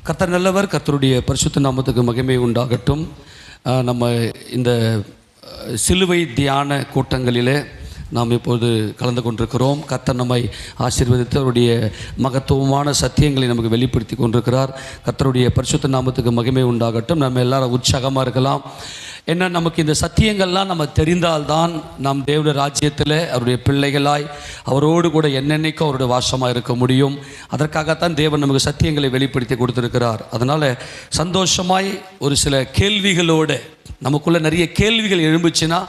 கர்த்தர் நல்லவர். கர்த்தருடைய பரிசுத்த நாமத்துக்கு மகிமை உண்டாகட்டும். நம்ம இந்த சிலுவை தியான கூட்டங்களிலே நாம் இப்போது கலந்து கொண்டிருக்கிறோம். கர்த்தர் நம்மை ஆசீர்வதித்து அவருடைய மகத்துவமான சத்தியங்களை நமக்கு வெளிப்படுத்தி கொண்டிருக்கிறார். கர்த்தருடைய பரிசுத்த நாமத்துக்கு மகிமை உண்டாகட்டும். நம்ம எல்லாரும் உற்சாகமாக இருக்கலாம். ஏன்னா நமக்கு இந்த சத்தியங்கள்லாம் நம்ம தெரிந்தால்தான் நாம் தேவனுடைய ராஜ்யத்தில் அவருடைய பிள்ளைகளாய் அவரோடு கூட என்னென்னைக்கும் அவருடைய வாசமாக இருக்க முடியும். அதற்காகத்தான் தேவன் நமக்கு சத்தியங்களை வெளிப்படுத்தி கொடுத்துருக்கிறார். அதனால் சந்தோஷமாய் ஒரு சில கேள்விகளோடு, நமக்குள்ளே நிறைய கேள்விகள் எழும்புச்சுன்னா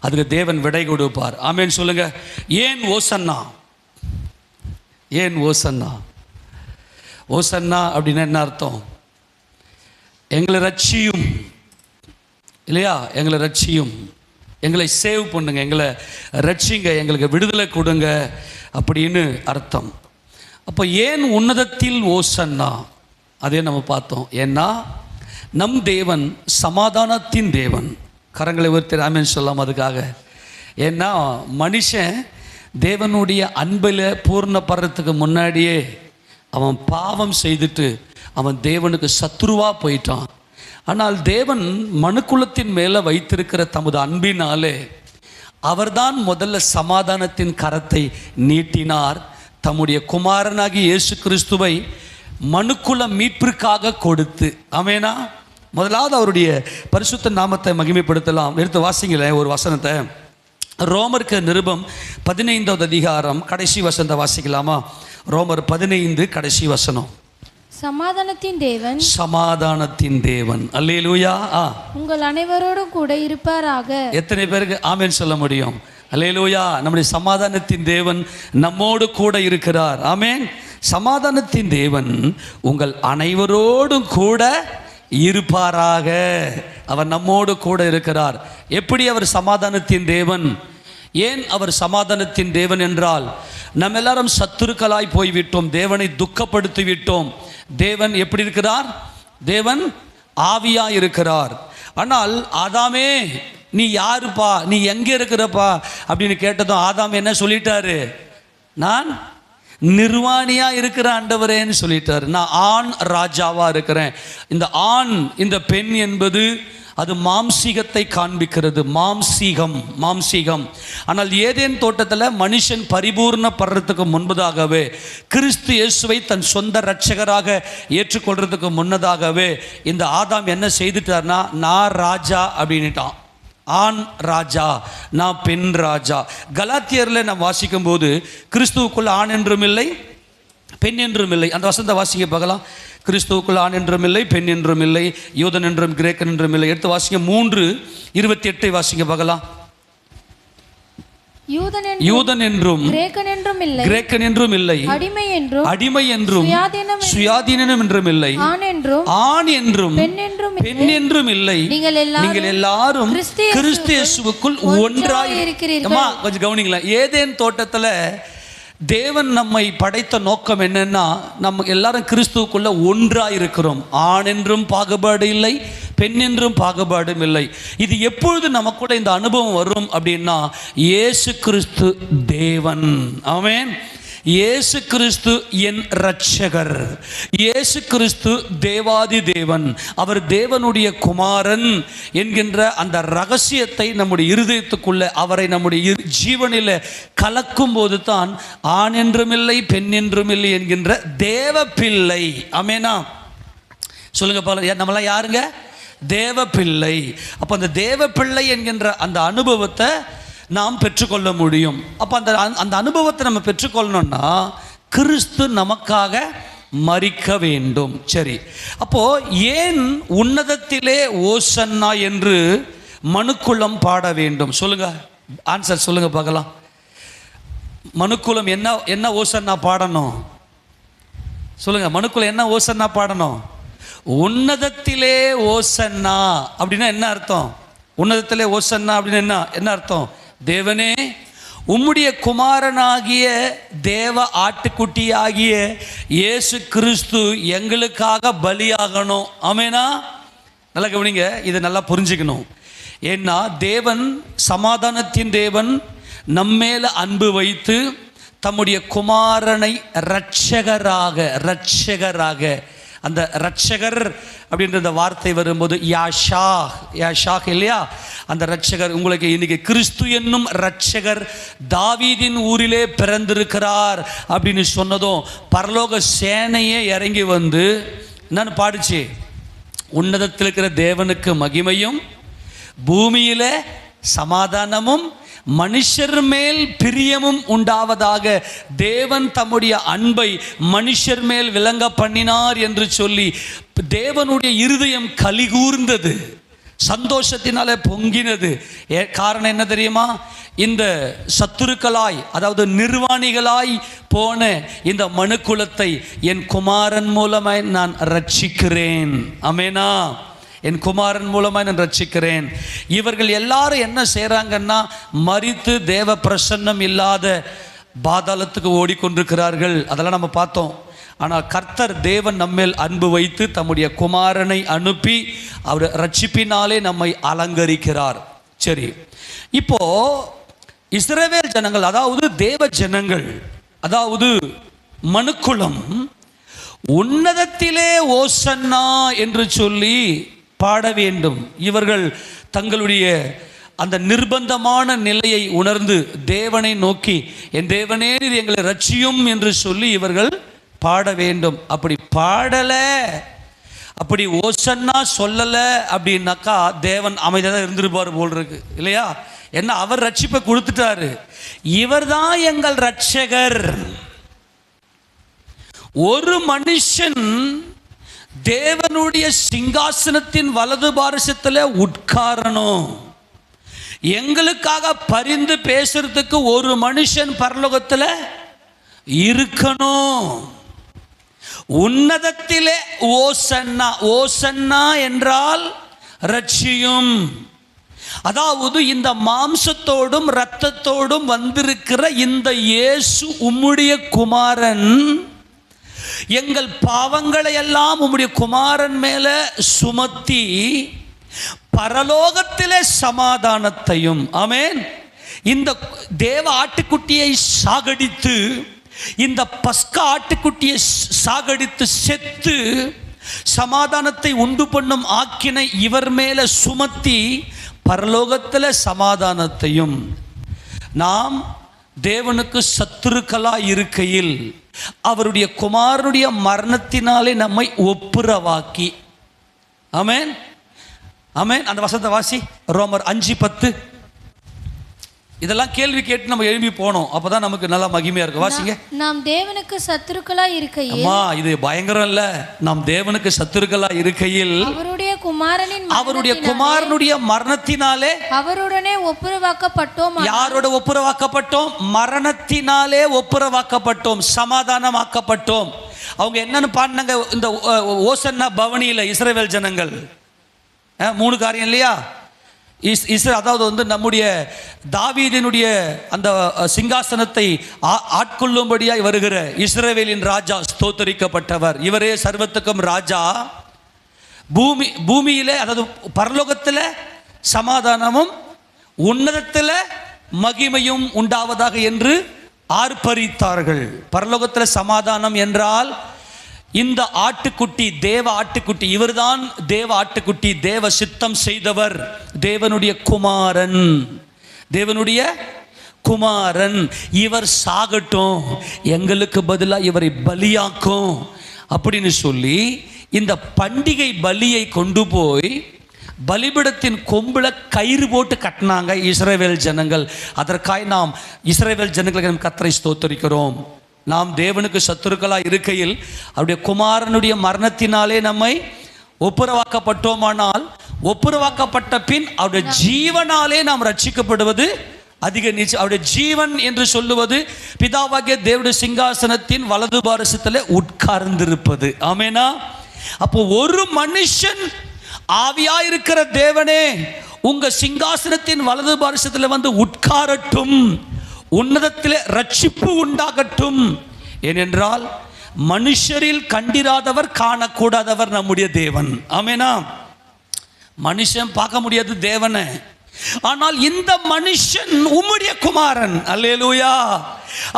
அதுக்கு தேவன் விடை கொடுப்பார். ஆமேன் சொல்லுங்க. ஏன் ஓசன்னா? ஏன் ஓசன்னா? ஓசன்னா அப்படின்னா என்ன அர்த்தம்? எங்களை ரட்சியும் இல்லையா? எங்களை ரட்சியும், எங்களை சேவ் பண்ணுங்க, எங்களை ரட்சிங்க, எங்களுக்கு விடுதலை கொடுங்க அப்படின்னு அர்த்தம். அப்போ ஏன் உன்னதத்தில் ஓசன்னா? அதே நம்ம பார்த்தோம். ஏன்னா நம் தேவன் சமாதானத்தின் தேவன். கரங்களை உயர்த்தி ஆமென் சொல்லலாம் அதுக்காக. ஏன்னா மனுஷன் தேவனுடைய அன்பில் பூர்ணப்படுறதுக்கு முன்னாடியே அவன் பாவம் செய்துட்டு அவன் தேவனுக்கு சத்ருவாக போயிட்டான். ஆனால் தேவன் மனுக்குலத்தின் மேலே வைத்திருக்கிற தமது அன்பினாலே அவர்தான் முதல்ல சமாதானத்தின் கரத்தை நீட்டினார். தம்முடைய குமாரனாகி இயேசு கிறிஸ்துவை மனுக்குல மீட்பிற்காக கொடுத்து. ஆமெனா? முதலாவது அவருடைய பரிசுத்த நாமத்தை மகிமைப்படுத்தலாம். எடுத்து வாசிங்களேன் ஒரு வசனத்தை. ரோமருக்கு நிருபம் 15வது அதிகாரம் கடைசி வசனத்தை வாசிக்கலாமா? ரோமர் 15 கடைசி வசனம். சமாதானத்தின் தேவன், சமாதானத்தின் தேவன், அல்லேலூயா, உங்கள் அனைவரோடும் கூட இருப்பாராக. எத்தனை பேருக்கு ஆமென் சொல்ல முடியும்? அல்லேலூயா. நம்முடைய சமாதானத்தின் தேவன் நம்மோடு கூட இருக்கிறார். ஆமென். சமாதானத்தின் தேவன் உங்கள் அனைவரோடும் கூட இருப்பாராக. அவர் நம்மோடு கூட இருக்கிறார். எப்படி அவர் சமாதானத்தின் தேவன்? ஏன் அவர் சமாதானத்தின் தேவன் என்றால், நம்ம எல்லாரும் சத்துருக்களாய் போய்விட்டோம், தேவனை துக்கப்படுத்தி விட்டோம். தேவன் எப்படி இருக்கிறார்? தேவன் ஆவியா இருக்கிறார். ஆனால் ஆதாமே நீ யாருப்பா, நீ எங்கே இருக்கிறப்பா அப்படின்னு கேட்டதும் ஆதாம் என்ன சொல்லிட்டாரு? நான் நிர்வாணியா இருக்கிற ஆண்டவரேன்னு சொல்லிட்டாரு. நான் ஆண் ராஜாவா இருக்கிறேன். இந்த ஆண், இந்த பெண் என்பது அது மாம்சீகத்தை காண்பிக்கிறது. மாம்சீகம். ஆனால் ஏதேன் தோட்டத்தில் மனுஷன் பரிபூர்ணப்படுறதுக்கு முன்பதாகவே, கிறிஸ்து இயேசுவை தன் சொந்த இரட்சகராக ஏற்றுக்கொள்றதுக்கு முன்னதாகவே இந்த ஆதாம் என்ன செய்துட்டார்னா, நான் ராஜா அப்படின்ட்டான். ஆண் ராஜா, நான் பெண் ராஜா. கலாத்தியரில் நாம் வாசிக்கும் போது கிறிஸ்துவுக்குள்ள ஆண் என்றும் இல்லை, பெண் என்றும் இல்லை. அந்த வசனத்தை வாசிக்க பார்க்கலாம். கிறிஸ்துவுக்குள் ஆண் என்றும் இல்லை, பெண் என்றும் இல்லை, யூதன் என்றும் கிரேக்கன் என்றும் இல்லை. எடுத்து வாசிங்க 3:28 வாசிங்க பார்க்கலாம். யூதன் என்றும் கிரேக்கன் என்றும் இல்லை, அடிமை என்றும் சுயாதீனம் என்றும் இல்லை, ஆண் என்றும் பெண் என்றும் இல்லை, நீங்கள் எல்லாரும் கிறிஸ்து இயேசுவுக்குள் ஒன்றாய் இருக்கிறீர்கள். கொஞ்சம் கவனிங்களா. ஏதேன் தோட்டத்தில் தேவன் நம்மை படைத்த நோக்கம் என்னன்னா, நம்ம எல்லாரும் கிறிஸ்துவுக்குள்ள ஒன்றாக இருக்கிறோம். ஆண் என்றும் பாகுபாடு இல்லை, பெண் என்றும் பாகுபாடும் இல்லை. இது எப்பொழுது நமக்கூட இந்த அனுபவம் வரும் அப்படின்னா, இயேசு கிறிஸ்து தேவன். ஆமென். இயேசு கிறிஸ்து என் இரட்சகர், இயேசு கிறிஸ்து தேவாதி தேவன், அவர் தேவனுடைய குமாரன் என்கின்ற அந்த ரகசியத்தை நம்முடைய இருதயத்துக்குள்ள, அவரை நம்முடைய ஜீவனில் கலக்கும் போது தான் ஆண் என்றும் இல்லை, பெண் என்றும் இல்லை என்கின்ற தேவ பிள்ளை. ஆமெனா? சொல்லுங்க பாருங்க, நம்மளாம் யாருங்க? தேவ பிள்ளை. அப்போ அந்த தேவ பிள்ளை என்கின்ற அந்த அனுபவத்தை நாம் பெற்றுக்கொள்ள முடியும். அப்போ அந்த அனுபவத்தை நம்ம பெற்றுக்கொள்ளணும்னா கிறிஸ்து நமக்காக மரிக்க வேண்டும். சரி, அப்போ ஏன் உன்னதத்திலே ஓசன்னா என்று மனுக்குலம் பாட வேண்டும்? சொல்லுங்க, ஆன்சர் சொல்லுங்க பார்க்கலாம். மனுக்குலம் என்ன ஓசன்னா பாடணும்? சொல்லுங்க. மனுக்குலம் என்ன ஓசன்னா பாடணும்? உன்னதத்திலே ஓசன்னா அப்படின்னா என்ன அர்த்தம்? உன்னதத்திலே ஓசன்னா அப்படின்னு என்ன அர்த்தம்? தேவனே, உம்முடைய குமாரனாகிய தேவ ஆட்டுக்குட்டியாகிய இயேசு கிறிஸ்து எங்களுக்காக பலியாகணும். ஆமெனா? நல்லா கவனிங்க, இதை நல்லா புரிஞ்சுக்கணும். ஏன்னா தேவன், சமாதானத்தின் தேவன், நம்மேல அன்பு வைத்து தம்முடைய குமாரனை இரட்சகராக அந்த ரட்சகர் அப்படின்ற அந்த வார்த்தை வரும்போது யாஷாக் இல்லையா, அந்த ரட்சகர். உங்களுக்கு இன்னைக்கு கிறிஸ்து என்னும் ரட்சகர் தாவீதின் ஊரிலே பிறந்திருக்கிறார் அப்படின்னு சொன்னதும் பரலோக சேனையே இறங்கி வந்து என்னன்னு பாடுச்சு, உன்னதத்தில் இருக்கிற தேவனுக்கு மகிமையும் பூமியிலே சமாதானமும் மனுஷர் மேல் பிரியமும் உண்டாவதாக, தேவன் தம்முடைய அன்பை மனுஷர் மேல் விளங்க பண்ணினார் என்று சொல்லி தேவனுடைய இருதயம் கலிகூர்ந்தது, சந்தோஷத்தினாலே பொங்கினது. காரணம் என்ன தெரியுமா? இந்த சத்துருக்களாய், அதாவது நிர்வாணிகளாய் போன இந்த மனுக்குலத்தை என் குமாரன் மூலமாய் நான் ரட்சிக்கிறேன். ஆமெனா, என் குமாரன் மூலமாய் நான் ரட்சிக்கிறேன். இவர்கள் எல்லாரும் என்ன செய்கிறாங்கன்னா, மரித்து தேவ பிரசன்னம் இல்லாத பாதாளத்துக்கு ஓடிக்கொண்டிருக்கிறார்கள். அதெல்லாம் நம்ம பார்த்தோம். ஆனால் கர்த்தர் தேவன் நம்மேல் அன்பு வைத்து தம்முடைய குமாரனை அனுப்பி அவர் ரட்சிப்பினாலே நம்மை அலங்கரிக்கிறார். சரி, இப்போ இஸ்ரவேல் ஜனங்கள், அதாவது தேவ ஜனங்கள், அதாவது மனுக்குலம் உன்னதத்திலே ஓசன்னா என்று சொல்லி பாட வேண்டும். இவர்கள் தங்களுடைய அந்த நிர்பந்தமான நிலையை உணர்ந்து தேவனை நோக்கி, என் தேவனே நீர் எங்களை ரட்சியும் என்று சொல்லி இவர்கள் பாட வேண்டும். அப்படி பாடலை, அப்படி ஓசன்னா சொல்லலை அப்படின்னாக்கா தேவன் அமைதியாக தான் இருந்திருப்பார் போல் இருக்கு இல்லையா? என்ன, அவர் ரட்சிப்பை கொடுத்துட்டாரு. இவர் தான் எங்கள் ரட்சகர். ஒரு மனுஷன் தேவனுடைய சிங்காசனத்தின் வலது பாரசத்தில் உட்காரணும், எங்களுக்காக பரிந்து பேசுறதுக்கு ஒரு மனுஷன் பரலோகத்தில் இருக்கணும். உன்னதத்திலே ஓசன்னா, ஓசன்னா என்றால் ரட்சியும். அதாவது இந்த மாம்சத்தோடும் இரத்தத்தோடும் வந்திருக்கிற இந்த இயேசு உம்முடைய குமாரன், எங்கள் பாவங்களை எல்லாம் உம்முடைய குமாரன் மேல சுமத்தி பரலோகத்திலே சமாதானத்தையும், ஆமென், இந்த தேவ ஆட்டுக்குட்டியை சாகடித்து, இந்த பஸ்கா ஆட்டுக்குட்டியை சாகடித்து செத்து சமாதானத்தை உண்டு பண்ணும் ஆக்கினை இவர் மேல சுமத்தி பரலோகத்தில் சமாதானத்தையும், நாம் தேவனுக்கு சத்துருக்களாய் இருக்கையில் அவருடைய குமாரனுடைய மரணத்தினாலே நம்மை ஒப்புரவாக்கி, ஆமென் ஆமென். அந்த வசனத்தை வாசி, ரோமர் 5:10. இதெல்லாம் கேள்வி கேட்டு நம்ம எழுப்பி போனோம், அப்பதான் நமக்கு நல்லா மகிமையா இருக்கு. வாசிங்க. நாம் தேவனுக்கு சத்துருக்களாய் இருக்கையில், அம்மா இது பயங்கரம் இல்ல, நாம் தேவனுக்கு சத்துருக்களாய் இருக்கையில் அவருடைய குமாரனுடைய மரணத்தினாலே அவருடனே ஒப்புரவாக்கப்பட்டோம். யாரோட ஒப்புரவாக்கப்பட்டோம்? மரணத்தினாலே ஒப்புரவாக்கப்பட்டோம், சமாதானமாக்கப்பட்டோம். அவங்க என்னன்னு பாடினாங்க இந்த ஓசன்னா பவனியில இஸ்ரவேல் ஜனங்கள்? 3 காரியம் இல்லையா? அதாவது வந்து நம்முடைய தாவீதினுடைய அந்த சிங்காசனத்தை ஆட்கொள்ளும்படியாய் வருகிற இஸ்ரவேலின் ராஜா ஸ்தோத்தரிக்கப்பட்டவர், இவரே சர்வத்துக்கும் ராஜா. பூமியிலே, அதாவது பரலோகத்தில் சமாதானமும் உன்னதத்தில் மகிமையும் உண்டாவதாக என்று ஆர்ப்பரித்தார்கள். பரலோகத்தில் சமாதானம் என்றால் இந்த ஆட்டுக்குட்டி, தேவ ஆட்டுக்குட்டி, இவர்தான் தேவ ஆட்டுக்குட்டி, தேவ சித்தம் செய்தவர், தேவனுடைய குமாரன், தேவனுடைய குமாரன். இவர் சாகட்டும், எங்களுக்கு பதிலாக இவரை பலியாக்கும் அப்படின்னு சொல்லி இந்த பண்டிகை பலியை கொண்டு போய் பலிபீடத்தின் கொம்புல கயிறு போட்டு கட்டினாங்க இஸ்ரவேல் ஜனங்கள். அதற்காக நாம் இஸ்ரவேல் ஜனங்களுக்கு கர்த்தரை ஸ்தோத்தரிக்கிறோம். நாம் தேவனுக்கு சத்துருக்களாக இருக்கையில் அவருடைய குமாரனுடைய மரணத்தினாலே நம்மை ஒப்புரவாக்கப்பட்டோமானால், ஒப்புரவாக்கப்பட்ட பின் அவருடைய ஜீவனாலே நாம் ரட்சிக்கப்படுவது அதிக நிச்சயம். அவருடைய ஜீவன் என்று சொல்லுவது பிதாவாகிய தேவனுடைய சிங்காசனத்தின் வலது பாரசத்தில் உட்கார்ந்திருப்பது. ஆமெனா. அப்போ ஒரு மனுஷன் ஆவியாயிருக்கிற தேவனே உங்க சிங்காசனத்தின் வலது பாரசத்தில் வந்து உட்காரட்டும், உன்னதத்திலே ரட்சிப்பு உண்டாகட்டும். ஏனென்றால் மனுஷரில் கண்டிராதவர், காணக்கூடாதவர் நம்முடைய தேவன். ஆமெனா. மனுஷன் பார்க்க முடியாது தேவனை, ஆனால் இந்த மனுஷன் உம்முடைய குமாரன். அல்லேலூயா.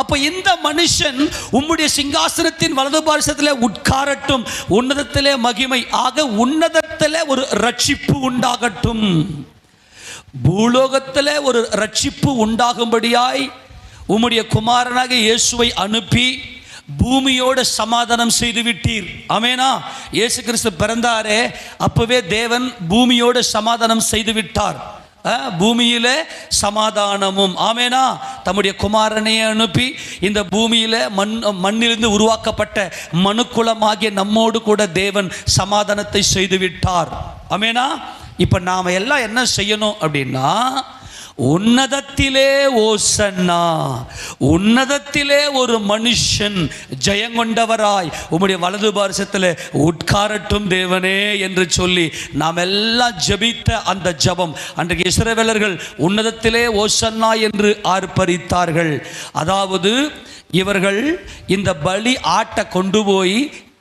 அப்ப இந்த மனுஷன் உம்முடைய சிங்காசனத்தின் வலது பார்சத்திலே உட்காரட்டும், உன்னதத்திலே மகிமை ஆக உன்னதத்திலே ஒரு ரட்சிப்பு உண்டாகட்டும், பூலோகத்திலே ஒரு ரட்சிப்பு உண்டாகும்படியாய் உம்முடைய குமாரனாக இயேசுவை அனுப்பி பூமியோடு சமாதானம் செய்து விட்டீர். ஆமெனா. இயேசு கிறிஸ்து பிறந்தாரே, அப்பவே தேவன் பூமியோடு சமாதானம் செய்து விட்டார். பூமியிலே சமாதானமும். ஆமெனா. தம்முடைய குமாரனையே அனுப்பி இந்த பூமியில மண்ணிலிருந்து உருவாக்கப்பட்ட மனுக்குலமாகிய நம்மோடு கூட தேவன் சமாதானத்தை செய்து விட்டார். ஆமெனா. இப்ப நாம எல்லாம் என்ன செய்யணும் அப்படின்னா, உன்னதத்திலே ஓசன்னா, உன்னதத்திலே ஒரு மனுஷன் ஜெயங்கொண்டவராய் உம்முடைய வலது பார்சத்தில் உட்காரட்டும் தேவனே என்று சொல்லி நாம் எல்லாம் ஜெபித்த அந்த ஜெபம், அன்றைக்கு இஸ்ரவேலர்கள் உன்னதத்திலே ஓசன்னா என்று ஆர்ப்பரித்தார்கள். அதாவது இவர்கள் இந்த பலி ஆட்டை கொண்டு போய்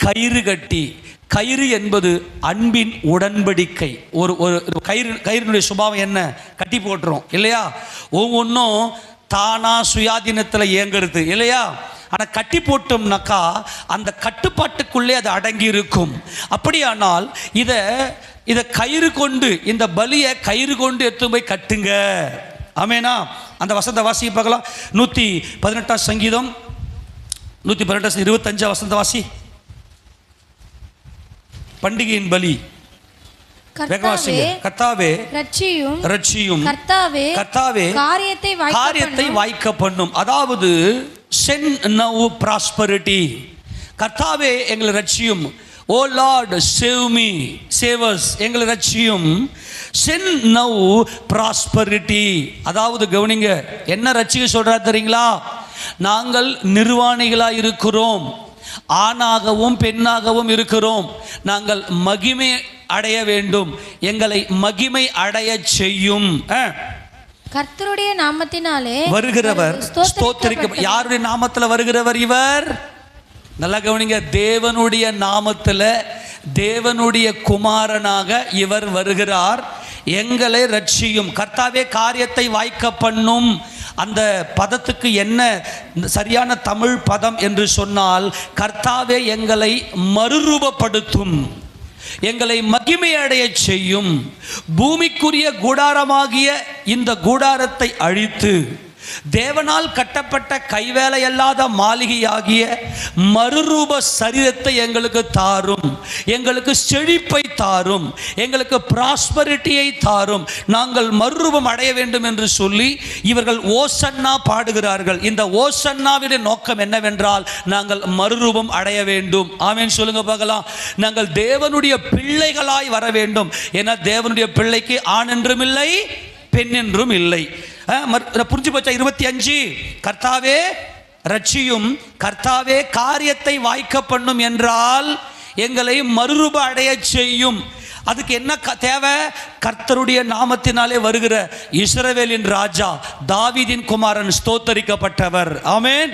கயிறு கட்டி, கயிறு என்பது அன்பின் உடன்படிக்கை. ஒரு கயிறினுடைய சுபாவம் என்ன? கட்டி போட்டுரும் இல்லையா? ஒவ்வொன்றும் தானா சுயாதீனத்தில் இயங்குறது இல்லையா? ஆனால் கட்டி போட்டோம்னாக்கா அந்த கட்டுப்பாட்டுக்குள்ளே அது அடங்கி இருக்கும். அப்படியானால் இதை கயிறு கொண்டு, இந்த பலியை கயிறு கொண்டு எடுத்து போய் கட்டுங்க. ஆமெனா. அந்த வசந்த வாசி பார்க்கலாம். 118 சங்கீதம் 118 25 வசந்த வாசி. பண்டிகையின் பலி. கர்த்தாவே ரட்சியும், கர்த்தாவே காரியத்தை வாய்க்க பண்ணும். அதாவது send now prosperity. கர்த்தாவே எங்களை ரட்சியும். O Lord save me, save us, எங்களை ரட்சியும். send now prosperity. அதாவது கவனிங்க, என்ன ரட்சிக்க சொல்றாரு தெரியுங்களா? நாங்கள் நிர்வாணிகளாக இருக்கிறோம், ஆணாகவும் பெண்ணாகவும் இருக்கிறோம், நாங்கள் மகிமை அடைய வேண்டும், எங்களை மகிமை அடைய செய்யும். கர்த்தருடைய நாமத்தினாலே வருகிறவர் ஸ்தோத்திரிக்க. யாருடைய நாமத்தில் வருகிறவர் இவர்? நல்லா கவனிங்க, தேவனுடைய நாமத்தில் தேவனுடைய குமாரனாக இவர் வருகிறார். எங்களை ரட்சியும். கர்த்தாவே காரியத்தை வாய்க்க பண்ணும். அந்த பதத்துக்கு என்ன சரியான தமிழ் பதம் என்று சொன்னால், கர்த்தாவே எங்களை மறுரூபப்படுத்தும், எங்களை மகிமை அடைய செய்யும். பூமிக்குரிய கூடாரமாகிய இந்த கூடாரத்தை அழித்து தேவனால் கட்டப்பட்ட கைவேலை அல்லாத மாளிகையாகிய மறுரூப சரீரத்தை எங்களுக்கு தாரும், எங்களுக்கு செழிப்பை தாரும், எங்களுக்கு பிராஸ்பரிட்டியை தாரும், நாங்கள் மறுரூபம் அடைய வேண்டும் என்று சொல்லி இவர்கள் ஓசன்னா பாடுகிறார்கள். இந்த ஓசன்னாவுடைய நோக்கம் என்னவென்றால், நாங்கள் மறுரூபம் அடைய வேண்டும். ஆமென் சொல்லுங்க பார்க்கலாம். நாங்கள் தேவனுடைய பிள்ளைகளாய் வர வேண்டும். ஏன்னா தேவனுடைய பிள்ளைக்கு ஆண் என்றும் இல்லை, பெண் என்றும் இல்லை. புரிஞ்சு போச்சா? 25 கர்த்தாவே ரட்சியும், கர்த்தாவே காரியத்தை வாய்க்க பண்ணும் என்றால் எங்களை மறுரூப அடைய செய்யும். அதுக்கு என்ன தேவை? கர்த்தருடைய நாமத்தினாலே வருகிற இஸ்ரவேலின் ராஜா, தாவீதின் குமாரன், ஸ்தோத்தரிக்கப்பட்டவர். ஆமென்.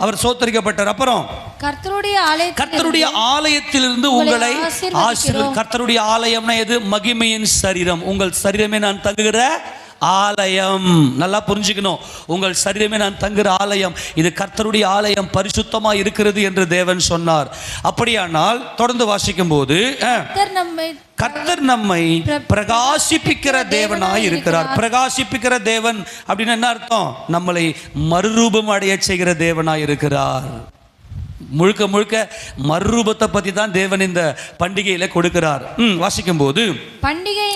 அவர் ஸ்தோத்தரிக்கப்பட்டார். அப்புறம் கர்த்தருடைய ஆலயத்திலிருந்து உங்களை கர்த்தருடைய ஆலயம்னா எது? மகிமையின் சரீரம். உங்கள் சரீரமே நான் தங்குகிற ஆலயம். நல்லா புரிஞ்சுக்கணும், உங்கள் சரீரமே நான் தங்குகிற ஆலயம். இது கர்த்தருடைய ஆலயம், பரிசுத்தமா இருக்கிறது என்று தேவன் சொன்னார். அப்படியானால் தொடர்ந்து வாசிக்கும் போது, கர்த்தர் நம்மை பிரகாசிப்பிக்கிற தேவனாய் இருக்கிறார். பிரகாசிப்பிக்கிற தேவன் அப்படின்னு என்ன அர்த்தம்? நம்மளை மறுரூபம் அடைய செய்கிற தேவனாய் இருக்கிறார். முழுக்க முழுக்க மறுரூபத்தை பத்தி தான் தேவன் இந்த பண்டிகையில கொடுக்கிறார். வாசிக்கும் போது, பண்டிகை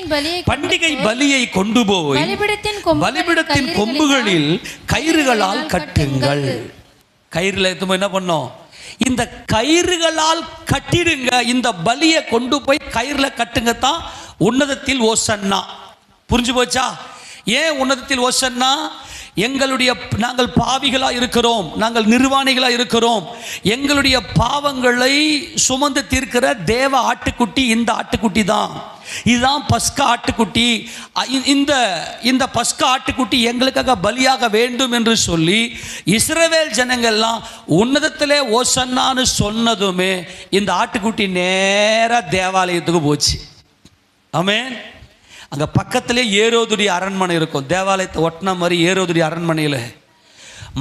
பலியை கொண்டு போய் பலிபீடத்தின் கொம்புகளில் கயிறுகளால் கட்டுங்கள். கயிறுல என்ன பண்ணோம்? இந்த கயிறுகளால் கட்டிடுங்க. இந்த பலியை கொண்டு போய் கயிறுல கட்டுங்க தான் உன்னதத்தில் ஓசன்னா. புரிஞ்சு போச்சா? ஏன் உன்னதத்தில் ஓசன்னா? நாங்கள் பாவிகளாக இருக்கிறோம், நாங்கள் நிர்வாணிகளாக இருக்கிறோம். எங்களுடைய பாவங்களை சுமந்து தீர்க்கிற தேவ ஆட்டுக்குட்டி இந்த ஆட்டுக்குட்டி தான். இதுதான் பஸ்கா ஆட்டுக்குட்டி. இந்த பஸ்கா ஆட்டுக்குட்டி எங்களுக்காக பலியாக வேண்டும் என்று சொல்லி இஸ்ரவேல் ஜனங்கள்லாம் உன்னதத்திலே ஓசன்னான்னு சொன்னதுமே இந்த ஆட்டுக்குட்டி நேராக தேவாலயத்துக்கு போச்சு. ஆமென். அங்கே பக்கத்திலே ஏரோதுடைய அரண்மனை இருக்கும். தேவாலயத்தை ஒட்டின மாதிரி ஏரோதுடைய அரண்மனையில்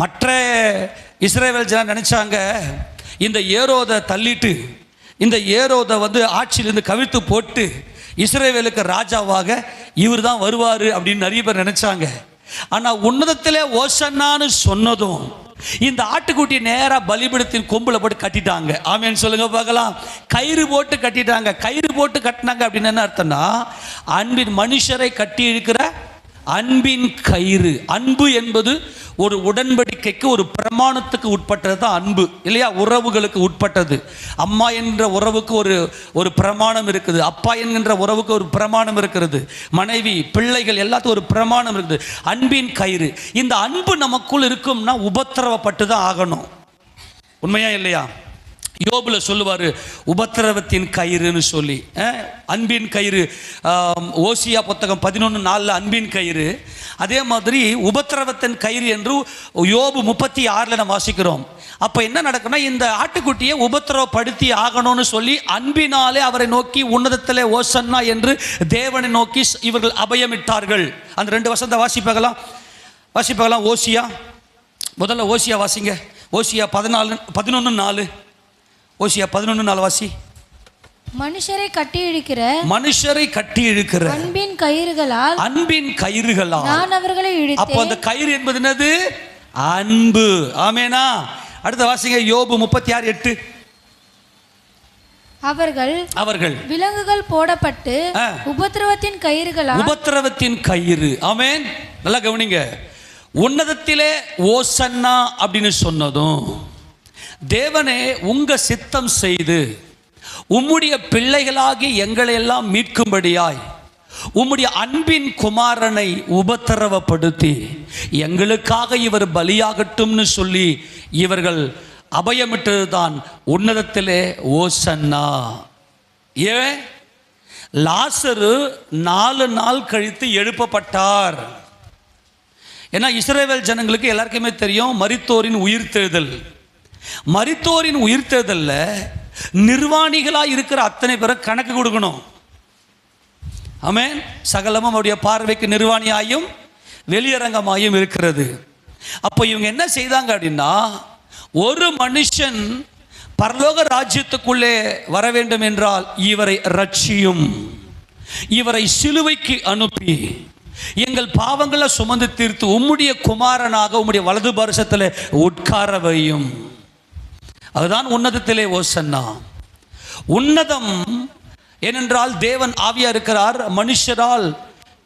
மற்ற இஸ்ரவேல் ஜனம் நினச்சாங்க, இந்த ஏரோதை தள்ளிட்டு இந்த ஏரோதை ஆட்சியிலிருந்து கவிழ்த்து போட்டு இஸ்ரவேலுக்கு ராஜாவாக இவர் தான் வருவார் அப்படின்னு நிறைய பேர் நினச்சாங்க. ஆனால் உன்னதத்திலே ஓசன்னான்னு சொன்னதும் இந்த ஆட்டுக்குட்டி நேராக பலிபீடத்தின் கொம்பில் போட்டு கட்டிட்டாங்க. ஆமேன்னு சொல்லுங்க பார்க்கலாம். கயிறு போட்டு கட்டிட்டாங்க. கயிறு போட்டு கட்டினாங்க அப்படின்னு என்ன அர்த்தம்னா, அன்பின் மனுஷரை கட்டி இருக்கிற அன்பின் கயிறு. அன்பு என்பது ஒரு உடன்படிக்கைக்கு, ஒரு பிரமாணத்துக்கு உட்பட்டது தான் அன்பு இல்லையா? உறவுகளுக்கு உட்பட்டது. அம்மா என்ற உறவுக்கு ஒரு பிரமாணம் இருக்குது. அப்பா என்கின்ற உறவுக்கு ஒரு பிரமாணம் இருக்கிறது. மனைவி, பிள்ளைகள் எல்லாத்துக்கும் ஒரு பிரமாணம் இருக்குது. அன்பின் கயிறு. இந்த அன்பு நமக்குள் இருக்கும்னா உபத்திரவப்பட்டு தான் ஆகணும். உண்மையா இல்லையா? யோபுல சொல்லுவார் உபத்திரவத்தின் கயிறுன்னு சொல்லி. அன்பின் கயிறு ஓசியா புத்தகம் 11:4 அன்பின் கயிறு. அதே மாதிரி உபத்திரவத்தின் கயிறு என்று யோபு 36 நம்ம வாசிக்கிறோம். அப்போ என்ன நடக்குன்னா, இந்த ஆட்டுக்குட்டியை உபத்திரவப்படுத்தி ஆகணும்னு சொல்லி அன்பினாலே அவரை நோக்கி உன்னதத்திலே ஓசன்னா என்று தேவனை நோக்கி இவர்கள் அபயமிட்டார்கள். அந்த 2 வசனத்தை வாசிப்பாகலாம். ஓசியா, முதல்ல ஓசியா வாசிங்க. ஓசியா 11:4. ஓசியா 11:4 வாசி. மனுஷரை கட்டி இழுக்கிற அன்பின் கயிறுகளால் நான் அவர்களை இழுத்தேன். அப்போ அந்த கயிறு என்பது என்னது? அன்பு. ஆமெனா? அடுத்த வாசிங்க. யோபு 36:8. அவர்கள் விலங்குகள் போடப்பட்டு உபத்திரவத்தின் கயிறு. ஆமென். நல்லா கவனிங்க. உன்னதத்திலே ஓசன்னா அப்படின்னு சொன்னதும், தேவனே உங்க சித்தம் செய்து உம்முடைய பிள்ளைகளாகி எங்களை எல்லாம் மீட்கும்படியாய் உம்முடைய அன்பின் குமாரனை உபத்திரவப்படுத்தி எங்களுக்காக இவர் பலியாகட்டும்னு சொல்லி இவர்கள் அபயமிட்டதுதான் உன்னதத்திலே ஓசன்னா. ஏன்? லாசரு 4 நாள் கழித்து எழுப்பப்பட்டார். ஏன்னா இஸ்ரவேல் ஜனங்களுக்கு எல்லாருக்குமே தெரியும் மரித்தோரின் உயிர்த்தெழுதல். மரித்தோரின் உயிர்த்தெழுதல்ல நிர்வாணிகளாக இருக்கிற அத்தனை பேரை கணக்கு கொடுக்கணும். ஆமென். சகலமும் அவருடைய பார்வைக்கு நிர்வாணியாயும் வெளியரங்கமாயும் இருக்கிறது. அப்போ இவங்க என்ன செய்தாங்க அப்படின்னா, ஒரு மனுஷன் பரலோக ராஜ்யத்துக்குள்ளே வர வேண்டும் என்றால் இவரை ரட்சியும், இவரை சிலுவைக்கு அனுப்பி எங்கள் பாவங்களை சுமந்து தீர்த்து உம்முடைய குமாரனாக உம்முடைய வலது பாரசத்தில் உட்கார வையும். அதுதான் உன்னதத்திலே ஓசன்னா. உன்னதம் ஏனென்றால் தேவன் ஆவியா இருக்கிறார். மனுஷரால்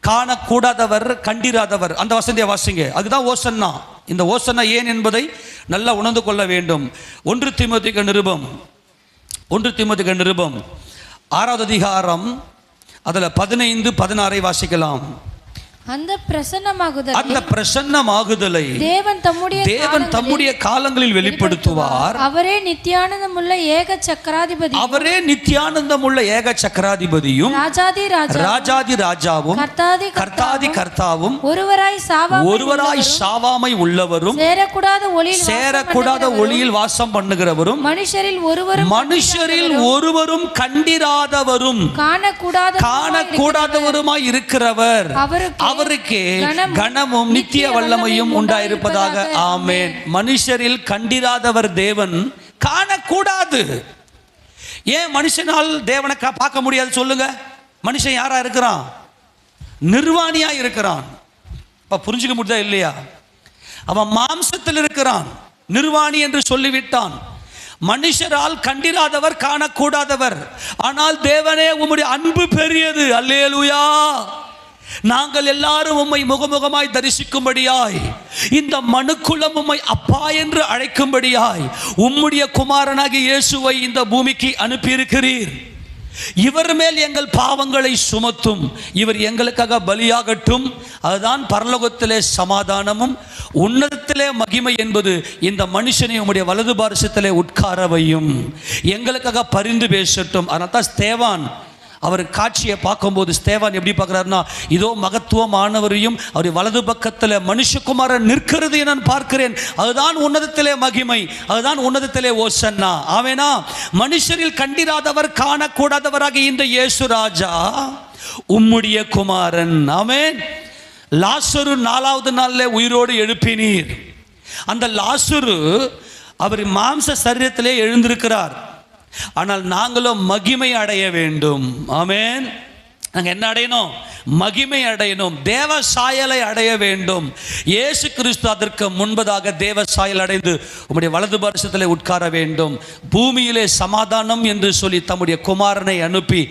காணக்கூடாதவர், கண்டிராதவர். அந்த வசனத்தை வாசிங்க. அதுதான் ஓசன்னா. இந்த ஓசன்னா ஏன் என்பதை நல்லா உணர்ந்து கொள்ள வேண்டும். 1 தீமோத்தேயுக்கு நிருபம் 6வது அதிகாரம் அதில் 15-16 வாசிக்கலாம். அந்த பிரசன்னமாகுதலை தேவன் தம்முடைய காலங்களில் வெளிப்படுத்துவார். அவரே நித்தியானந்தமுள்ள ஏக சக்கராதிபதியும் ராஜாதி ராஜாவும் கர்த்தாதி கர்த்தாவும் ஒருவராய் சாவாமை உள்ளவரும் சேரக்கூடாத ஒளியில் வாசம் பண்ணுகிறவரும் மனுஷரில் ஒருவரும் கண்டிராதவரும் காணக்கூடாதவருமாய் இருக்கிறவர். அவருக்கே கனமும் நித்திய வல்லமையும் உண்டாயிருப்பதாக. ஆமென். மனுஷரில் கண்டிராதவர் தேவன், காணக்கூடாது. ஏன் மனுஷனால் தேவனை பார்க்க முடியாது சொல்லுங்க? மனுஷன் யாரா இருக்கிறான்? நிர்வாணியா இருக்கிறான். இப்ப புரிஞ்சுக்க முடியுதா இல்லையா? அவன் மாம்சத்தில் இருக்கிறான், நிர்வாணி என்று சொல்லிவிட்டான். மனுஷரால் கண்டிராதவர், காணக்கூடாதவர். ஆனால் தேவனே உம்முடைய அன்பு பெரியது. அல்லேலூயா. நாங்கள் எல்லாரும் உம்மை முகமுகமாய் தரிசிக்கும்படியாய், இந்த மனுக்குலம் உம்மை அப்பா என்று அழைக்கும்படியாய் உம்முடைய குமாரனாகிய இயேசுவை இந்த பூமிக்கு அனுப்பியிருக்கிறீர். இவர் மேல் எங்கள் பாவங்களை சுமத்தும், இவர் எங்களுக்காக பலியாகட்டும். அதுதான் பரலோகத்திலே சமாதானமும் உன்னதத்திலே மகிமை என்பது. இந்த மனுஷனை உம்முடைய வலது பாரசத்திலே உட்கார வையும், எங்களுக்காக பரிந்து பேசட்டும். அதனால தான் ஸ்தேவான் அவர் காட்சியை பார்க்கும்போது ஸ்தேவான் எப்படி பார்க்குறாருன்னா, இதோ மகத்துவமானவரையும் அவருடைய வலது பக்கத்தில் மனுஷகுமாரன் நிற்கிறது நான் பார்க்கிறேன். அதுதான் உன்னதத்திலே மகிமை, அதுதான் உன்னதத்திலே ஓசன்னா. ஆமெனா. மனுஷரில் கண்டிராதவர், காணக்கூடாதவராக இந்த இயேசு ராஜா உம்முடைய குமாரன். ஆமென். லாசரு 4வது நாளில் உயிரோடு எழுப்பினீர். அந்த லாசரு அவர் மாம்ச சரீரத்திலே எழுந்திருக்கிறார். ஆனால் நாங்களும் மகிமை அடைய வேண்டும். ஆமென். நாங்கள் என்ன அடையணும்? மகிமை அடையணும், தேவ சாயலை அடைய வேண்டும். இயேசு கிறிஸ்து அதற்கு முன்பதாக தேவ சாயல் அடைந்து உம்முடைய வலது பார்சத்திலே உட்கார வேண்டும். பூமியிலே சமாதானம் என்று சொல்லி தம்முடைய குமாரனை அனுப்பி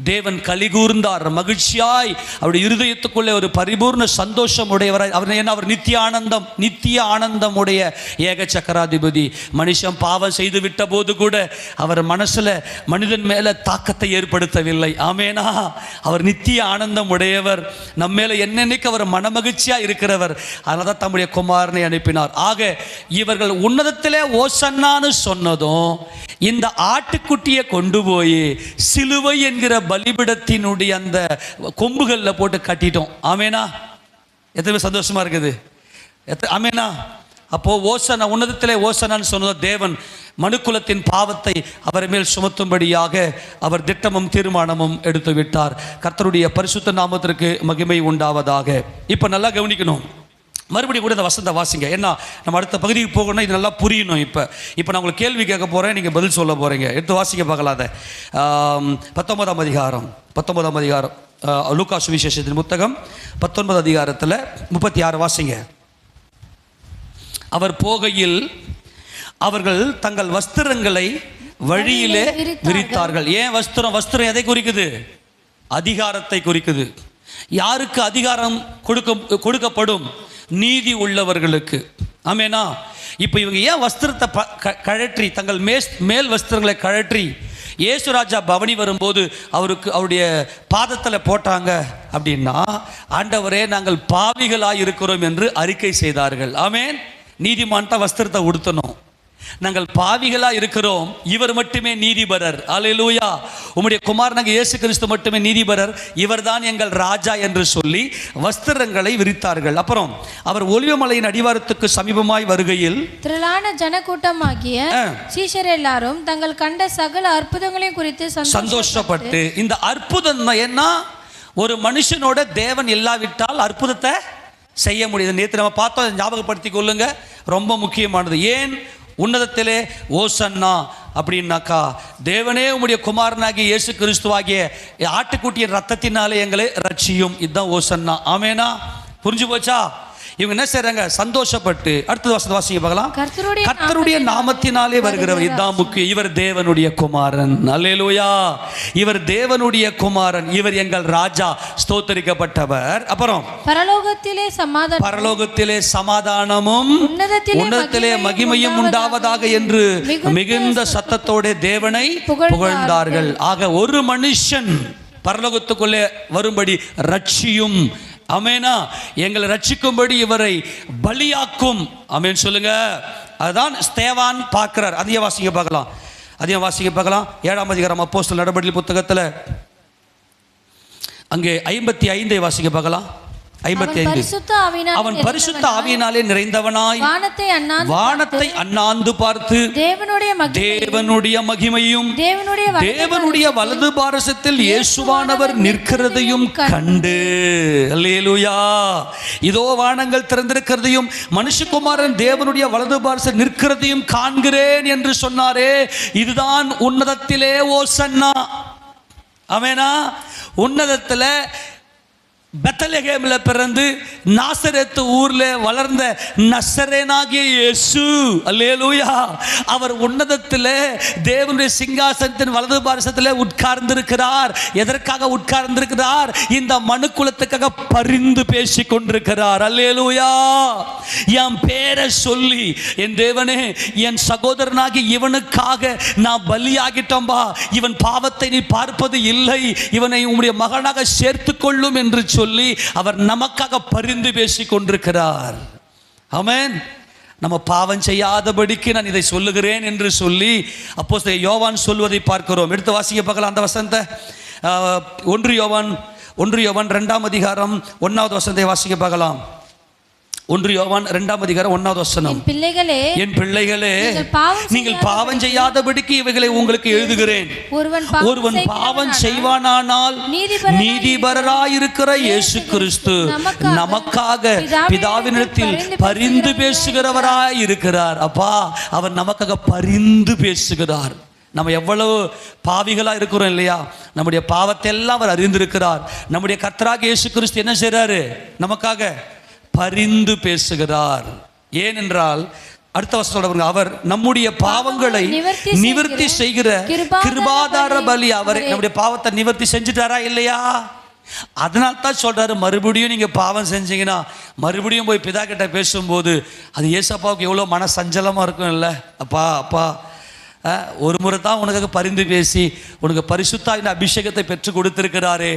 தேவன் கலிகூர்ந்தார். மகிழ்ச்சியாய் அவருடைய இருதயத்துக்குள்ளே ஒரு பரிபூர்ண சந்தோஷம் உடையவராய் அவர் நித்திய ஆனந்தம் உடைய ஏக சக்கராதிபதி. மனுஷன் பாவம் செய்து விட்ட போது கூட அவர் மனசுல மனிதன் மேல தாக்கத்தை ஏற்படுத்தவில்லை. ஆமேனா. அவர் நித்திய ஆனந்தம் உடையவர். நம்ம மேல என்னென்னைக்கு அவர் மனமகிழ்ச்சியா இருக்கிறவர். அதனால தான் தம்முடைய குமாரனை அனுப்பினார். ஆக இவர்கள் உன்னதத்திலே ஓசன்னான்னு சொன்னதும் இந்த ஆட்டுக்குட்டியை கொண்டு போய் சிலுவை என்கிற பலிபீடத்தினுடைய அந்த கொம்புகளில் போட்டு கட்டிட்டோம். ஆமேனா. எத்தனை சந்தோஷமா இருக்குது. ஆமேனா. அப்போ ஓசனா, உன்னதத்திலே ஓசனான்னு சொன்னதும் தேவன் மனுக்குலத்தின் பாவத்தை அவர் மேல் சுமத்தும்படியாக அவர் திட்டமும் தீர்மானமும் எடுத்து விட்டார். கர்த்தருடைய பரிசுத்த நாமத்திற்கு மகிமை உண்டாவதாக. இப்போ நல்லா கவனிக்கணும். மறுபடியும் கூட இந்த வசந்த வாசிங்க. ஏன்னா நம்ம அடுத்த பகுதிக்கு போகணும்னா இது நல்லா புரியணும். இப்போ நான் உங்களுக்கு கேள்வி கேட்க போகிறேன், நீங்கள் பதில் சொல்ல போகிறீங்க. எடுத்து வாசிக்க பார்க்கலாம். அதை 19ஆம் அதிகாரம் லூக்கா சுவிசேஷத்தின் புத்தகம் 19 அதிகாரத்தில் 36 வாசிங்க. அவர் போகையில் அவர்கள் தங்கள் வஸ்திரங்களை வழியிலே விரித்தார்கள். ஏன் வஸ்திரம் எதை குறிக்குது? அதிகாரத்தை குறிக்குது. யாருக்கு அதிகாரம் கொடுக்கப்படும்? நீதி உள்ளவர்களுக்கு. ஆமேனா. இப்போ இவங்க ஏன் வஸ்திரத்தை கழற்றி, தங்கள் மேல் வஸ்திரங்களை கழற்றி இயேசுராஜா பவனி வரும்போது அவருடைய பாதத்தில் போட்டாங்க அப்படின்னா, ஆண்டவரே நாங்கள் பாவிகளாய் இருக்கிறோம் என்று அறிக்கை செய்தார்கள். ஆமேன். நீதிமான் தான் வஸ்திரத்தை உடுத்தணும். நாங்கள் பாவிகளா இருக்கிறோம், இவர் மட்டுமே நீதிபரர். அல்லேலூயா. உம்முடைய குமாரனாகிய இயேசு கிறிஸ்து மட்டுமே நீதிபரர், இவர்தான் எங்கள் ராஜா என்று சொல்லி வஸ்திரங்களை விரித்தார்கள். அப்புறம் அவர் ஒலிவமலையின் அடிவாரத்துக்கு சமீபமாய் வருகையில் திரளான ஜனக்கூட்டமாகிய சீஷர் எல்லாரும் தங்கள் கண்ட சகல அற்புதங்களையும் குறித்து சந்தோஷப்பட்டு, இந்த அற்புதம் என்ன? ஒரு மனுஷனோட தேவன் இல்லாவிட்டால் அற்புதத்தை செய்ய முடியாது. நேற்று நம்ம பார்த்தோம், ஞாபகப்படுத்திக் கொள்ளுங்க. ரொம்ப முக்கியமானது. ஏன் உன்னதத்திலே ஓசன்னா அப்படின்னாக்கா, தேவனே உம்முடைய குமாரனாகிய இயேசு கிறிஸ்துவாகிய ஆட்டுக்குட்டியின் ரத்தத்தினாலே எங்களை ரட்சியும். இதுதான் ஓசன்னா. ஆமேனா. புரிஞ்சு போச்சா? இவங்க என்ன செய்றாங்க? சந்தோஷப்பட்டு. அடுத்த வசனம் வாசிங்க பார்க்கலாம். கர்த்தருடைய நாமத்தினாலே வருகிறவர். இதுதான் முக்கியம். இவர் தேவனுடைய குமாரன். அல்லேலூயா. இவர் தேவனுடைய குமாரன், இவர் எங்கள் ராஜா, ஸ்தோத்தரிக்கப்பட்டவர். அப்புறம் பரலோகத்திலே சமாதானமும் உன்னதத்திலே மகிமையும் உண்டாவதாக என்று மிகுந்த சத்தத்தோட தேவனை புகழ்ந்தார்கள். ஆக ஒரு மனுஷன் பரலோகத்துக்குள்ளே வரும்படி ரட்சியும். ஆமேனா. எங்களை ரட்சிக்கும்படி இவரை பலியாக்கும். ஆமேன் சொல்லுங்க. அதுதான் ஸ்தேவான் பார்க்கிறார். அதையும் வாசிக்க பார்க்கலாம். 7ஆம் அதிகாரம் அப்போஸ்தலர் நடபடிகள் புத்தகத்தில் அங்கே 55 வாசிக்க பார்க்கலாம். 55. அவன் பரிசுத்த ஆவியினாலே நிறைந்தவனாய் வானத்தை அண்ணாந்து பார்த்து தேவனுடைய மகிமையும் தேவனுடைய வலது பாரசத்தில் இயேசுவானவர் நிற்கிறதையும் கண்டு, அல்லேலூயா, இதோ வானங்கள் திறந்திருக்கிறதையும் மனுஷகுமாரன் தேவனுடைய வலது பாரசத்தில் நிற்கிறதையும் காண்கிறேன் என்று சொன்னாரே. இதுதான் உன்னதத்திலே ஓசன்னா. ஆமெனா. உன்னதத்தில் பெத்லகேமில் பிறந்து நாசரேத்து ஊர்ல வளர்ந்த நசரேனாகிய இயேசு, அல்லேலூயா, அவர் உன்னதத்தில் தேவனுடைய சிங்காசனத்தின் வலது பாரசத்தில் உட்கார்ந்திருக்கிறார். எதற்காக உட்கார்ந்திருக்கிறார்? இந்த மனுக்குலத்துக்காக பரிந்து பேசி கொண்டிருக்கிறார். அல்லேலூயா. என் பேரை சொல்லி, என் தேவனே, என் சகோதரனாகி இவனுக்காக நான் பலியாகிட்டோம்பா, இவன் பாவத்தை நீ பார்ப்பது இல்லை, இவனை உம்முடைய மகனாக சேர்த்து கொள்ளும் என்று சொல்லி அவர் நமக்காக பரிந்து பேசி கொண்டிருக்கிறார். ஆமென். நம்ம பாவம் செய்யாதபடிக்கு நான் இதை சொல்லுகிறேன் என்று சொல்லி அப்போஸ்தலர் யோவான் சொல்வதை பார்க்கிறோம். எடுத்து வாசிக்க பார்க்கலாம் அந்த வசனத்தை. 1 யோவான் 2ஆம் அதிகாரம் 1வது வசனத்தை வாசிக்க பார்க்கலாம். 1 யோவான் 2ஆம் அதிகாரம் 1வது வசனம். என் பிள்ளைகளே நீங்கள் பாவம் செய்யாதபடிக்கு இவைகளை உங்களுக்கு எழுதுகிறேன். ஒருவன் பாவம் செய்வானானால் நீதிபரராயிருக்கிற இயேசு கிறிஸ்து நமக்காக பிதாவினிடத்தில் பரிந்து பேசுகிறவராய் இருக்கிறார். அப்பா, அவர் நமக்காக பரிந்து பேசுகிறார். நம்ம எவ்வளவு பாவிகளா இருக்கிறோம் இல்லையா? நம்முடைய பாவத்தை எல்லாம் அவர் அறிந்திருக்கிறார். நம்முடைய கர்த்தராகிய இயேசு கிறிஸ்து என்ன செய்றாரு? நமக்காக பரிந்து பேசுகிறார். ஏனென்றால் அடுத்த வசனத்தோட அவர் நம்முடைய பாவங்களை நிவர்த்தி செய்கிற கிருபாதார பலி. அவர் நம்முடைய பாவத்தை நிவர்த்தி செஞ்சுட்டாரா இல்லையா? அதனால தான் சொல்றாரு, மறுபடியும் நீங்க பாவம் செஞ்சீங்கன்னா மறுபடியும் போய் பிதா கிட்ட பேசும்போது அது ஏசப்பாவுக்கு எவ்வளோ மன சஞ்சலமா இருக்கும் இல்லை? அப்பா அப்பா, ஒரு முறை தான் உனக்காக பரிந்து பேசி உனக்கு பரிசுத்தாவின் அபிஷேகத்தை பெற்று கொடுத்திருக்கிறாரே,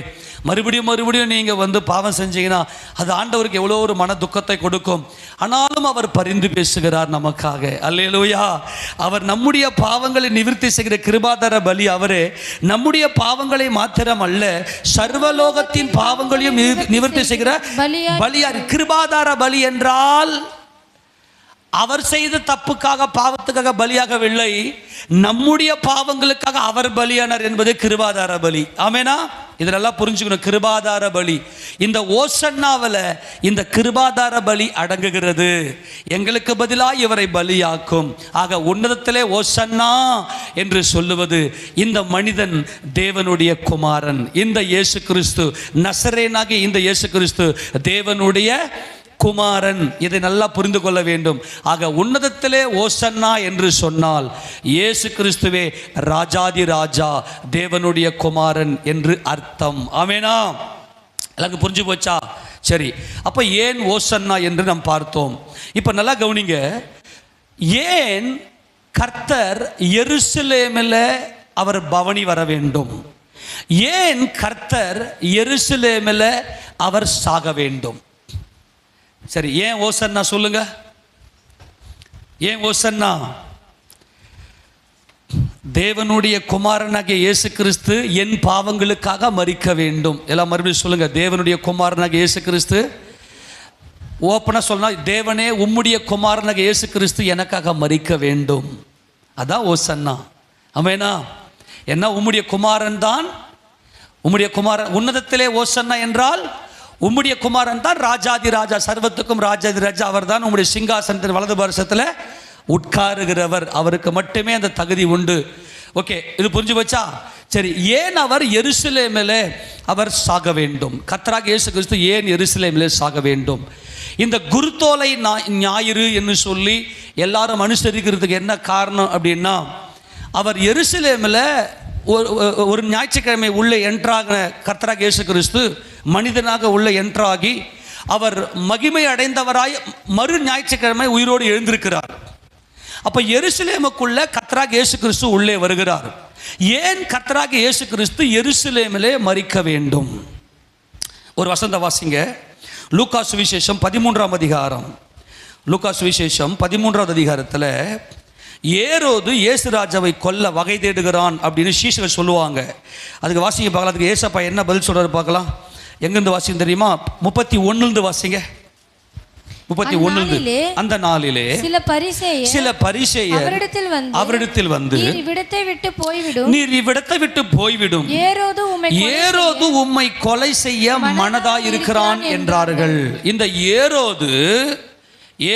மறுபடியும் நீங்கள் பாவம் செஞ்சீங்கன்னா அது ஆண்டவருக்கு எவ்வளோ ஒரு மன துக்கத்தை கொடுக்கும். ஆனாலும் அவர் பரிந்து பேசுகிறார் நமக்காக. அல்லேலூயா. அவர் நம்முடைய பாவங்களை நிவர்த்தி செய்கிற கிருபாதார பலி. அவரே நம்முடைய பாவங்களை மாத்திரம் அல்ல, சர்வலோகத்தின் பாவங்களையும் நிவர்த்தி செய்கிற பலியார். கிருபாதார பலி என்றால் அவர் செய்த தப்புக்காக பாவத்துக்காக பலியாகவில்லை, நம்முடைய பாவங்களுக்காக அவர் பலியானார் என்பது கிருபாதார பலி. ஆமேனா? இதெல்லாம் புரிஞ்சுக்கணும். கிருபாதார பலி, இந்த ஓசன்னாவில் இந்த கிருபாதார பலி அடங்குகிறது. எங்களுக்கு பதிலாக இவரை பலியாக்கும். ஆக உன்னதத்திலே ஓசன்னா என்று சொல்லுவது இந்த மனிதன் தேவனுடைய குமாரன், இந்த இயேசு கிறிஸ்து, நசரேனாகிய இந்த இயேசு கிறிஸ்து தேவனுடைய குமாரன். இதை நல்லா புரிந்து கொள்ள வேண்டும். ஆக உன்னதத்திலே ஓசன்னா என்று சொன்னால் இயேசு கிறிஸ்துவே ராஜாதி ராஜா, தேவனுடைய குமாரன் என்று அர்த்தம். ஆமேனா? எல்லாருக்கும் புரிஞ்சு போச்சா? சரி, அப்ப ஏன் ஓசன்னா என்று நாம் பார்த்தோம். இப்ப நல்லா கவனிங்க. ஏன் கர்த்தர் எருசலேமில் அவர் பவனி வர வேண்டும்? ஏன் கர்த்தர் எருசலேமில் அவர் சாக வேண்டும்? சரி, ஏன் ஓசன்னா சொல்லுங்க? ஏன் ஓசன்னா? தேவனுடைய குமாரனாகிய இயேசு கிறிஸ்து என் பாவங்களுக்காக மரிக்க வேண்டும். எல்லாம் மறுபடியும் சொல்லுங்க. தேவனுடைய குமாரனாகிய இயேசு கிறிஸ்து, ஓப்பனா சொன்னா, தேவனே உம்முடைய குமாரனாகிய இயேசு கிறிஸ்து எனக்காக மரிக்க வேண்டும். அதான் ஓசன்னா. ஆமெனா? என்ன? உம்முடைய குமாரன் தான், உம்முடைய குமாரன். உன்னதத்திலே ஓசன்னா என்றால் உம்முடைய குமாரன் தான் ராஜாதி ராஜா, சர்வத்துக்கும் ராஜாதி ராஜா. அவர் தான் உம்முடைய சிங்காசனத்தின் வலது பாரசத்தில் உட்காருகிறவர். அவருக்கு மட்டுமே அந்த தகுதி உண்டு. ஓகே, இது புரிஞ்சு வச்சா? சரி, ஏன் அவர் எருசலேமிலே அவர் சாக வேண்டும்? கர்த்தராகிய இயேசு கிறிஸ்து ஏன் எருசலேமிலே சாக வேண்டும்? இந்த குருத்தோலை ஞாயிறு என்று சொல்லி எல்லாரும் அனுசரிக்கிறதுக்கு என்ன காரணம் அப்படின்னா, அவர் எருசலேமில் ஒரு ஞாயிற்றுக்கிழமை உள்ளே என்ட்ராக கர்த்தராகிய இயேசு கிறிஸ்து மனிதனாக உள்ள என்ட்ராகி அவர் மகிமை அடைந்தவராய் மறு ஞாயிற்றுக்கிழமை உயிரோடு எழுந்திருக்கிறார். அப்ப எருசலேமுக்குள்ள கர்த்தராகிய இயேசு கிறிஸ்து உள்ளே வருகிறார். ஏன் கர்த்தராகிய இயேசு கிறிஸ்து எருசலேமிலே மரிக்க வேண்டும்? ஒரு வசந்த வாசிங்க. லூக்கா சுவிசேஷம் 13ஆம் அதிகாரம். லூக்கா சுவிசேஷம் 13ஆவது அதிகாரத்தில் ஏரோது இயேசு ராஜாவை கொல்ல வகை தேடுகிறான் அப்படின்னு சீஷர்கள் சொல்லுவாங்க. அதுக்கு வாசிங்க பார்க்கலாம். அதுக்கு ஏசப்பா என்ன பதில் சொல்றாரு பார்க்கலாம். எங்கிருந்து வாசிங்க தெரியுமா? 31 வாசிங்க. 31. அந்த நாளிலே சில பரிசேயர் அவரிடத்தில் வந்து நீர் இவ்விடத்தை விட்டு போய்விடும், ஏரோது உம்மை கொலை செய்ய மனதாயிருக்கிறான் என்றார்கள். இந்த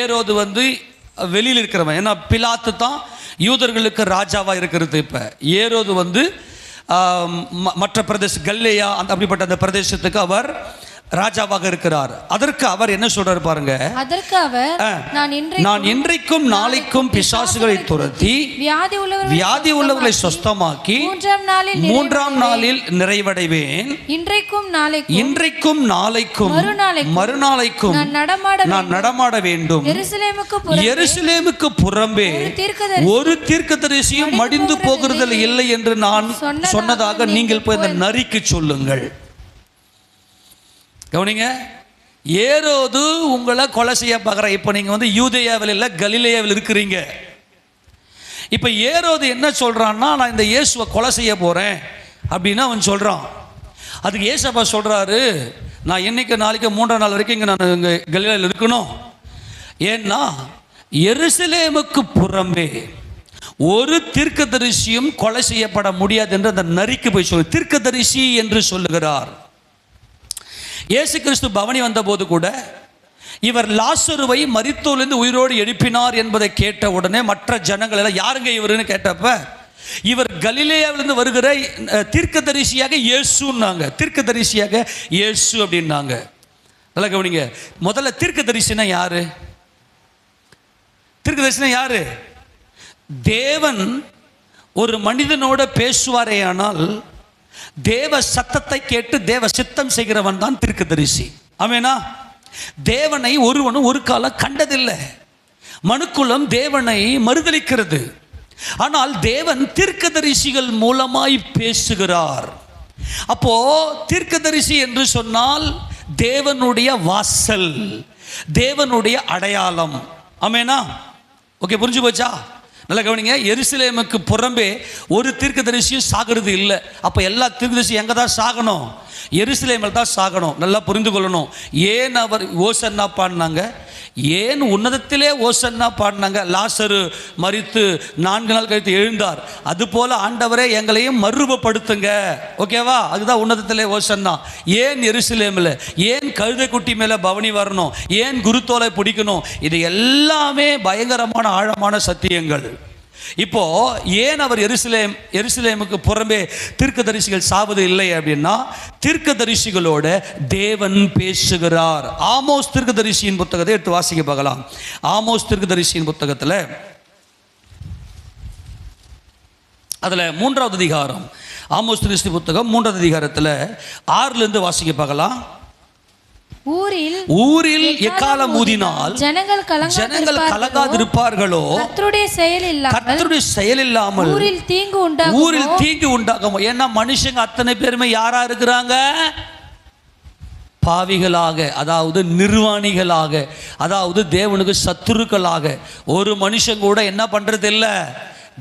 ஏரோது வந்து வெளியில் இருக்கிறவன். ஏன்னா பிலாத்து தான் யூதர்களுக்கு ராஜாவா இருக்கிறது. இப்ப ஏரோது வந்து மற்ற பிரதேச கல்லேயா அப்படிப்பட்ட அந்த பிரதேசத்துக்கு அவர் ராஜாவாக இருக்கிறார். அதற்கு அவர் என்ன சொல்றாரு பாருங்க. அதற்கு அவர் நான் இன்றைக்கும் நாளைக்கும் பிசாசுகளை துரத்தி வியாதி உள்ளவர்களை சுஸ்தமாக்கி 3ஆம் நாளில் நிறைவடைவேன். இன்றைக்கும் நாளைக்கும் மறுநாளைக்கும் நான் நடமாட வேண்டும். எருசலேமுக்கு புறம்பே ஒரு தீர்க்கதரிசியும் மடிந்து போகிறது இல்லை என்று நான் சொன்னதாக நீங்கள் போய் அந்த நரிக்கு சொல்லுங்கள். கவனிங்க. ஏரோது உங்களை கொலை செய்ய பார்க்குற. இப்போ நீங்கள் வந்து யூதேயாவில் இல்லை, கலிலேயாவில் இருக்கிறீங்க. இப்போ ஏரோது என்ன சொல்கிறான்னா, நான் இந்த இயேசுவை கொலை செய்ய போகிறேன் அப்படின்னு அவன் சொல்கிறான். அதுக்கு ஏசப்பா சொல்கிறாரு, நான் என்னைக்கு நாளைக்கு 3ஆம் நாள் வரைக்கும் இங்கே நான் இங்கே கலிலேயாவில் இருக்கணும். ஏன்னா எருசலேமுக்கு புறம்பே ஒரு தீர்க்கதரிசியும் கொலை செய்யப்பட முடியாது என்று அந்த நரிக்கு போய் சொல்லு, தீர்க்கதரிசி என்று சொல்லுகிறார். இயேசு கிறிஸ்து பவனி வந்தபோது கூட இவர் லாசருவை மரித்தோரிலிருந்து உயிரோடு எழுப்பினார் என்பதை கேட்ட உடனே மற்ற ஜனங்கள் எல்லாம் யாருங்க இவருன்னு கேட்டப்ப, இவர் கலிலேயாவிலிருந்து வருகிற தீர்க்கதரிசியாக இயேசுன்னாங்க. தீர்க்கதரிசியாக இயேசு அப்படின்னாங்க. நல்லா கவனிங்க. முதல்ல தீர்க்கதரிசினா யாரு? தீர்க்கதரிசினா யாரு? தேவன் ஒரு மனிதனோட பேசுவாரே ஆனால் தேவ சத்தத்தை கேட்டு தேவ சித்தம் செய்கிறவன் தான் தீர்க்கதரிசி. ஆமெனா? தேவனை ஒருவனும் ஒரு காலம் கண்டதில்லை. மனுக்குலம் தேவனை மறுதலிக்கிறது. ஆனால் தேவன் தீர்க்கதரிசிகள் மூலமாய் பேசுகிறார். அப்போ தீர்க்கதரிசி என்று சொன்னால் தேவனுடைய வாசல், தேவனுடைய அடையாளம். ஆமெனா? ஓகே, புரிஞ்சு போச்சா? நல்லா கவனிங்க. எருசலேமுக்கு புறம்பே ஒரு தீர்க்கதரிசியும் சாகிறது இல்லை. அப்போ எல்லா தீர்க்கதரிசியும் எங்கே தான் சாகணும்? எருசலேமில் தான் சாகணும். நல்லா புரிந்து கொள்ளணும். ஏன் அவர் ஓசன்னா பாடினாங்க? ஏன் உன்னதத்திலே ஓசன்னா பாடினாங்க? லாசரு மரித்து 4 நாள் கழித்து எழுந்தார். அதுபோல ஆண்டவரே எங்களையும் மறுரூபப்படுத்துங்க. ஓகேவா? அதுதான் உன்னதத்திலே ஓசன்னா. ஏன் எருசலேமில், ஏன் கழுதை குட்டி மேலே பவனி வரணும், ஏன் குருத்தோலை பிடிக்கணும்? இது எல்லாமே பயங்கரமான ஆழமான சத்தியங்கள். இப்போ ஏன் அவர் எருசலேமுக்கு புறம்பே தீர்க்கதரிசிகள் சாவது இல்லை அப்படின்னா, தீர்க்கதரிசிகளோட தேவன் பேசுகிறார். ஆமோஸ் தீர்க்கதரிசியின் புத்தகத்தை எடுத்து வாசிக்க பார்க்கலாம். ஆமோஸ் தீர்க்கதரிசியின் புத்தகத்தில் அதில் 3வது அதிகாரம், ஆமோஸ் தீர்க்கதரிசி புத்தகம் 3வது அதிகாரத்தில் 6லிருந்து வாசிக்க பார்க்கலாம். ஊரில் எக்காலம் ஊதினால் ஜனங்கள் கலங்காதிருப்பார்களோ? கர்த்தருடைய செயல் இல்லாமல் ஊரில் தீங்கு உண்டாகும். ஏன்னா மனுஷங்க அத்தனை பேருமே யாரா இருக்கிறாங்க? பாவிகளாக, அதாவது நிர்வாணிகளாக, அதாவது தேவனுக்கு சத்துருக்களாக. ஒரு மனுஷன் கூட என்ன பண்றது இல்லை?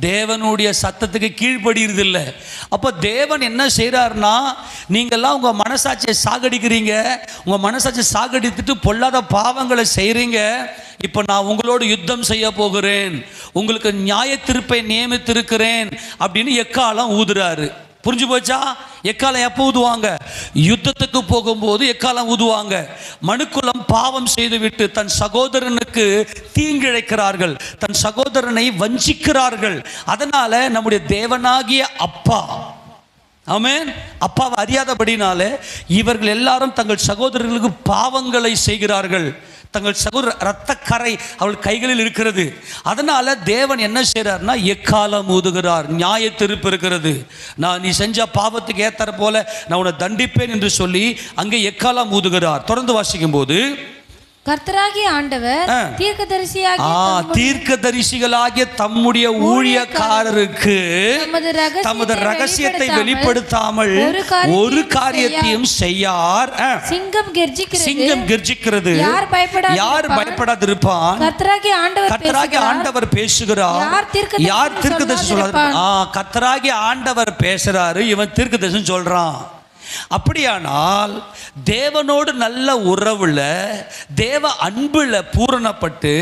தேவனுடைய சத்தத்துக்கு கீழ்ப்படுகிறது இல்லை. அப்போ தேவன் என்ன செய்கிறார்னா, நீங்கள்லாம் உங்கள் மனசாட்சியை சாகடிக்கிறீங்க, உங்கள் மனசாட்சியை சாகடித்துட்டு பொல்லாத பாவங்களை செய்கிறீங்க. இப்போ நான் உங்களோடு யுத்தம் செய்ய போகிறேன், உங்களுக்கு நியாய தீர்ப்பை நியமித்திருக்கிறேன் அப்படின்னு எக்காலம் ஊதுறாரு. புரிஞ்சு போச்சா? எக்காலம் எப்போ ஊதுவாங்க? யுத்தத்துக்கு போகும்போது எக்காலம் ஊதுவாங்க. மனுக்குலம் பாவம் செய்துவிட்டு தன் சகோதரனுக்கு தீங்கிழைக்கிறார்கள், தன் சகோதரனை வஞ்சிக்கிறார்கள். அதனால நம்முடைய தேவனாகிய அப்பா, ஆமென், அப்பாவை அறியாதபடினாலே இவர்கள் எல்லாரும் தங்கள் சகோதரர்களுக்கு பாவங்களை செய்கிறார்கள். தங்கள் சகோதர இரத்த கரை அவள் கைகளில் இருக்கிறது. அதனால தேவன் என்ன செய்றார்னா எக்காலம் ஊதுகிறார். நியாய தீர்ப்பு இருக்கிறது. நீ செஞ்ச பாவத்துக்கு ஏத்தற போல நான் உன்னை தண்டிப்பேன் என்று சொல்லி அங்கே எக்காலம் ஊதுகிறார். தொடர்ந்து வாசிக்கும் போது, கர்த்தராகிய ஆண்டவர் தீர்க்கதரிசிகளாகிய தம்முடைய ஊழியக்காரருக்கு தமது ரகசியத்தை வெளிப்படுத்தாமல் ஒரு காரியத்தையும் செய்யார். சிங்கம் கெர்ஜிக்கிறது, யார் பயப்படாதிருப்பான்? கர்த்தராகிய ஆண்டவர் பேசுகிறார். யார் தீர்க்கதரிசி சொல்றார்? கர்த்தராகிய ஆண்டவர் பேசுறாரு, இவன் தீர்க்கதரிசி சொல்றான். அப்படியானால் தேவனோடு நல்ல உறவுல, தேவ அன்புல பூரணப்பட்டு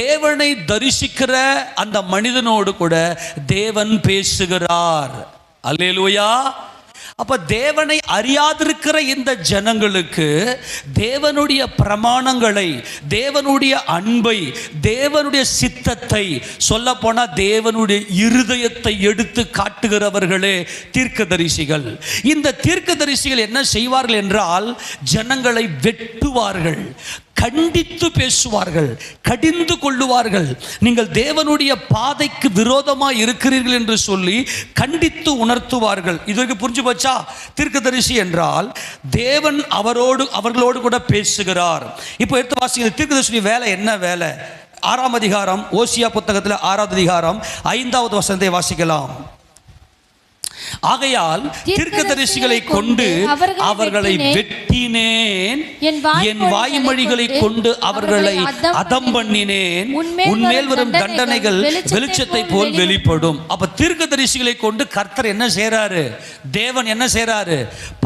தேவனை தரிசிக்கிற அந்த மனிதனோடு கூட தேவன் பேசுகிறார். அல்லேலூயா. அப்ப தேவனை அறியாதிருக்கிற இந்த ஜனங்களுக்கு தேவனுடைய பிரமாணங்களை, தேவனுடைய அன்பை, தேவனுடைய சித்தத்தை, சொல்ல போனா தேவனுடைய இருதயத்தை எடுத்து காட்டுகிறவர்களே தீர்க்கதரிசிகள். இந்த தீர்க்கதரிசிகள் என்ன செய்வார்கள் என்றால், ஜனங்களை வெட்டுவார்கள், கண்டித்து பேசுவார்கள், கடிந்து கொள்ளுவார்கள். நீங்கள் தேவனுடைய பாதைக்கு விரோதமாக இருக்கிறீர்கள் என்று சொல்லி கண்டித்து உணர்த்துவார்கள். இதற்கு புரிஞ்சு போச்சா? தீர்க்கதரிசி என்றால் தேவன் அவர்களோடு கூட பேசுகிறார். இப்போ எடுத்து வாசிங்க, தீர்க்கதரிசி வேலை என்ன வேலை? 6ஆம் அதிகாரம், ஓசியா புத்தகத்தில் 6வது அதிகாரம் 5வது வசனத்தை வாசிக்கலாம். ஆகையால் தீர்க்கதரிசிகளை கொண்டு அவர்களை வெட்டினேன், என் வாய்மொழிகளை கொண்டு அவர்களை அதம் பண்ணினேன், உன்மேல் வரும் தண்டனைகள் வெளிச்சத்தை போல் வெளிப்படும். அப்ப தீர்க்கதரிசிகளை கொண்டு கர்த்தர் என்ன செய்றாரு? தேவன் என்ன செய்றாரு?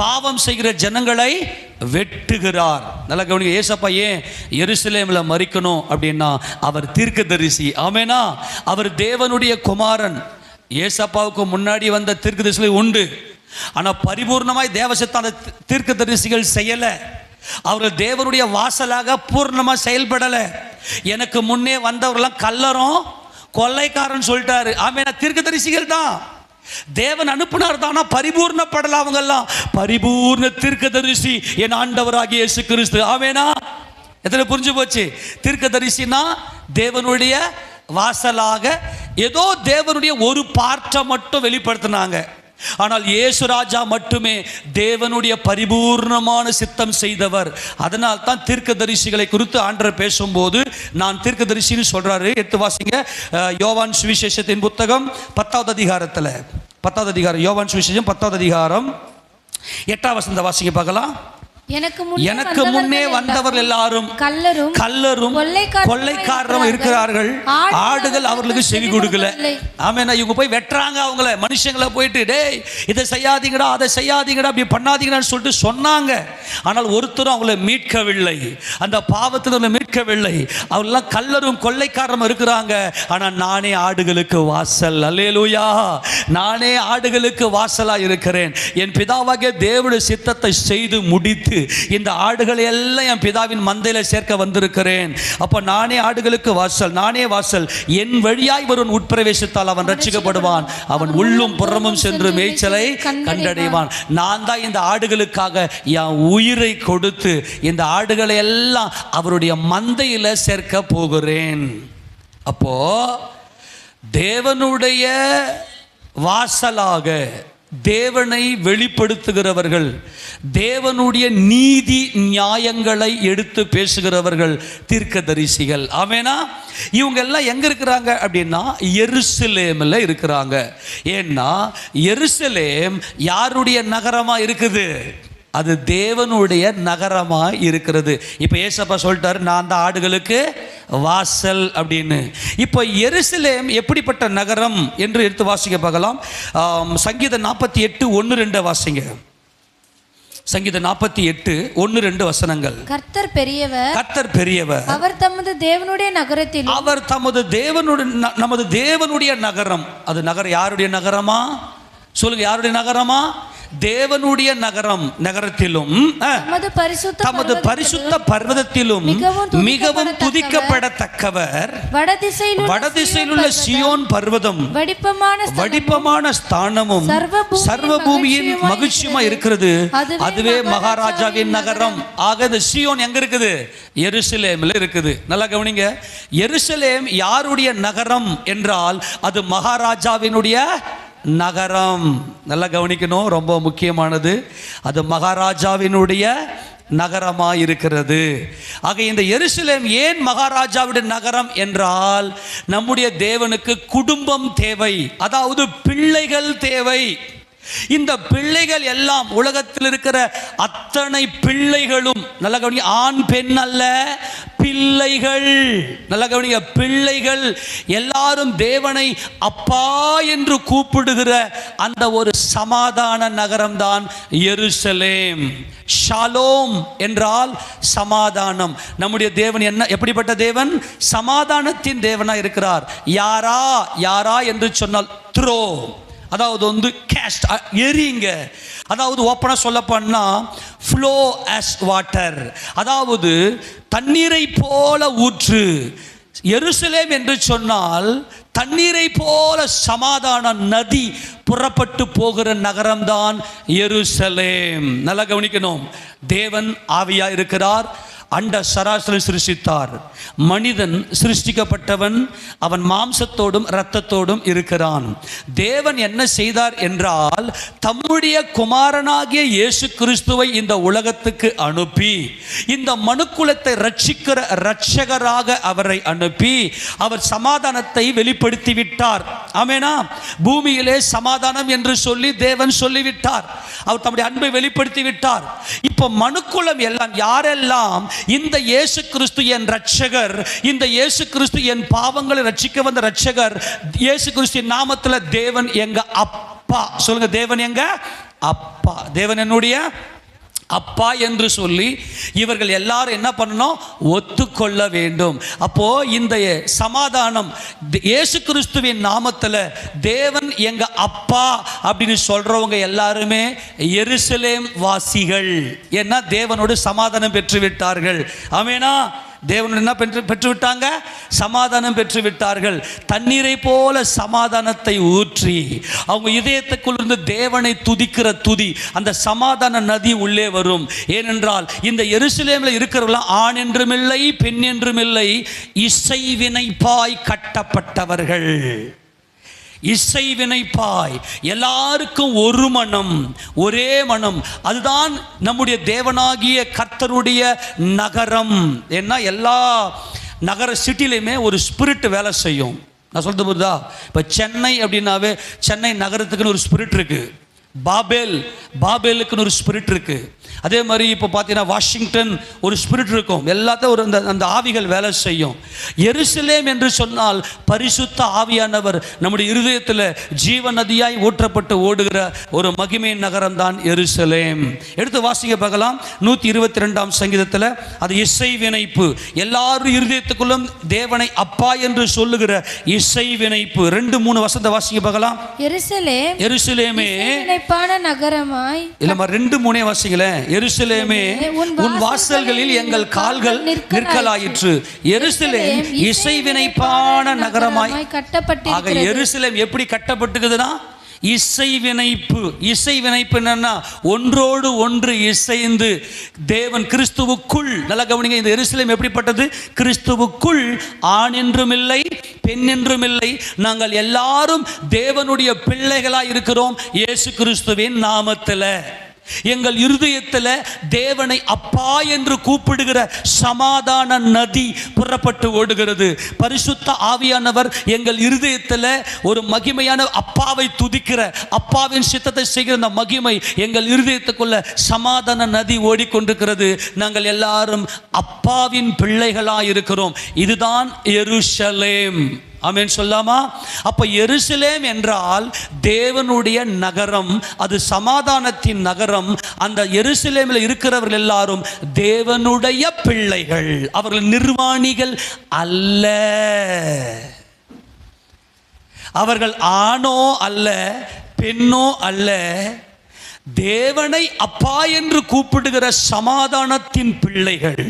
பாவம் செய்கிற ஜனங்களை வெட்டுகிறார். நல்லா கவனிங்க. ஏசப்பா ஏன் எருசலேம்ல மரிக்கணும் அப்படின்னா அவர் தீர்க்கதரிசி. ஆமெனா. அவர் தேவனுடைய குமாரன். ஏசப்பாவுக்கு முன்னாடி வந்த தீர்க்கதரிசிகள் உண்டு, ஆனா பரிபூர்ணமாய் தேவசத்தை அந்த தீர்க்கதரிசிகள் செய்யல. அவர்கள் தேவனுடைய வாசலாக பூர்ணமா செயல்படல. எனக்கு முன்னே வந்தவர்கள்லாம் கல்லரும் கொள்ளைக்காரன் சொல்லிட்டாரு. ஆமெனா. தீர்க்கதரிசிகள் தான் தேவன் அனுப்பினார் தானா, பரிபூர்ணப்படல. அவங்க எல்லாம் பரிபூர்ண தீர்க்கதரிசி என் ஆண்டவராகிய இயேசு கிறிஸ்து. ஆமெனா. எத்தனை புரிஞ்சு போச்சு? தீர்க்கதரிசினா தேவனுடைய வாசலாக ஏதோ தேவனுடைய ஒரு பார்ட்டை மட்டும் வெளிப்படுத்தினாங்க. ஆனால் இயேசு ராஜா மட்டுமே தேவனுடைய பரிபூர்ணமான சித்தம் செய்தவர். அதனால் தான் தீர்க்கதரிசிகளை குறித்து ஆண்டவர் பேசும்போது நான் தீர்க்கதரிசின்னு சொல்றாரு. எடுத்து வாசிங்க யோவான் சுவிசேஷத்தின் புத்தகம் 10வது அதிகாரத்தில், 10வது அதிகாரம், யோவான் சுவிசேஷம் 10வது அதிகாரம் 8வது வசனத்தை வாசிங்க பார்க்கலாம். எனக்கு முன்னே வந்தவர்கள் எல்லாரும் கல்லரும் கொள்ளைக்காரரும் இருக்கிறார்கள், ஆடுகள் அவர்களுக்கு செவி கொடுக்கல. ஆமென். இவங்க போய் வெட்டுறாங்க அவங்கள, மனுஷங்களை போயிட்டு டேய் இதை செய்யாதீங்கடா அதை செய்யாதீங்கடா அப்படி பண்ணாதீங்கடான்னு சொல்லிட்டு சொன்னாங்க. ஆனால் ஒருத்தரும் அவங்கள மீட்கவில்லை, அந்த பாவத்தில் மீட்கவில்லை. அவங்களாம் கல்லரும் கொள்ளைக்காரரும் இருக்கிறாங்க. ஆனால் நானே ஆடுகளுக்கு வாசல். அல்லேலூயா. நானே ஆடுகளுக்கு வாசலா இருக்கிறேன். என் பிதாவாகிய தேவனுடைய சித்தத்தை செய்து முடித்து இந்த ஆடுகளை எல்லாம் என் பிதாவின் மந்தையில சேர்க்க வந்திருக்கிறேன். அப்ப நானே ஆடுகளுக்கு வாசல், நானே வாசல். என் வழியாய் ஒருவன் உட்பிரவேசித்தால் அவன் ரட்சிக்கப்படுவான், அவன் உள்ளும் புறமும் சென்று மேய்ச்சலை கண்டடைவான். நான் தான் இந்த ஆடுகளுக்காக என் உயிரை கொடுத்து இந்த ஆடுகளை எல்லாம் அவருடைய மந்தையில சேர்க்க போகிறேன். அப்போ தேவனுடைய வாசலாக தேவனை வெளிப்படுத்துகிறவர்கள், தேவனுடைய நீதி நியாயங்களை எடுத்து பேசுகிறவர்கள் தீர்க்கதரிசிகள். ஆமெனா. இவங்க எல்லாம் எங்க இருக்கிறாங்க அப்படின்னா எருசலேம்ல இருக்கிறாங்க. ஏன்னா எருசலேம் யாருடைய நகரமா இருக்குது? அது தேவனுடைய நகரமா இருக்கிறது. இப்ப ஏசப்பா சொல்லிட்டாரு நான் தான் ஆடுகளுக்கு வாசல் அப்படின்னு. இப்போ எருசலேம் எப்படிப்பட்ட நகரம் என்று எடுத்து வாசிக்க பார்க்கலாம். சங்கீதம் 48:1-2 வாசிங்க. சங்கீதம் 48:1-2 வசனங்கள். கர்த்தர் பெரியவர், கர்த்தர் பெரியவர், அவர் தமது தேவனுடைய நகரத்தில், அவர் தமது தேவனுடைய, நமது தேவனுடைய நகரம். அது நகரம் யாருடைய நகரமா சொல்லுங்க? யாருடைய நகரமா? தேவனுடைய நகரம். நகரத்திலும் தமது பரிசுத்த பர்வதத்திலும் மிகவும் துதிக்கப்படத்தக்கவர் வடதிசையில் உள்ள சீயோன் பர்வதம் வடிப்பமான ஸ்தானமும் சர்வ பூமியின் மகிழ்ச்சியுமா இருக்கிறது. அதுவே மகாராஜாவின் நகரம். ஆக இந்த சீயோன் எங்க இருக்குது? எருசலேம்ல இருக்குது. நல்லா கவனிங்க. எருசலேம் யாருடைய நகரம் என்றால் அது மகாராஜாவினுடைய நகரம். நல்லா கவனிக்கணும், ரொம்ப முக்கியமானது. அது மகாராஜாவினுடைய நகரமா இருக்கிறது. ஆக இந்த எருசலேம் ஏன் மகாராஜாவுடைய நகரம் என்றால் நம்முடைய தேவனுக்கு குடும்பம் தேவை, அதாவது பிள்ளைகள் தேவை. இந்த பிள்ளைகள் எல்லாம் உலகத்தில் இருக்கிற அத்தனை பிள்ளைகளும், நல்ல கவனி, ஆண் பெண் அல்ல, பிள்ளைகள். நல்ல கவனிங்க, பிள்ளைகள் எல்லாரும் தேவனை அப்பா என்று கூப்பிடுகிற அந்த ஒரு சமாதான நகரம் தான் எருசலேம். ஷாலோம் என்றால் சமாதானம். நம்முடைய தேவன் என்ன, எப்படிப்பட்ட தேவன்? சமாதானத்தின் தேவனா இருக்கிறார். யாரா யாரா என்று சொன்னால் த்ரோ, அதாவது வந்து கேஸ்ட், எரிங்க. அதாவது ஓப்பனா சொல்ல போனா ஃப்ளோ as வாட்டர், அதாவது தண்ணீரை போல ஊற்று. எருசலேம் என்று சொன்னால் தண்ணீரை போல சமாதான நதி புறப்பட்டு போகிற நகரம்தான் எருசலேம். நல்லா கவனிக்கணும். தேவன் ஆவியா இருக்கிறார். அண்ட சராசரி சிருஷ்டித்தார். மனிதன் சிருஷ்டிக்கப்பட்டவன், அவன் மாம்சத்தோடும் இரத்தத்தோடும் இருக்கிறான். தேவன் என்ன செய்தார் என்றால் தம்முடைய குமாரனாகிய இயேசு கிறிஸ்துவை இந்த உலகத்துக்கு அனுப்பி இந்த மனுக்குலத்தை ரட்சிக்கிற இரட்சகராக அவரை அனுப்பி அவர் சமாதானத்தை வெளிப்படுத்தி விட்டார். ஆமெனா. பூமியிலே சமாதானம் என்று சொல்லி தேவன் சொல்லிவிட்டார். அவர் தம்முடைய அன்பை வெளிப்படுத்தி விட்டார். இப்போ மனுக்குலம் எல்லாம் யாரெல்லாம் இந்த இயேசு கிறிஸ்து என் இரட்சகர், இந்த இயேசு கிறிஸ்து என் பாவங்களை ரட்சிக்க வந்த இரட்சகர், இயேசு கிறிஸ்து நாமத்தில் தேவன் எங்க அப்பா. சொல்லுங்க, தேவன் எங்க அப்பா. தேவன் என்னுடைய அப்பா என்று சொல்லி இவர்கள் எல்லாரும் என்ன பண்ணணும்? ஒத்துக்கொள்ள வேண்டும். அப்போ இந்த சமாதானம் இயேசு கிறிஸ்துவின் நாமத்தில் தேவன் எங்க அப்பா அப்படின்னு சொல்றவங்க எல்லாருமே எருசலேம் வாசிகள். ஏன்னா தேவனோடு சமாதானம் பெற்று விட்டார்கள். ஆமெனா? தேவன் என்ன பெற்று விட்டாங்க? சமாதானம் பெற்று விட்டார்கள். தண்ணீரை போல சமாதானத்தை ஊற்றி அவங்க இதயத்துக்குள்ளிருந்து தேவனை துதிக்கிற துதி, அந்த சமாதான நதி உள்ளே வரும். ஏனென்றால் இந்த எருசலேமில் இருக்கிறவர்கள் ஆண் என்றும் இல்லை, பெண் என்றும் இல்லை, இசைவினைப்பாய் கட்டப்பட்டவர்கள். இசைவினைப்பாய், எல்லாருக்கும் ஒரு மனம், ஒரே மனம். அதுதான் நம்முடைய தேவனாகிய கர்த்தருடைய நகரம். ஏன்னா எல்லா நகர சிட்டிலையுமே ஒரு ஸ்பிரிட் வேலை செய்யும். நான் சொல்றது புரியுதா? இப்போ சென்னை அப்படின்னாவே சென்னை நகரத்துக்குன்னு ஒரு ஸ்பிரிட் இருக்கு. பாபேலுக்குன்னு ஒரு ஸ்பிரிட் இருக்கு. அதே மாதிரி இப்போ பார்த்தீங்கன்னா வாஷிங்டன் ஒரு ஸ்பிரிட் இருக்கும். எல்லாத்தையும் ஒரு அந்த ஆவிகள் வேலை செய்யும். எருசலேம் என்று சொன்னால் பரிசுத்த ஆவியானவர் நம்முடைய இருதயத்தில் ஜீவ நதியாய் ஊற்றப்பட்டு ஓடுகிற ஒரு மகிமை நகரம் தான் எருசலேம். எடுத்து வாசிங்க பார்க்கலாம். 122ஆம் சங்கீதத்தில் அது இசை வினைப்பு. எல்லாரும் இருதயத்துக்குள்ளும் தேவனை அப்பா என்று சொல்லுகிற இசை வினைப்பு. 2-3 வசனத்தை வாசிங்க பார்க்கலாம். எருசலேமே நகரமாய் இல்லமா 2-3 வாசிங்களேன். எருசலேமே உன் வாசல்களில் எங்கள் கால்கள் நிற்கலாயிற்று. எருசலேம் இசைவினைப்பான நகரமாய் கட்டப்பட்டு. ஆக எருசலேம் எப்படி கட்டப்பட்டுக்குதுன்னா இசைவினைப்பு. இசைவினைப்பு என்னன்னா ஒன்றோடு ஒன்று இசைந்து தேவன் கிறிஸ்துவுக்குள். நல்லா கவனிங்க, இந்த எருசலேம் எப்படிப்பட்டது? கிறிஸ்துவுக்குள் ஆண் என்றும் இல்லை, பெண் என்றும் இல்லை, நாங்கள் எல்லாரும் தேவனுடைய பிள்ளைகளாய் இருக்கிறோம் இயேசு கிறிஸ்துவின் நாமத்தில். எங்கள் இருதயத்தில் தேவனை அப்பா என்று கூப்பிடுகிற சமாதான நதி புறப்பட்டு ஓடுகிறது. பரிசுத்த ஆவியானவர் எங்கள் இருதயத்தில் ஒரு மகிமையான அப்பாவை துதிக்கிற, அப்பாவின் சித்தத்தை செய்கிற அந்த மகிமை எங்கள் இருதயத்துக்குள்ள சமாதான நதி ஓடிக்கொண்டிருக்கிறது. நாங்கள் எல்லாரும் அப்பாவின் பிள்ளைகளாக இருக்கிறோம். இதுதான் எருசலேம். ஆமென் சொல்லாமா? அப்ப எருசலேம் என்றால் தேவனுடைய நகரம், அது சமாதானத்தின் நகரம். அந்த எருசலேமில் இருக்கிறவர்கள் எல்லாரும் தேவனுடைய பிள்ளைகள். அவர்கள் நிர்வாணிகள் அல்ல, அவர்கள் ஆணோ அல்ல, பெண்ணோ அல்ல, தேவனை அப்பா என்று கூப்பிடுகிற சமாதானத்தின் பிள்ளைகள்.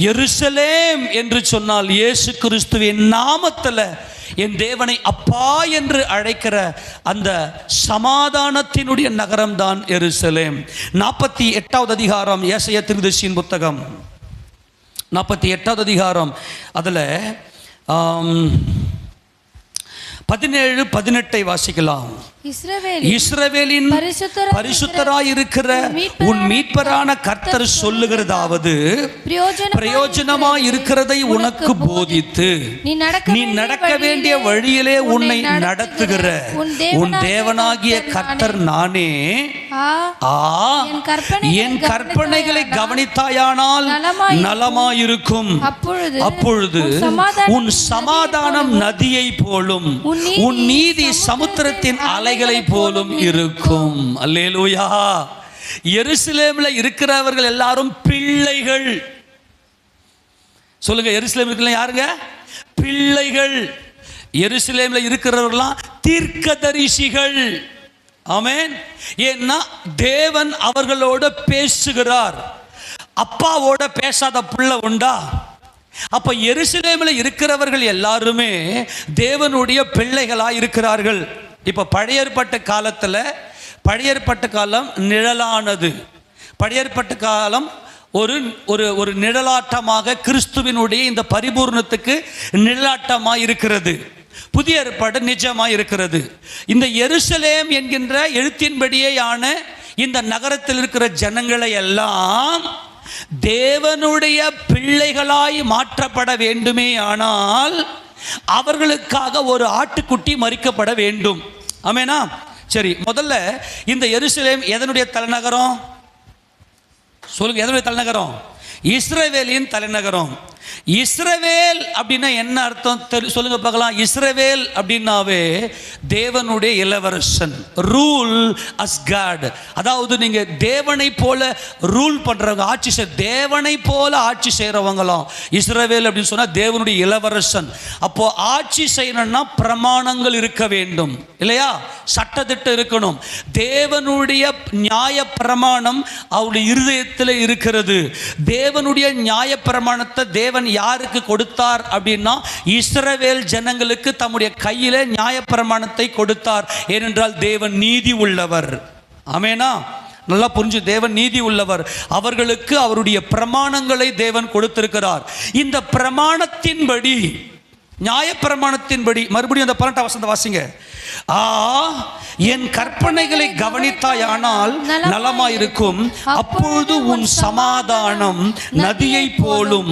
எருசலேம் என்று சொன்னால் இயேசு கிறிஸ்துவின் நாமத்தில் என் தேவனை அப்பா என்று அழைக்கிற அந்த சமாதானத்தினுடைய நகரம் தான் எருசலேம். 48வது அதிகாரம் ஏசாயா தீர்க்கதரிசியின் புத்தகம் 48வது அதிகாரம் அதில் 17-18 வாசிக்கலாம். இஸ்ரவேலின் பரிசுத்தராய் இருக்கிற உன் மீட்பரான கர்த்தர் சொல்லுகிறதாவது, பிரயோஜனமாய் இருக்கிறதை உனக்கு போதித்து நீ நடக்க வேண்டிய வழியிலே உன்னை நடத்துகிற உன் தேவனாகிய கர்த்தர் நானே. என் கற்பனைகளை கவனித்தாயானால் நலமாயிருக்கும். அப்பொழுது உன் சமாதானம் நதியை போலும், உன் நீதி சமுத்திரத்தின் அலைகளை போலும் இருக்கும். அல்லேலூயா. எருசலேம்ல இருக்கிறவர்கள் எல்லாரும் பிள்ளைகள். சொல்லுங்க, எருசலேம் யாருங்க? பிள்ளைகள். எருசலேம்ல இருக்கிறவர்களாம் தீர்க்கதரிசிகள். ஆமென். ஏன்னா தேவன் அவர்களோட பேசுகிறார். அப்பாவோட பேசாத பிள்ளை உண்டா? அப்ப எருசலேமில் இருக்கிறவர்கள் எல்லாருமே தேவனுடைய பிள்ளைகளாக இருக்கிறார்கள். இப்ப பழைய ஏற்பாட்டு காலத்தில், பழைய ஏற்பாட்டு காலம் நிழலானது. பழைய ஏற்பாட்டு காலம் ஒரு ஒரு ஒரு நிழலாட்டமாக கிறிஸ்துவினுடைய இந்த பரிபூர்ணத்துக்கு நிழலாட்டமாக இருக்கிறது. புதிய ஏற்பாடு நிஜமாக இருக்கிறது. இந்த எருசலேம் என்கின்ற எழுத்தின்படியேயான இந்த நகரத்தில் இருக்கிற ஜனங்களை எல்லாம் தேவனுடைய பிள்ளைகளாய் மாற்றப்பட வேண்டுமே ஆனால் அவர்களுக்காக ஒரு ஆட்டுக்குட்டி மரிக்கப்பட வேண்டும். ஆமெனா? சரி, முதல்ல இந்த எருசலேம் எதனுடைய தலைநகரம்? சொல்லுங்க, எதனுடைய தலைநகரம்? இஸ்ரவேலின் தலைநகரம். இஸ்ரவேல் அப்படின்னா என்ன அர்த்தம் சொல்லுங்க பார்க்கலாம். இஸ்ரவேல் அப்படின்னாவே தேவனுடைய இளவரசன், ரூல் அஸ் காட். அதாவது நீங்க தேவனை போல ரூல் பண்றவங்க, ஆட்சி தேவனை போல ஆட்சி செய்யறவங்களாம் இஸ்ரவேல் அப்படின்னு சொன்னா தேவனுடைய இளவரசன். அப்போ ஆட்சி செய்யணும்னா பிரமாணங்கள் இருக்க வேண்டும் இல்லையா, சட்டத்திட்டம் இருக்கணும். தேவனுடைய நியாய பிரமாணம் அவருடைய இருதயத்தில் இருக்கிறது. தேவனுடைய நியாய பிரமாணத்தை தேவன் யாருக்கு கொடுத்தார் அப்படின்னா இஸ்ரவேல் ஜனங்களுக்கு தம்முடைய கையிலே நியாயப்பிரமாணத்தை கொடுத்தார். ஏனென்றால் தேவன் நீதி உள்ளவர். ஆமெனா, நல்லா புரிஞ்சு, தேவன் நீதி உள்ளவர். அவர்களுக்கு அவருடைய பிரமாணங்களை தேவன் கொடுத்திருக்கிறார். இந்த பிரமாணத்தின்படி, நியாயப்பிரமாணத்தின்படி, மறுபடியும் அந்த 18 வசனத்தை வாசிங்க. என் கற்பனைகளை கவனித்தாயானால் நலமாயிருக்கும், அப்பொழுது உன் சமாதானம் நதியை போலும்,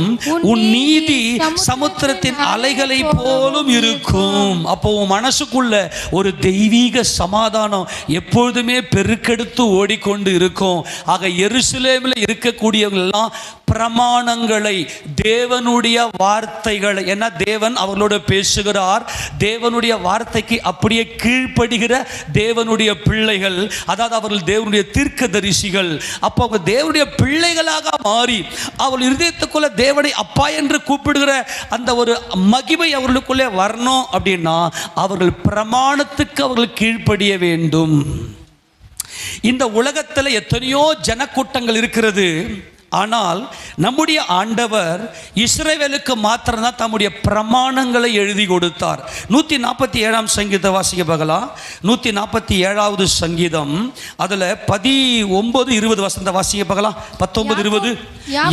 உன் நீதி சமுத்திரத்தின் அலைகளை போலும் இருக்கும். அப்போ உன் மனசுக்குள்ள ஒரு தெய்வீக சமாதானம் எப்பொழுதுமே பெருக்கெடுத்து ஓடிக்கொண்டு இருக்கும். ஆக எருசலேமில் இருக்கக்கூடியவங்க எல்லாம் பிரமாணங்களை, தேவனுடைய வார்த்தைகளை, ஏன்னா தேவன் அவர்களோடு பேசுகிறார், தேவனுடைய வார்த்தைக்கு அப்படியே கீழ்ப்படுகிற தேவனுடைய பிள்ளைகள், அதாவது அவர்கள் தேவனுடைய தீர்க்கதரிசிகள். அப்போ அவங்க தேவனுடைய பிள்ளைகளாக மாறி அவர்கள் இருதயத்துக்குள்ள தேவனை அப்பா என்று கூப்பிடுகிற அந்த ஒரு மகிமை அவர்களுக்குள்ளே வரணும் அப்படின்னா அவர்கள் பிரமாணத்துக்கு அவர்கள் கீழ்ப்படிய வேண்டும். இந்த உலகத்தில் எத்தனையோ ஜனக்கூட்டங்கள் இருக்கிறது. ஆனால் நம்முடைய ஆண்டவர் இஸ்ரவேலுக்கு மாத்திரம்தான் தம்முடைய பிரமாணங்களை எழுதி கொடுத்தார். 147ஆம் சங்கீதம் வாசிக்க பார்க்கலாம். 147வது சங்கீதம், அதில் 19-20 வசனத்தை வாசிக்க பார்க்கலாம். 19-20.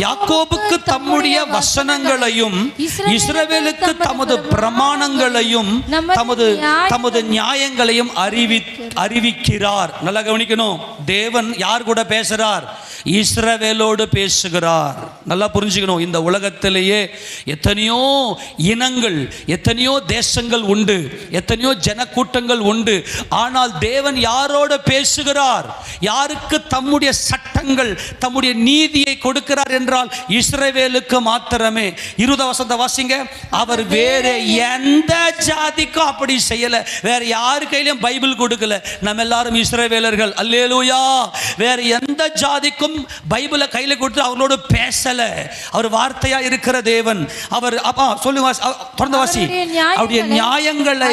யாக்கோபுக்கு தம்முடைய வசனங்களையும் இஸ்ரவேலுக்கு தமது பிரமாணங்களையும் தமது நியாயங்களையும் அறிவிக்கிறார். நல்லா கவனிக்கணும், தேவன் யார் கூட பேசுறார்? இஸ்ரவேலோடு பேசுகிறார். நல்லா புரிஞ்சுக்கணும். இந்த உலகத்திலேயே எத்தனையோ இனங்கள், எத்தனையோ தேசங்கள் உண்டு, எத்தனையோ ஜனக்கூட்டங்கள் உண்டு. ஆனால் தேவன் யாரோடு பேசுகிறார்? யாருக்கு தம்முடைய சட்டங்கள், தம்முடைய நீதியை கொடுக்கிறார் என்றால் இஸ்ரவேலுக்கு மாத்திரமே. 20 வசனத்தை வாசிங்க. அவர் வேற எந்த ஜாதிக்கும் அப்படி செய்யல, வேற யாரு கையிலும் பைபிள் கொடுக்கல. நம்ம எல்லாரும் இஸ்ரவேலர்கள். அல்லேலூயா. வேற எந்த ஜாதிக்கும் பைபிளை கையில கொடுத்து அவர்களோடு பேசல. அவர் வார்த்தையா இருக்கிற தேவன். அவர் சொல்லுங்க, தொடர்ந்து வாசி. அவருடைய நியாயங்களை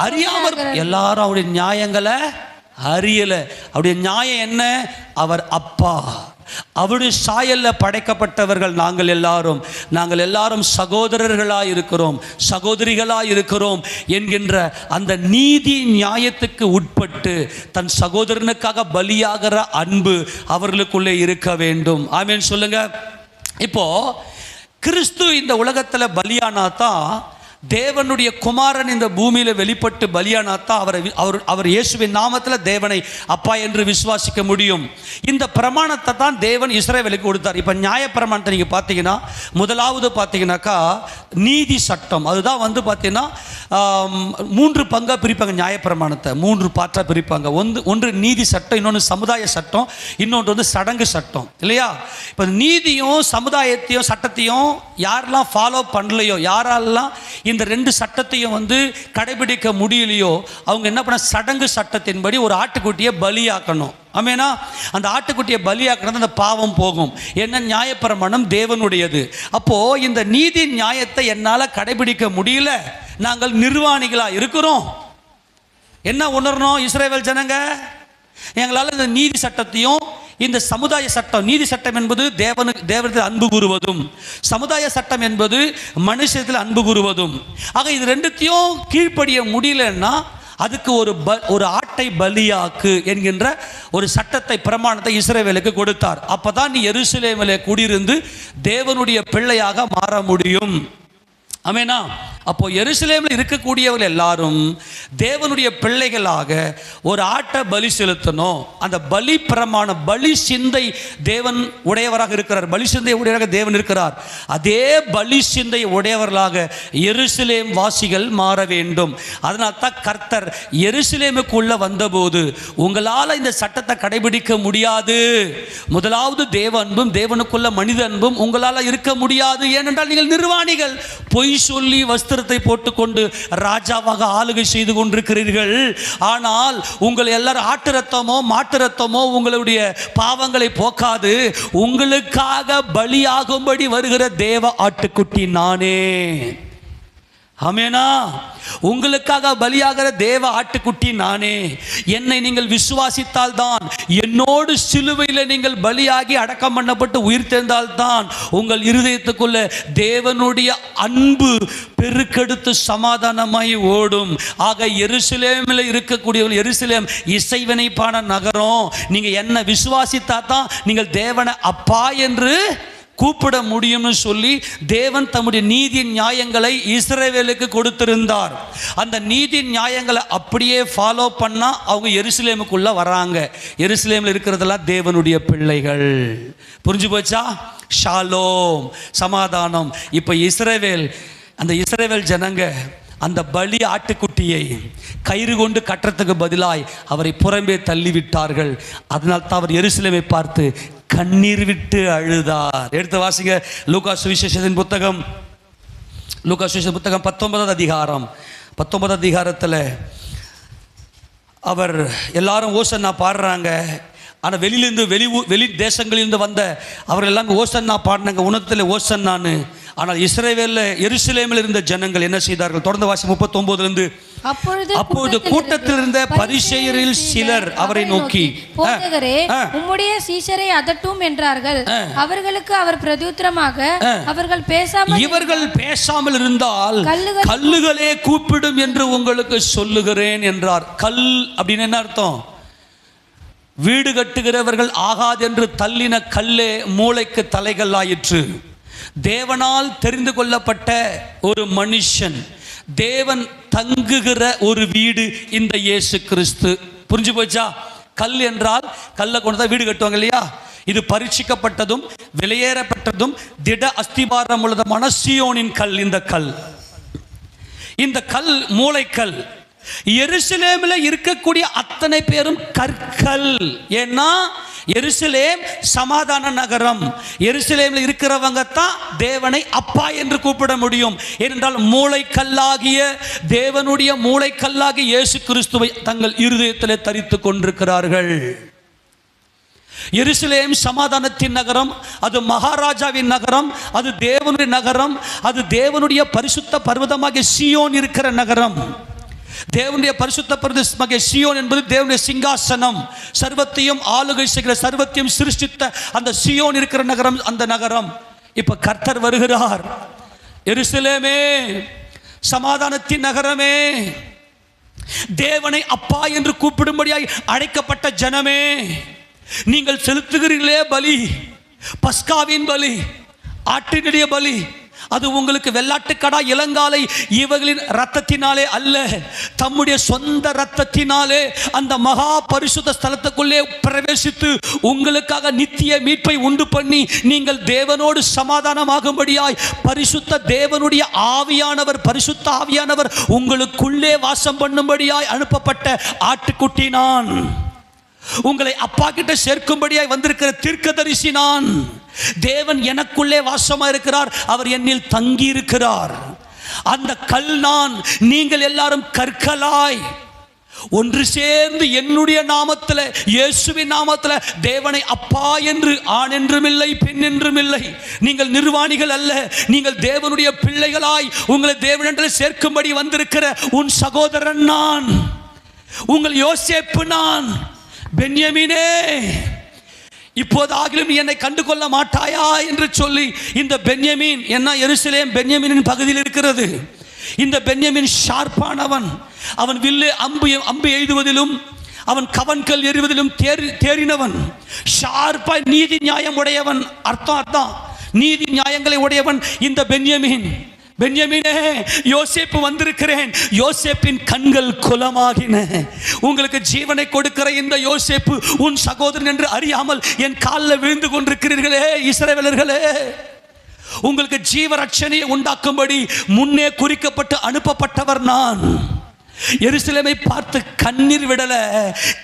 அறியாமற், எல்லாரும் அவருடைய நியாயங்களை அறியல. அவருடைய நியாயம் என்ன? அவர் அப்பா, அவருடைய சாயல்ல படைக்கப்பட்டவர்கள் நாங்கள் எல்லாரும் சகோதரர்களாய் இருக்கிறோம், சகோதரிகளாய் இருக்கிறோம் என்கின்ற அந்த நீதி நியாயத்துக்கு உட்பட்டு தன் சகோதரனுக்காக பலியாகிற அன்பு அவர்களுக்குள்ளே இருக்க வேண்டும். ஆமென் சொல்லுங்க. இப்போ கிறிஸ்து இந்த உலகத்தில் பலியானாதான், தேவனுடைய குமாரன் இந்த பூமியில வெளிப்பட்டு பலியானாத்தான் அவர் இயேசுவின் நாமத்தில் தேவனை அப்பா என்று விசுவாசிக்க முடியும். இந்த பிரமாணத்தை தான் தேவன் இஸ்ரவேலுக்கு கொடுத்தார். இப்போ நியாய பிரமாணத்தை நீங்கள் பார்த்தீங்கன்னா, முதலாவது பார்த்தீங்கன்னாக்கா நீதி சட்டம். அதுதான் பார்த்தீங்கன்னா 3 பங்காக பிரிப்பாங்க. நியாயப்பிரமாணத்தை 3 பாட்டாக பிரிப்பாங்க. ஒன்று நீதி சட்டம், இன்னொன்று சமுதாய சட்டம், இன்னொன்று சடங்கு சட்டம் இல்லையா. இப்போ நீதியும் சமுதாயத்தையும் சட்டத்தையும் யாரெல்லாம் ஃபாலோ பண்ணலையோ, யாரெல்லாம் இந்த 2 சட்டத்தையும் கடைபிடிக்க முடியலையோ, அவங்க என்ன பண்ண, சடங்கு சட்டத்தின்படி ஒரு ஆட்டுக்குட்டியை பலியாக்கணும். ஆமெனா. அந்த ஆட்டுக்குட்டியை பலியாக்கினது அந்த பாவம் போகும். என்ன, நியாயப்பிரமாணம் தேவனுடையது. அப்போ இந்த நீதி நியாயத்தை என்னால் கடைபிடிக்க முடியல, நாங்கள் நிர்வாணிகளா இருக்கிறோம். என்ன உணரணும் இஸ்ரவேல் ஜனங்க? எங்களால் இந்த நீதி சட்டத்தையும் இந்த சமுதாய சட்டம், நீதி சட்டம் என்பது தேவனிடத்தில் அன்பு கூறுவதும், சமுதாய சட்டம் என்பது மனுஷத்தில் அன்பு கூறுவதும். ஆக இது 2த்தையும் கீழ்ப்படிய முடியலன்னா அதுக்கு ஒரு ஆட்டை பலியாக்கு என்கின்ற ஒரு சட்டத்தை, பிரமாணத்தை இஸ்ரவேலுக்கு கொடுத்தார். அப்பதான் நீ எருசலேமிலே குடியிருந்து தேவனுடைய பிள்ளையாக மாற முடியும். ஆமெனா. அப்போ எருசலேமில் இருக்கக்கூடியவர்கள் எல்லாரும் தேவனுடைய பிள்ளைகளாக ஒரு ஆட்டை பலி செலுத்தணும். அந்த பலி பிரமாணம், பலி சிந்தை தேவன் உடையவராக இருக்கிறார். பலி சிந்தை உடையவராக தேவன் இருக்கிறார். அதே பலி சிந்தை உடையவர்களாக எருசலேம் வாசிகள் மாற வேண்டும். அதனால் தான் கர்த்தர் எருசலேமுக்குள்ள வந்தபோது, உங்களால் இந்த சட்டத்தை கடைபிடிக்க முடியாது, முதலாவது தேவ அன்பும் தேவனுக்குள்ள மனித அன்பும் உங்களால் இருக்க முடியாது, ஏனென்றால் நீங்கள் நிர்வாணிகள், பொய் சொல்லி வஸ்திரத்தை போட்டுக்கொண்டு ராஜாவாக ஆளுகை செய்து கொண்டிருக்கிறீர்கள். ஆனால் உங்களை எல்லாரும் ஆட்டு ரத்தமோ மாட்டு ரத்தமோ உங்களுடைய பாவங்களை போக்காது. உங்களுக்காக பலியாகும்படி வருகிற தேவ ஆட்டுக்குட்டி நானே. ஆமெனா? உங்களுக்காக பலியாகிற தேவ ஆட்டுக்குட்டி நானே. என்னை நீங்கள் விசுவாசித்தால் தான், என்னோடு சிலுவையில் நீங்கள் பலியாகி அடக்கம் பண்ணப்பட்டு உயிர் தெழுந்தால் தான் உங்கள் இருதயத்துக்குள்ள தேவனுடைய அன்பு பெருக்கெடுத்து சமாதானமாய் ஓடும். ஆக எருசலேமில் இருக்கக்கூடியவர்கள், எருசலேம் இசைவினைப்பான நகரம். நீங்க என்ன விசுவாசித்தா தான் நீங்கள் தேவனை அப்பா என்று கூப்பிட முடியும்னு சொல்லி தேவன் தம்முடைய நீதி நியாயங்களை இஸ்ரவேலுக்கு கொடுத்திருந்தார். அந்த நீதி நியாயங்களை அப்படியே ஃபாலோ பண்ணா அவங்க எருசலேமுக்குள்ள வராங்க. எருசலேமில் இருக்கிறதெல்லாம் தேவனுடைய பிள்ளைகள். புரிஞ்சு போச்சா? ஷாலோம், சமாதானம். இப்போ இஸ்ரவேல், அந்த இஸ்ரவேல் ஜனங்க அந்த பலி ஆட்டுக்குட்டியை கயிறு கொண்டு கட்டுறதுக்கு பதிலாய் அவரை புறம்பே தள்ளிவிட்டார்கள். அதனால் தான் அவர் எருசலேமை பார்த்து கண்ணீர் விட்டு அழுதார். எடுத்து வாசிங்க லூக்கா சுவிசேஷத்தின் புத்தகம், லூக்கா சுவிசேஷ புத்தகம் 19வது அதிகாரம். 19வது அதிகாரத்தில் அவர் எல்லாரும் ஓசன்னா பாடுறாங்க. ஆனால் வெளியிலேருந்து வெளி தேசங்களிலிருந்து வந்த அவர்கள் எல்லாமே ஓசன்னா பாடினாங்க, உன்னதத்தில் ஓசன்னான்னு. ஆனால் இஸ்ரவேலில் எருசலேமில் இருந்த ஜனங்கள் என்ன செய்தார்கள்? தொடர்ந்து வாசி 39லிருந்து. அப்பொழுது கூட்டத்தில் இருந்த பரிசேயரில் சிலர் அவரை நோக்கி, போதகரே, உம்முடைய சீஷரை அதட்டும் என்றார்கள். அவர்களுக்கு அவர் பிரதியுத்தரமாக, இவர்கள் பேசாமல் இருந்தால் கல்லுகளே கூப்பிடும் என்று உங்களுக்கு சொல்லுகிறேன் என்றார். கல் அப்படின்னு என்ன அர்த்தம்? வீடு கட்டுகிறவர்கள் ஆகாதென்று தள்ளின கல்லே மூளைக்கு தலைகளாயிற்று. தேவனால் தெரிந்து கொள்ளப்பட்ட ஒரு மனுஷன், தேவன் தங்குகிற ஒரு வீடு இந்த இயேசு கிறிஸ்து. புரிஞ்சு போச்சா? கல் என்றால் கல்லை கொண்டு தான் வீடு கட்டுவாங்க இல்லையா? இது பரீட்சிக்கப்பட்டதும் வெளியேறப்பட்டதும் திட அஸ்திபாரம் உள்ளதுமான சீயோனின் கல். இந்த கல் மூளைக்கல். எருசலேமில் இருக்கக்கூடிய அத்தனை பேரும் கற்கள். ஏன்னா எருசலேம் சமாதான நகரம். எருசலேமில் இருக்கிறவங்க தான் தேவனை அப்பா என்று கூப்பிட முடியும். ஏனென்றால் மூளைக்கல்லாகிய தேவனுடைய மூளைக்கல்லாகிய இயேசு கிறிஸ்துவை தங்கள் இருதயத்தில் தரித்து கொண்டிருக்கிறார்கள். எருசலேம் சமாதானத்தின் நகரம், அது மகாராஜாவின் நகரம், அது தேவனுடைய நகரம், அது தேவனுடைய பரிசுத்த பர்வதமாகிய சீயோன் இருக்கிற நகரம். தேவனுடைய பரிசுத்த பர்வதமாகிய சீயோன் என்பது தேவனுடைய சிங்காசனம். சர்வத்தையும் ஆளுகை செய்கிற, சர்வத்தையும் சிருஷ்டித்த அந்த சீயோன் இருக்கிற நகரம், அந்த நகரம். இப்ப கர்த்தர் வருகிறார். எருசலேமே, சமாதானத்தின் நகரமே, தேவனை அப்பா என்று கூப்பிடும்படியாய் அழைக்கப்பட்ட ஜனமே, நீங்கள் செலுத்துகிறீர்களே பலி, பஸ்காவின் பலி, ஆட்டினுடைய பலி, அது உங்களுக்கு வெள்ளாட்டுக்கடா இளங்காலை இவர்களின் இரத்தத்தினாலே அல்ல, தம்முடைய சொந்த இரத்தத்தினாலே அந்த மகா பரிசுத்த ஸ்தலத்துக்குள்ளே பிரவேசித்து உங்களுக்காக நித்திய மீட்பை உண்டு பண்ணி நீங்கள் தேவனோடு சமாதானமாகும்படியாய் பரிசுத்த தேவனுடைய ஆவியானவர், பரிசுத்த ஆவியானவர் உங்களுக்குள்ளே வாசம் பண்ணும்படியாய் அனுப்பப்பட்ட ஆட்டுக்குட்டி நான். உங்களை அப்பா கிட்ட சேர்க்கும்படியாய் வந்திருக்கிற தீர்க்கதரிசி நான். தேவன் எனக்குள்ளே வாசமா இருக்கிறார், அவர் என்னில் தங்கி இருக்கிறார். அந்த கல் நான். நீங்கள் எல்லாரும் கற்களாய் ஒன்று சேர்ந்து என்னுடைய நாமத்தில், இயேசுவின் நாமத்தில் தேவனை அப்பா என்று, ஆண் என்றும் இல்லை பெண் என்றும் இல்லை, நீங்கள் நிர்வாணிகள் அல்ல, நீங்கள் தேவனுடைய பிள்ளைகளாய் உங்களை தேவனிடத்தில் சேர்க்கும்படி வந்திருக்கிற உன் சகோதரன் நான், உங்கள் யோசேப்பு நான். பென்யமீனே, இப்போது ஆகிலும் நீ என்னை கண்டு கொள்ள மாட்டாயா என்று சொல்லி இந்த பென்யமீன், என்ன எருசலேம் பென்யமீனின் பகுதியில் இருக்கிறது. இந்த பென்யமீன் ஷார்ப்பானவன். அவன் வில்லு அம்பு எய்துவதிலும் அவன் கவன்கல் எறிவதிலும் தேறினவன். ஷார்ப்பாய் நீதி நியாயம் உடையவன். அர்த்தம் நீதி நியாயங்களை உடையவன் இந்த பென்யமீன். பென்யமீனே, யோசேப்பு வந்திருக்கிறேன். யோசேப்பின் கண்கள் குலமாகின. உங்களுக்கு ஜீவனை கொடுக்கிற இந்த யோசேப்பு உன் சகோதரன் என்று அறியாமல் என் காலில் விழுந்து கொண்டிருக்கிறீர்களே இஸ்ரவேலர்களே. உங்களுக்கு ஜீவ ரட்சணையை உண்டாக்கும்படி முன்னே குறிக்கப்பட்டு அனுப்பப்பட்டவர் நான். எருசலேமை பார்த்து கண்ணீர் விடல,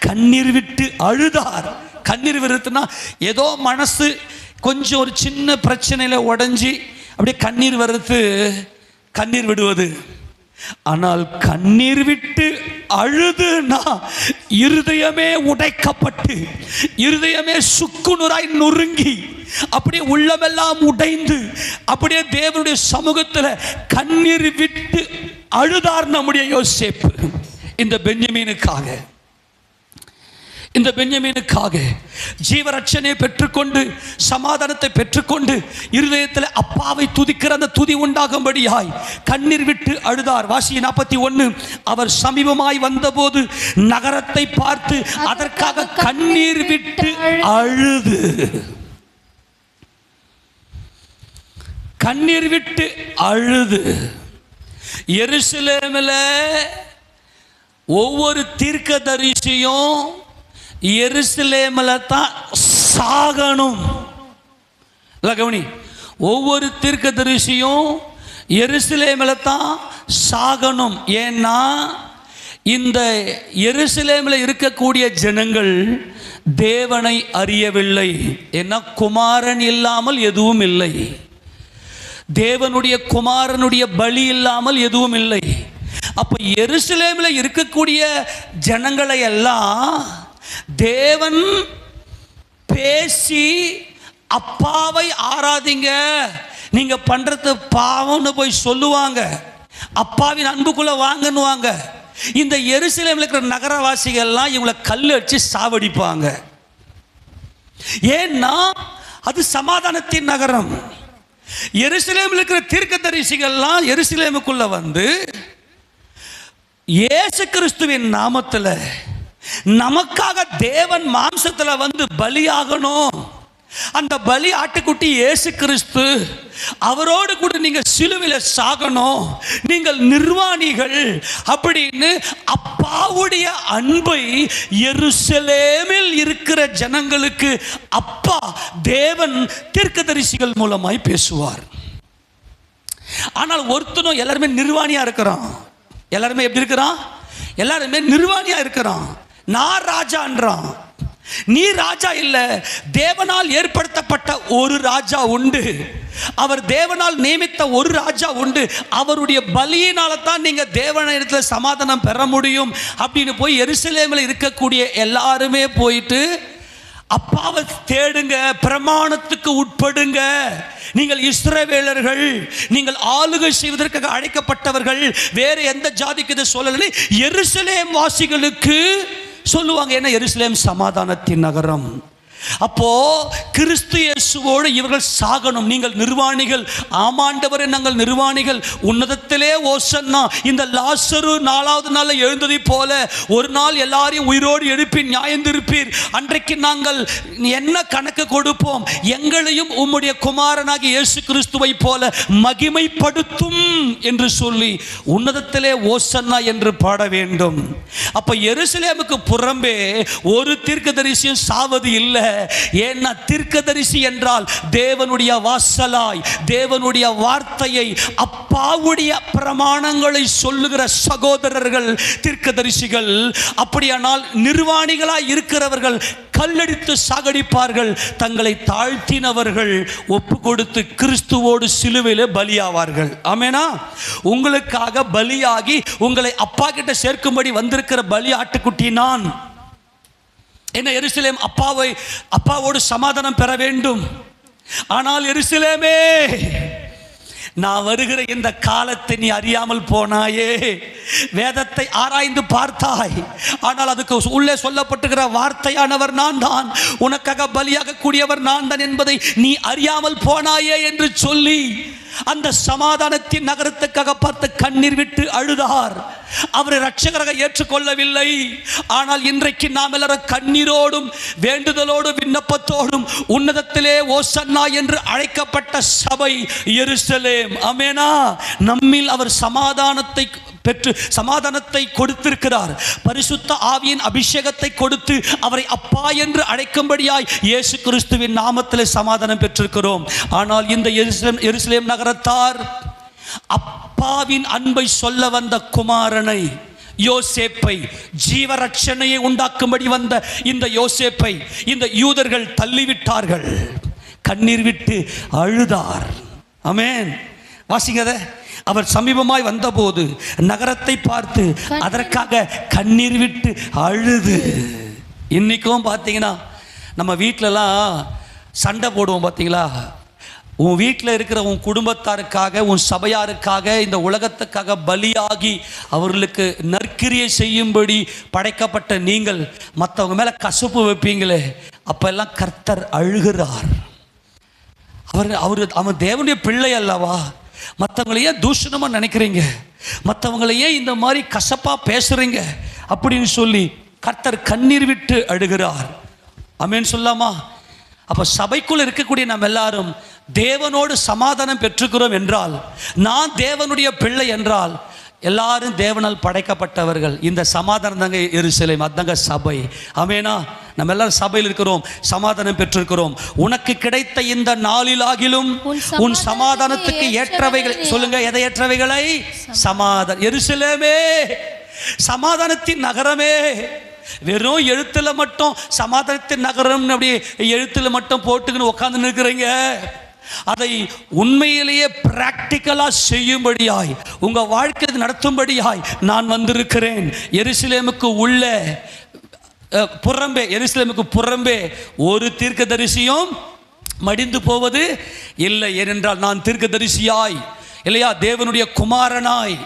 கண்ணீர் விட்டு அழுதார். கண்ணீர் விடுறதுனா ஏதோ மனசு கொஞ்சம் ஒரு சின்ன பிரச்சனையில உடைஞ்சி அப்படியே கண்ணீர் வர்றது கண்ணீர் விடுவது. ஆனால் கண்ணீர் விட்டு அழுதுனா இருதயமே உடைக்கப்பட்டு, இருதயமே சுக்குநூறாய் நொறுங்கி, அப்படியே உள்ளமெல்லாம் உடைந்து, அப்படியே தேவனுடைய சமூகத்தில் கண்ணீர் விட்டு அழுதார் நம்முடைய யோசேப்பு. இந்த பென்யமீனுக்காக ஜீவரட்சணையை பெற்றுக்கொண்டு சமாதானத்தை பெற்றுக்கொண்டு இருதயத்தில் அப்பாவை துதிக்கிற அந்த துதி உண்டாகும்படியாய் கண்ணீர் விட்டு அழுதார். வாசி 41. அவர் சமீபமாய் வந்தபோது நகரத்தை பார்த்து அதற்காக கண்ணீர் விட்டு அழுது, கண்ணீர் விட்டு அழுது. எருசலேமில் ஒவ்வொரு தீர்க்கதரிசியும் எருசலேமில் தான் சாகணும். கவனி, ஒவ்வொரு தீர்க்கதரிசியும் எருசலேமில் தான் சாகணும். ஏன்னா இந்த எருசலேமில் இருக்கக்கூடிய ஜனங்கள் தேவனை அறியவில்லை. ஏன்னா குமாரன் இல்லாமல் எதுவும் இல்லை, தேவனுடைய குமாரனுடைய பலி இல்லாமல் எதுவும் இல்லை. அப்ப எருசலேமில் இருக்கக்கூடிய ஜனங்களை எல்லாம் தேவன் பேசி அப்பாவை ஆராதிங்க, நீங்க பண்றது பாவம்னு போய் சொல்லுவாங்க, அப்பாவின் அன்புக்குள்ள வாங்கன்னுவாங்க. இந்த எருசலேமில் இருக்கிற நகரவாசிகள்லாம் இவங்களை கல் அடிச்சு சாவடிப்பாங்க. ஏன்னா அது சமாதானத்தின் நகரம். எருசலேமில் இருக்கிற தீர்க்கதரிசிகள்லாம் எருசலேமுக்குள்ள வந்து இயேசு கிறிஸ்துவின் நாமத்தில் நமக்காக தேவன் மாம்சத்தில் வந்து பலியாகணும். அந்த பலி ஆட்டுக்குட்டி இயேசு கிறிஸ்து, அவரோடு கூட நீங்க சிலுவையில் சாகணும், நீங்கள் நிர்வாணிகள் அப்படின்னு அப்பாவுடைய அன்பை எருசலேமில் இருக்கிற ஜனங்களுக்கு அப்பா தேவன் தீர்க்கதரிசிகள் மூலமாய் பேசுவார். ஆனால் ஒருத்தனும் எல்லாருமே நிர்வாணியா இருக்கிறான். எல்லாருமே எப்படி இருக்கிறான்? எல்லாருமே நிர்வாணியா இருக்கிறான். நான் ராஜான்றான். நீ ராஜா இல்ல, தேவனால் ஏற்படுத்தப்பட்ட ஒரு ராஜா உண்டு. அவர் தேவனால் நியமித்த ஒரு ராஜா உண்டு. அவருடைய பலியினால தான் நீங்க தேவனிடத்தில் சமாதானம் பெற முடியும் அப்படின்னு போய் எருசலேமில் இருக்கக்கூடிய எல்லாருமே போயிட்டு அப்பாவை தேடுங்க, பிரமாணத்துக்கு உட்படுங்க, நீங்கள் இஸ்ரவேலர்கள், நீங்கள் ஆளுகை செய்வதற்காக அழைக்கப்பட்டவர்கள், வேறு எந்த ஜாதிக்கு இதை சொல்லலை, எருசலேம் வாசிகளுக்கு சொல்லுவாங்க. ஏன்னா எருசலேம் சமாதானத்தின் நகரம். அப்போ கிறிஸ்து இயேசுவோடு இவர்கள் சாகணும். நீங்கள் நிர்வாணிகள். ஆமாண்டவரே, நாங்கள் நிர்வாணிகள். உன்னதத்திலே ஓசன்னா. இந்த லாசரு 4வது நாள் எழுந்ததை போல ஒரு நாள் எல்லாரையும் உயிரோடு எழுப்பி நியாயந்திருப்பீர். அன்றைக்கு நாங்கள் என்ன கணக்கு கொடுப்போம்? எங்களையும் உம்முடைய குமாரனாகிய இயேசு கிறிஸ்துவை போல மகிமைப்படுத்தும் என்று சொல்லி உன்னதத்திலே ஓசன்னா என்று பாட வேண்டும். அப்ப எருசலேமுக்கு புறம்பே ஒரு தீர்க்கதரிசியும் சாவது இல்லை. ஏன்னா தீர்க்கதரிசி என்றால் தேவனுடைய வாசலாய் தேவனுடைய வார்த்தையை, அப்பாவுடைய பிரமாணங்களை சொல்லுகிற சகோதரர்கள் தீர்க்கதரிசிகள். அப்படியானால் நிர்வாணிகளாய் இருக்கிறவர்கள் கல்லடித்து சாகடிப்பார்கள். தங்களை தாழ்த்தினவர்கள் ஒப்பு கொடுத்து கிறிஸ்துவோடு சிலுவையிலே பலியாவார்கள். ஆமெனா? உங்களுக்காக பலியாகி உங்களை அப்பா கிட்ட சேர்க்கும்படி வந்திருக்கிற பலி ஆட்டுக்குட்டி நான். என்ன, எருசலேம் அப்பாவோடு சமாதானம் பெற வேண்டும். ஆனால் எருசலேமே, நான் வருகிற இந்த காலத்தை நீ அறியாமல் போனாயே. வேதத்தை ஆராய்ந்து பார்த்தாய், ஆனால் அதுக்கு உள்ளே சொல்லப்பட்டுகிற வார்த்தையானவர் நான் தான், உனக்காக பலியாக கூடியவர் நான் தான் என்பதை நீ அறியாமல் போனாயே என்று சொல்லி அந்த சமாதானத்தின் நகரத்துக்காக பார்த்து கண்ணீர் விட்டு அழுதார். அவரை இரட்சகராக ஏற்றுக்கொள்ளவில்லை. ஆனால் இன்றைக்கு நாம் எல்லாரும் கண்ணீரோடும் வேண்டுதலோடும் விண்ணப்பத்தோடும் உன்னதத்திலே ஓசன்னா என்று அழைக்கப்பட்ட சபை எருசலேம். ஆமெனா. நம்மில் அவர் சமாதானத்தை பெற்று சமாதானத்தை கொடுத்திருக்கிறார். பரிசுத்த ஆவியின் அபிஷேகத்தை கொடுத்து அவரை அப்பா என்று அழைக்கும்படியாய் இயேசு கிறிஸ்துவின் நாமத்திலே சமாதானம் பெற்றிருக்கிறோம். ஆனால் இந்த எருசலேம் நகரத்தார் அப்பாவின் அன்பை சொல்ல வந்த குமாரனை, யோசேப்பை, ஜீவரட்சணையை உண்டாக்கும்படி வந்த இந்த யோசேப்பை இந்த யூதர்கள் தள்ளிவிட்டார்கள். கண்ணீர் விட்டு அழுதார். ஆமென். வாசிங்கத. அவர் சமீபமாய் வந்தபோது நகரத்தை பார்த்து அதற்காக கண்ணீர் விட்டு அழுது. இன்னைக்கும் பார்த்தீங்கன்னா நம்ம வீட்டிலலாம் சண்டை போடுவோம். பார்த்தீங்களா? உன் வீட்டில் இருக்கிற உன் குடும்பத்தாருக்காக, உன் சபையாருக்காக, இந்த உலகத்துக்காக பலியாகி அவர்களுக்கு நற்கிரியை செய்யும்படி படைக்கப்பட்ட நீங்கள் மற்றவங்க மேலே கசப்பு வைப்பீங்களே, அப்பெல்லாம் கர்த்தர் அழுகிறார். அவன் தேவனுடைய பிள்ளை அல்லவா? மற்றவங்களையே தூஷணமாக நினைக்கிறீங்க, மற்றவங்களையே இந்த மாதிரி கசப்பாக பேசுகிறீங்க அப்படின்னு சொல்லி கர்த்தர் கண்ணீர் விட்டு அழுகிறார். ஆமென் சொல்லாமா? அப்போ சபைக்குள் இருக்கக்கூடிய நாம் எல்லாரும் தேவனோடு சமாதானம் பெற்றுக்கிறோம் என்றால், நான் தேவனுடைய பிள்ளை என்றால், எல்லாரும் தேவனால் படைக்கப்பட்டவர்கள். இந்த சமாதானம் தாங்க எருசலேம், அதாங்க சபை. ஆமெனா? நம்ம எல்லாரும் சபையில் இருக்கிறோம், சமாதானம் பெற்றிருக்கிறோம். உனக்கு கிடைத்த இந்த நாளிலாகிலும் உன் சமாதானத்துக்கு ஏற்றவைகள் சொல்லுங்க. எதை ஏற்றவைகளை? சமாதானம். எருசலேமே, சமாதானத்தின் நகரமே. வெறும் எழுத்துல மட்டும் சமாதானத்தின் நகரம் அப்படி எழுத்துல மட்டும் போட்டுக்கின்னு உட்கார்ந்து நிற்கிறீங்க. அதை உண்மையிலேயே பிராக்டிக்கலா செய்யும்படியாய், உங்க வாழ்க்கை நடத்தும்படியாய் நான் வந்திருக்கிறேன். எருசலேமுக்கு உள்ள புறம்பே, எருசலேமுக்கு புறம்பே ஒரு தீர்க்கதரிசியும் மடிந்து போவது இல்லை. ஏனென்றால் நான் தீர்க்கதரிசியாய், இல்லையா, தேவனுடைய குமாரனாய்,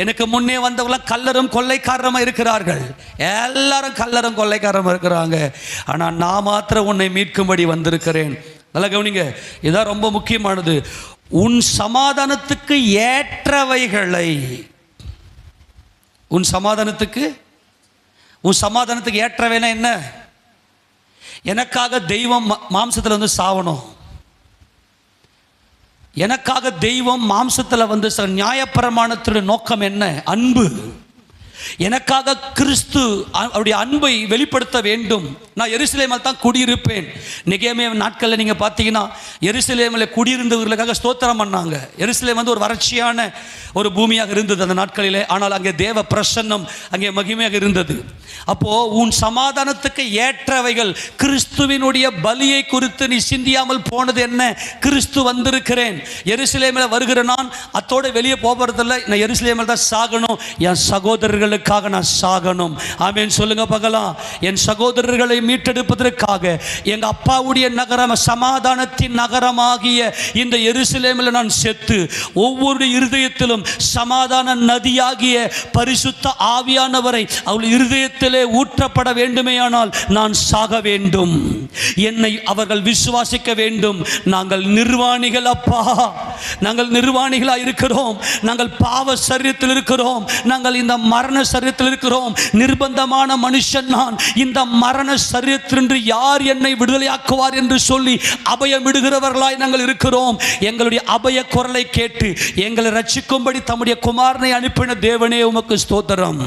எனக்கு முன்னே வந்தவங்களாம் கல்லரும் கொள்ளைக்காரமா இருக்கிறார்கள். எல்லாரும் கல்லரும் கொள்ளைக்காரமா இருக்கிறாங்க. ஆனால் நான் மாத்திரம் உன்னை மீட்கும்படி வந்திருக்கிறேன். நல்லா கவனிங்க, இதான் ரொம்ப முக்கியமானது. உன் சமாதானத்துக்கு ஏற்றவைகளை, உன் சமாதானத்துக்கு ஏற்றவைனா என்ன? எனக்காக தெய்வம் மாம்சத்தில் வந்து சாவணும், எனக்காக தெய்வம் மாம்சத்தில் வந்து நியாயப்பிரமாணத்துடைய நோக்கம் என்ன? அன்பு. எனக்காக கிறிஸ்து அவருடைய அன்பை வெளிப்படுத்த வேண்டும். நான் எருசலேமில் தான் குடியிருப்பேன். நெகேமியா நாட்களில் நீங்கள் பார்த்தீங்கன்னா எருசலேமில் குடியிருந்தவர்களுக்காக ஸ்தோத்திரம் பண்ணாங்க. எருசலேம் வந்து ஒரு வறட்சியான ஒரு பூமியாக இருந்தது அந்த நாட்களிலே. ஆனால் அங்கே தேவ பிரசன்னம் அங்கே மகிமையாக இருந்தது. அப்போது உன் சமாதானத்துக்கு ஏற்றவைகள், கிறிஸ்துவினுடைய பலியை குறித்து நீ சிந்தியாமல் போனது என்ன? கிறிஸ்து வந்திருக்கிறேன், எருசலேமில் வருகிற நான் அத்தோடு வெளியே போகிறதில்லை, நான் எருசலேமில் தான் சாகணும், என் சகோதரர்களுக்காக நான் சாகணும். ஆமென் சொல்லுங்க பார்க்கலாம். என் சகோதரர்களை மீட்டெடுப்பதற்காக எங்கள் அப்பாவுடைய நகரம், சமாதானத்தின் நகரமாகிய இந்த எருசலேமில் நான் செத்து ஒவ்வொரு இருதயத்திலும் சமாதான நதியாகிய பரிசுத்த ஆவியானவரை அவள் இருதயத்திலே ஊற்றப்பட வேண்டுமேயானால் நான் சாக வேண்டும். என்னை அவர்கள் விசுவாசிக்க வேண்டும். நாங்கள் நிர்வாணிகள் அப்பா, நாங்கள் நிர்வாணிகளாக இருக்கிறோம், நாங்கள் பாவ சரீரத்தில் இருக்கிறோம், நாங்கள் இந்த மரண சரீரத்தில் இருக்கிறோம், நிர்பந்தமான மனுஷன் நான், இந்த மரண சரீரத்திலிருந்து யார் என்னை விடுதலையாக்குவார் என்று சொல்லி அபயம் விடுகிறவர்களாய் நாங்கள் இருக்கிறோம். எங்களுடைய அபய குரலை கேட்டு எங்களை ரட்சிக்கும்படி தம்முடைய குமாரனை அனுப்பின தேவனே உமக்கு ஸ்தோத்திரம்.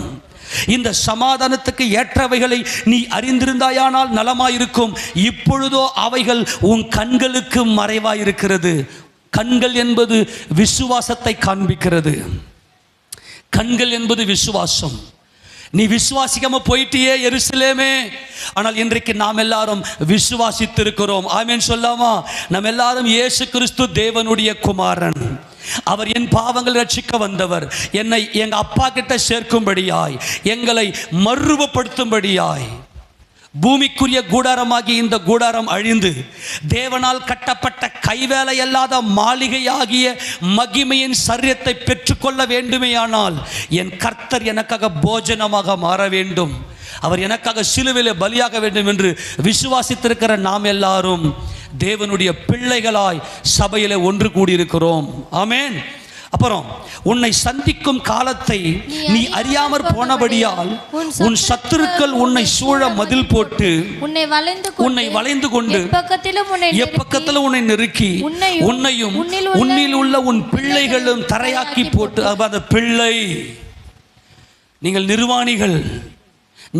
இந்த சமாதானத்துக்கு ஏற்றவைகளை நீ அறிந்திருந்தாயானால் நலமாயிருக்கும். இப்பொழுதோ அவைகள் உன் கண்களுக்கு மறைவாயிருக்கிறது. கண்கள் என்பது விசுவாசத்தை காண்பிக்கிறது. கண்கள் என்பது விசுவாசம். நீ விசுவாசிக்காம போயிட்டியே எருசலேமே. ஆனால் இன்றைக்கு நாம் எல்லாரும் விசுவாசித்திருக்கிறோம். ஆமென் சொல்லாமா? நாம் எல்லாரும் இயேசு கிறிஸ்து தேவனுடைய குமாரன், அவர் என் பாவங்கள் ரட்சிக்க வந்தவர், என்னை எங்க அப்பா கிட்ட சேர்க்கும்படியாய், எங்களை மறுரூபப்படுத்தும்படியாய், பூமிக்குரிய கூடாரமாகி இந்த கூடாரம் அழிந்து தேவனால் கட்டப்பட்ட கைவேலை அல்லாத மாளிகையாகிய மகிமையின் சரீரத்தை பெற்றுக்கொள்ள வேண்டுமேயானால் என் கர்த்தர் எனக்காக போஜனமாக மாற வேண்டும், அவர் எனக்காக சிலுவையிலே பலியாக வேண்டும் என்று விசுவாசித்திருக்கிற நாம் எல்லாரும் தேவனுடைய பிள்ளைகளாய் சபையில ஒன்று கூடியிருக்கிறோம். ஆமென். அப்புறம் உன்னை சந்திக்கும் காலத்தை நீ அறியாமற் போனபடியால் உன் சத்துருக்கள் உன்னை சூழ மதில் போட்டு உன்னை வளைந்து கொண்டு எப்பக்கத்திலும் உன்னை நெருக்கி உன்னையும் உன்னில் உள்ள உன் பிள்ளைகளும் தரையாக்கி போட்டு. அந்த பிள்ளை, நீங்கள் நிர்வாணிகள்.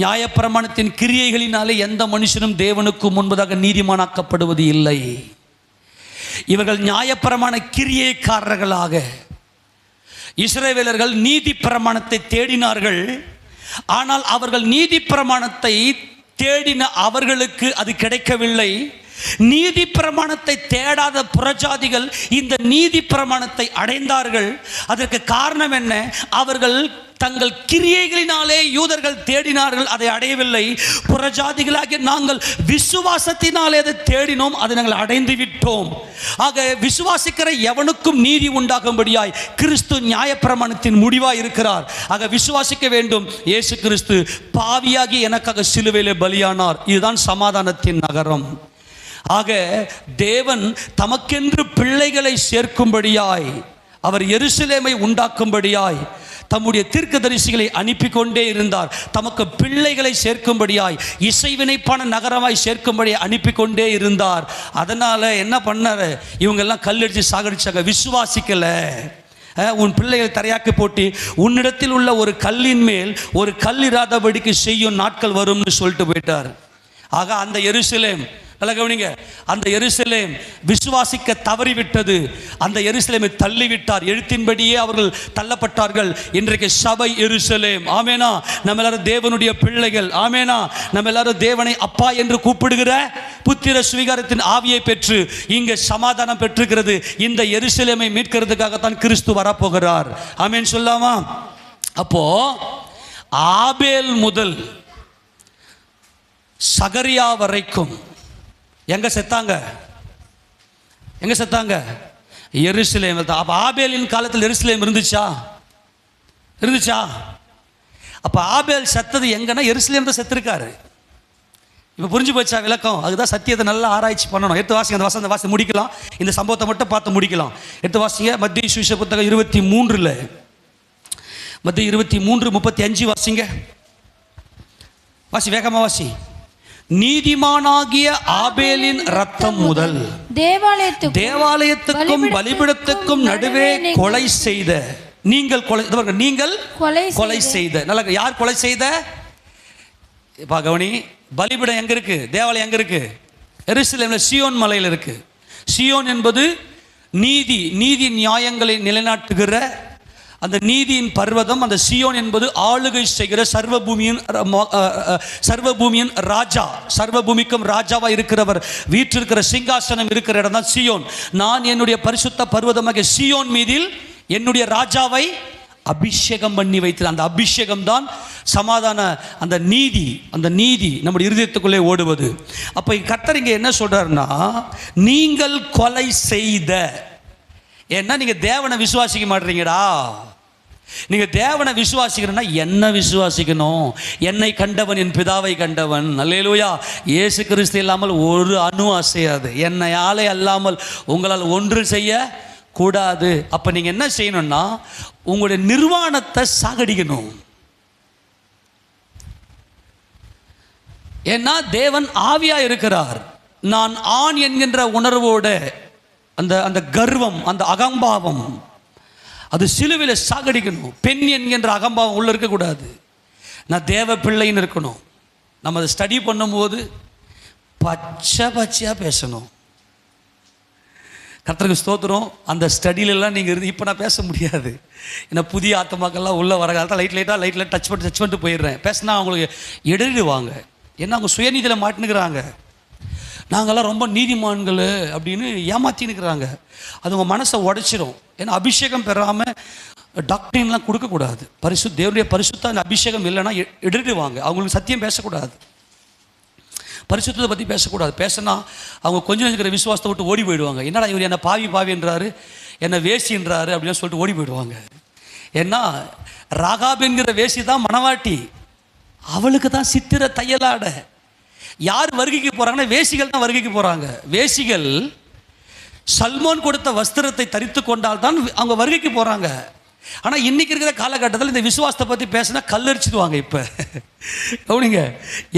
நியாயப்பிரமாணத்தின் கிரியைகளினாலே எந்த மனுஷனும் தேவனுக்கு முன்பதாக நீதிமானாக்கப்படுவது இல்லை. இவர்கள் நியாயப்பிரமாண கிரியைக்காரர்களாக இஸ்ரவேலர்கள் நீதி பிரமாணத்தை தேடினார்கள். ஆனால் அவர்கள் நீதி பிரமாணத்தை தேடின அவர்களுக்கு அது கிடைக்கவில்லை. நீதி பிரமாணத்தை தேடாத புறஜாதிகள் இந்த நீதி பிரமாணத்தை அடைந்தார்கள். அதற்கு காரணம் என்ன? அவர்கள் தங்கள் கிரியைகளினாலே யூதர்கள் தேடினார்கள், அதை அடையவில்லை. புறஜாதிகளாகிய நாங்கள் விசுவாசத்தினாலே அதை தேடினோம், அதை நாங்கள் அடைந்து விட்டோம். ஆக விசுவாசிக்கிற எவனுக்கும் நீதி உண்டாகும்படியாய் கிறிஸ்து நியாயப்பிரமாணத்தின் முடிவாய் இருக்கிறார். ஆக விசுவாசிக்க வேண்டும். இயேசு கிறிஸ்து பாவியாகி எனக்காக சிலுவையிலே பலியானார். இதுதான் சமாதானத்தின் நகரம். ஆக தேவன் தமக்கென்று பிள்ளைகளை சேர்க்கும்படியாய், அவர் எருசலேமை உண்டாக்கும்படியாய் தம்முடைய தீர்க்கதரிசிகளை அனுப்பி கொண்டே இருந்தார். தமக்கு பிள்ளைகளை சேர்க்கும்படியாய், இசைவினைப்பான நகரமாய் சேர்க்கும்படியாய் அனுப்பி கொண்டே இருந்தார். அதனால என்ன பண்ணாரு? இவங்கெல்லாம் கல்லடிச்சு சாகடிச்சாங்க. விசுவாசிக்கல. உன் பிள்ளைகளை தரையாக்கி போட்டு உன்னிடத்தில் உள்ள ஒரு கல்லின் மேல் ஒரு கல் இராதபடிக்கு செய்யும் நாட்கள் வரும்னு சொல்லிட்டு போயிட்டார். ஆக அந்த எருசலேம், நல்ல கவனிங்க, அந்த எருசலேம் விசுவாசிக்க தவறிவிட்டது. அந்த எருசலேமை தள்ளிவிட்டார். எழுத்தின்படியே அவர்கள் தள்ளப்பட்டார்கள். இன்றைக்கு சபை எருசலேம். ஆமேனா? நம்ம எல்லாரும் தேவனுடைய பிள்ளைகள். ஆமேனா? நம்ம எல்லாரும் தேவனை அப்பா என்று கூப்பிடுகிற புத்திர சுவிகாரத்தின் ஆவியை பெற்று இங்கே சமாதானம் பெற்றுகிறது. இந்த எருசலேமை மீட்கிறதுக்காகத்தான் கிறிஸ்து வரப்போகிறார். ஆமேன் சொல்லாமா? அப்போ ஆபேல் முதல் சகரியா வரைக்கும் எங்க செத்தாங்க? எங்க செத்தாங்க? எருசலேம். அப்ப ஆபேலின் காலத்தில் எருசலேம் இருந்துச்சா? இருந்துச்சா? அப்ப ஆபேல் செத்தது எங்கன்னா எருசலேம் தான் செத்துருக்காரு. இப்போ புரிஞ்சு போச்சா விளக்கம்? அதுதான் சத்தியத்தை நல்லா ஆராய்ச்சி பண்ணணும். எடுத்து வாசிங்க, அந்த வசந்த வாசி முடிக்கலாம். இந்த சம்பவத்தை மட்டும் பார்த்து முடிக்கலாம். எடுத்து வாசிங்க மத்திய சுவிசேஷ புத்தகம் 23, மத்திய 23:35 வாசிங்க. வாசி, வேகமா வாசி. நீதிமானாகிய ஆபேலின் ரத்தம் முதல் தேவாலயத்துக்கும் பலிபீடத்துக்கும் நடுவே கொலை செய்த நீங்கள் கொலை செய்த. நல்ல, யார் கொலை செய்த? கவனி. பலிபீடம் எங்க இருக்கு? தேவாலயம் எங்க இருக்கு? எருசலேம்ல சீயோன் மலையில் இருக்கு. சீயோன் என்பது நீதி நியாயங்களை நிலைநாட்டுகிற அந்த நீதியின் பர்வதம். அந்த சீயோன் என்பது ஆளுகை செய்கிற சர்வபூமியின் ராஜா, சர்வபூமிக்கும் ராஜாவா இருக்கிறவர் வீற்றிருக்கிற சிங்காசனம் இருக்கிற இடம் தான் சீயோன். நான் என்னுடைய பரிசுத்த பர்வதமாக சீயோன் மீதில் என்னுடைய ராஜாவை அபிஷேகம் பண்ணி வைத்து, அந்த அபிஷேகம் தான் சமாதான அந்த நீதி நம்முடைய இருதயத்துக்குள்ளே ஓடுவது. அப்ப கர்த்தர் இங்க என்ன சொல்றாருன்னா, நீங்கள் கொலை செய்த. ஏன்னா நீங்க தேவனை விசுவாசிக்க மாட்டீங்கடா. நீங்க தேவனை விசுவாசிக்கிறன்னா என்ன விசுவாசிக்கணும்? என்னை கண்டவன் என் பிதாவை கண்டவன். அல்லேலூயா. இயேசு கிறிஸ்து இல்லாமல் ஒரு அணு அசையாது. என்னையாலே அல்லாமல் உங்களால் ஒன்று செய்ய கூடாது. அப்ப நீங்க என்ன செய்யணும்னா, உங்களுடைய நிர்வாணத்தை சாகடிக்கணும். ஏன்னா தேவன் ஆவியா இருக்கிறார். நான் ஆண் என்கின்ற உணர்வோட அந்த கர்வம், அந்த அகம்பாவம், அது சிலுவையில் சாகடிக்கணும். பெண் என்கின்ற அகம்பாவம் உள்ள இருக்கக்கூடாது. நான் தேவ பிள்ளைன்னு இருக்கணும். நம்ம அதை ஸ்டடி பண்ணும்போது பச்சையாக பேசணும். கர்த்தருக்கு ஸ்தோத்திரம். அந்த ஸ்டடியிலலாம் நீங்கள் இருந்து இப்போ நான் பேச முடியாது. ஏன்னா புதிய ஆத்மாக்கள்லாம் உள்ளே வர காலத்தில் லைட்டில் டச் பண்ணிட்டு போயிடுறேன். பேசினா அவங்களுக்கு இடறிடுவாங்க. ஏன்னா அவங்க சுயநீதியில் மாட்டினுக்கிறாங்க. நாங்கள்லாம் ரொம்ப நீதிமான்கள் அப்படின்னு ஏமாற்றினுக்கிறாங்க. அது உங்கள் மனசை உடைச்சிடும். ஏன்னா அபிஷேகம் பெறாமல் டாக்டரின்லாம் கொடுக்கக்கூடாது. தேவனுடைய பரிசுத்த அந்த அபிஷேகம் இல்லைன்னா இடறிடுவாங்க. அவங்களுக்கு சத்தியம் பேசக்கூடாது. பரிசுத்தத்தை பற்றி பேசக்கூடாது. பேசினா அவங்க கொஞ்சம் இருக்கிற விசுவாசத்தை விட்டு ஓடி போயிடுவாங்க. என்னடா இவர் என்ன பாவின்றாரு, என்ன வேசின்றாரு அப்படின்னு சொல்லிட்டு ஓடி போயிடுவாங்க. ஏன்னா ராகாப் என்கிற வேசி தான் மணவாட்டி. அவளுக்கு தான் சித்திர தையலாட. யார் வருகைக்கு போகிறாங்கன்னா வேசிகள் தான் வருகைக்கு போகிறாங்க. வேசிகள் சல்மோன் கொடுத்த வஸ்திரத்தை தரித்து கொண்டால் தான் அவங்க வருகைக்கு போகிறாங்க. ஆனால் இன்றைக்கி இருக்கிற காலகட்டத்தில் இந்த விசுவாசத்தை பற்றி பேசினா கல்லரிச்சிடுவாங்க. இப்போ கவனிங்க,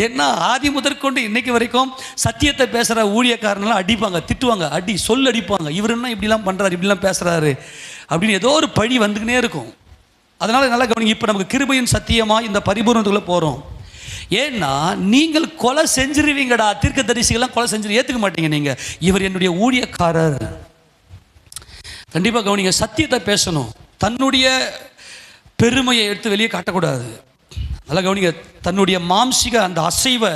ஏன்னா ஆதி முதற்கொண்டு இன்னைக்கு வரைக்கும் சத்தியத்தை பேசுகிற ஊழியக்காரனெல்லாம் அடிப்பாங்க, திட்டுவாங்க, அடிப்பாங்க. இவர் என்ன இப்படிலாம் பண்ணுறாரு, இப்படிலாம் பேசுகிறாரு அப்படின்னு ஏதோ ஒரு பழி வந்துக்கினே இருக்கும். அதனால் நல்லா கவனிங்க, இப்போ நமக்கு கிருபையின் சத்தியமாக இந்த பரிபூரணத்துக்குள்ளே போகிறோம். ஏன்னா நீங்கள் கொலை செஞ்சிருவீங்கடா, தீர்க்கதரிசிகள்லாம் கொலை செஞ்சு ஏற்றுக்க மாட்டீங்க. நீங்கள் இவர் என்னுடைய ஊழியக்காரர். கண்டிப்பாக கவனிங்க, சத்தியத்தை பேசணும். தன்னுடைய பெருமையை எடுத்து வெளியே காட்டக்கூடாது. நல்லா கவனிங்க, தன்னுடைய மாம்சிக அந்த அசைவை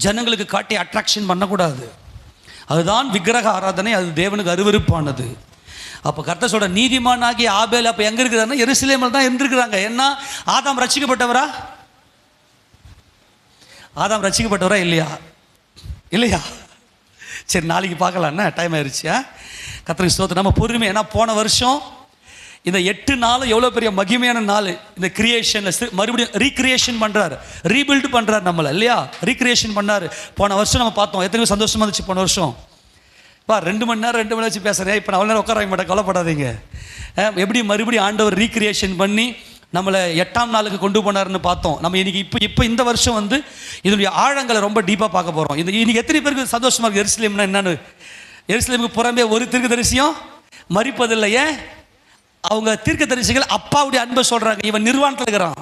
ஜனங்களுக்கு காட்டி அட்ராக்ஷன் பண்ணக்கூடாது. அதுதான் விக்கிரக ஆராதனை, அது தேவனுக்கு அருவருப்பானது. அப்போ கர்த்தர் சொல்ற நீதிமானாகிய ஆபேல் அப்போ எங்கே இருக்கிறாருன்னா எருசலேமில் தான் இருந்திருக்கிறாங்க. ஏன்னா ஆதாம் ரட்சிக்கப்பட்டவரா? ஆதாம் ரட்சிக்கப்பட்டவரா இல்லையா? இல்லையா? சரி, நாளைக்கு பார்க்கலாம்ண்ணா, டைம் ஆயிடுச்சு. கர்த்தருக்கு ஸ்தோத்திரம். நம்ம பொறுமை. ஏன்னா போன வருஷம் இந்த 8 நாள் எவ்வளோ பெரிய மகிமையான நாள். இந்த கிரியேஷனில் மறுபடியும் ரீக்ரியேஷன் பண்ணுறாரு, ரீபில்டு பண்ணுறாரு நம்மளை, இல்லையா? ரீக்ரியேஷன் பண்ணார். போன வருஷம் நம்ம பார்த்தோம், எத்தனை சந்தோஷமாக இருந்துச்சு போன வருஷம். 2 மணி நேரம் வச்சு பேசுகிறேன். இப்போ நான் அவ்வளோ நேரம் உட்கார வைக்க மாட்டேன், கவலைப்படாதீங்க. எப்படி மறுபடியும் ஆண்டவர் ரீக்ரியேஷன் பண்ணி நம்மளை 8ஆம் நாளுக்கு கொண்டு போனார்னு பார்த்தோம். நம்ம இன்னைக்கு இப்போ இந்த வருஷம் வந்து இதனுடைய ஆழங்களை ரொம்ப டீப்பாக பார்க்க போகிறோம். இன்னைக்கு எத்தனை பேருக்கு சந்தோஷமாக இருக்குது? எருசலேம்னா என்னன்னு? எருசலேமுக்கு புறம்பே ஒரு தீர்க்கதரிசியும் மறிப்பதில்லை. ஏன்? அவங்க தீர்க்கதரிசிகள் அப்பாவுடைய அன்பை சொல்கிறாங்க. இவன் நிர்வாணத்தில் இருக்கிறான்,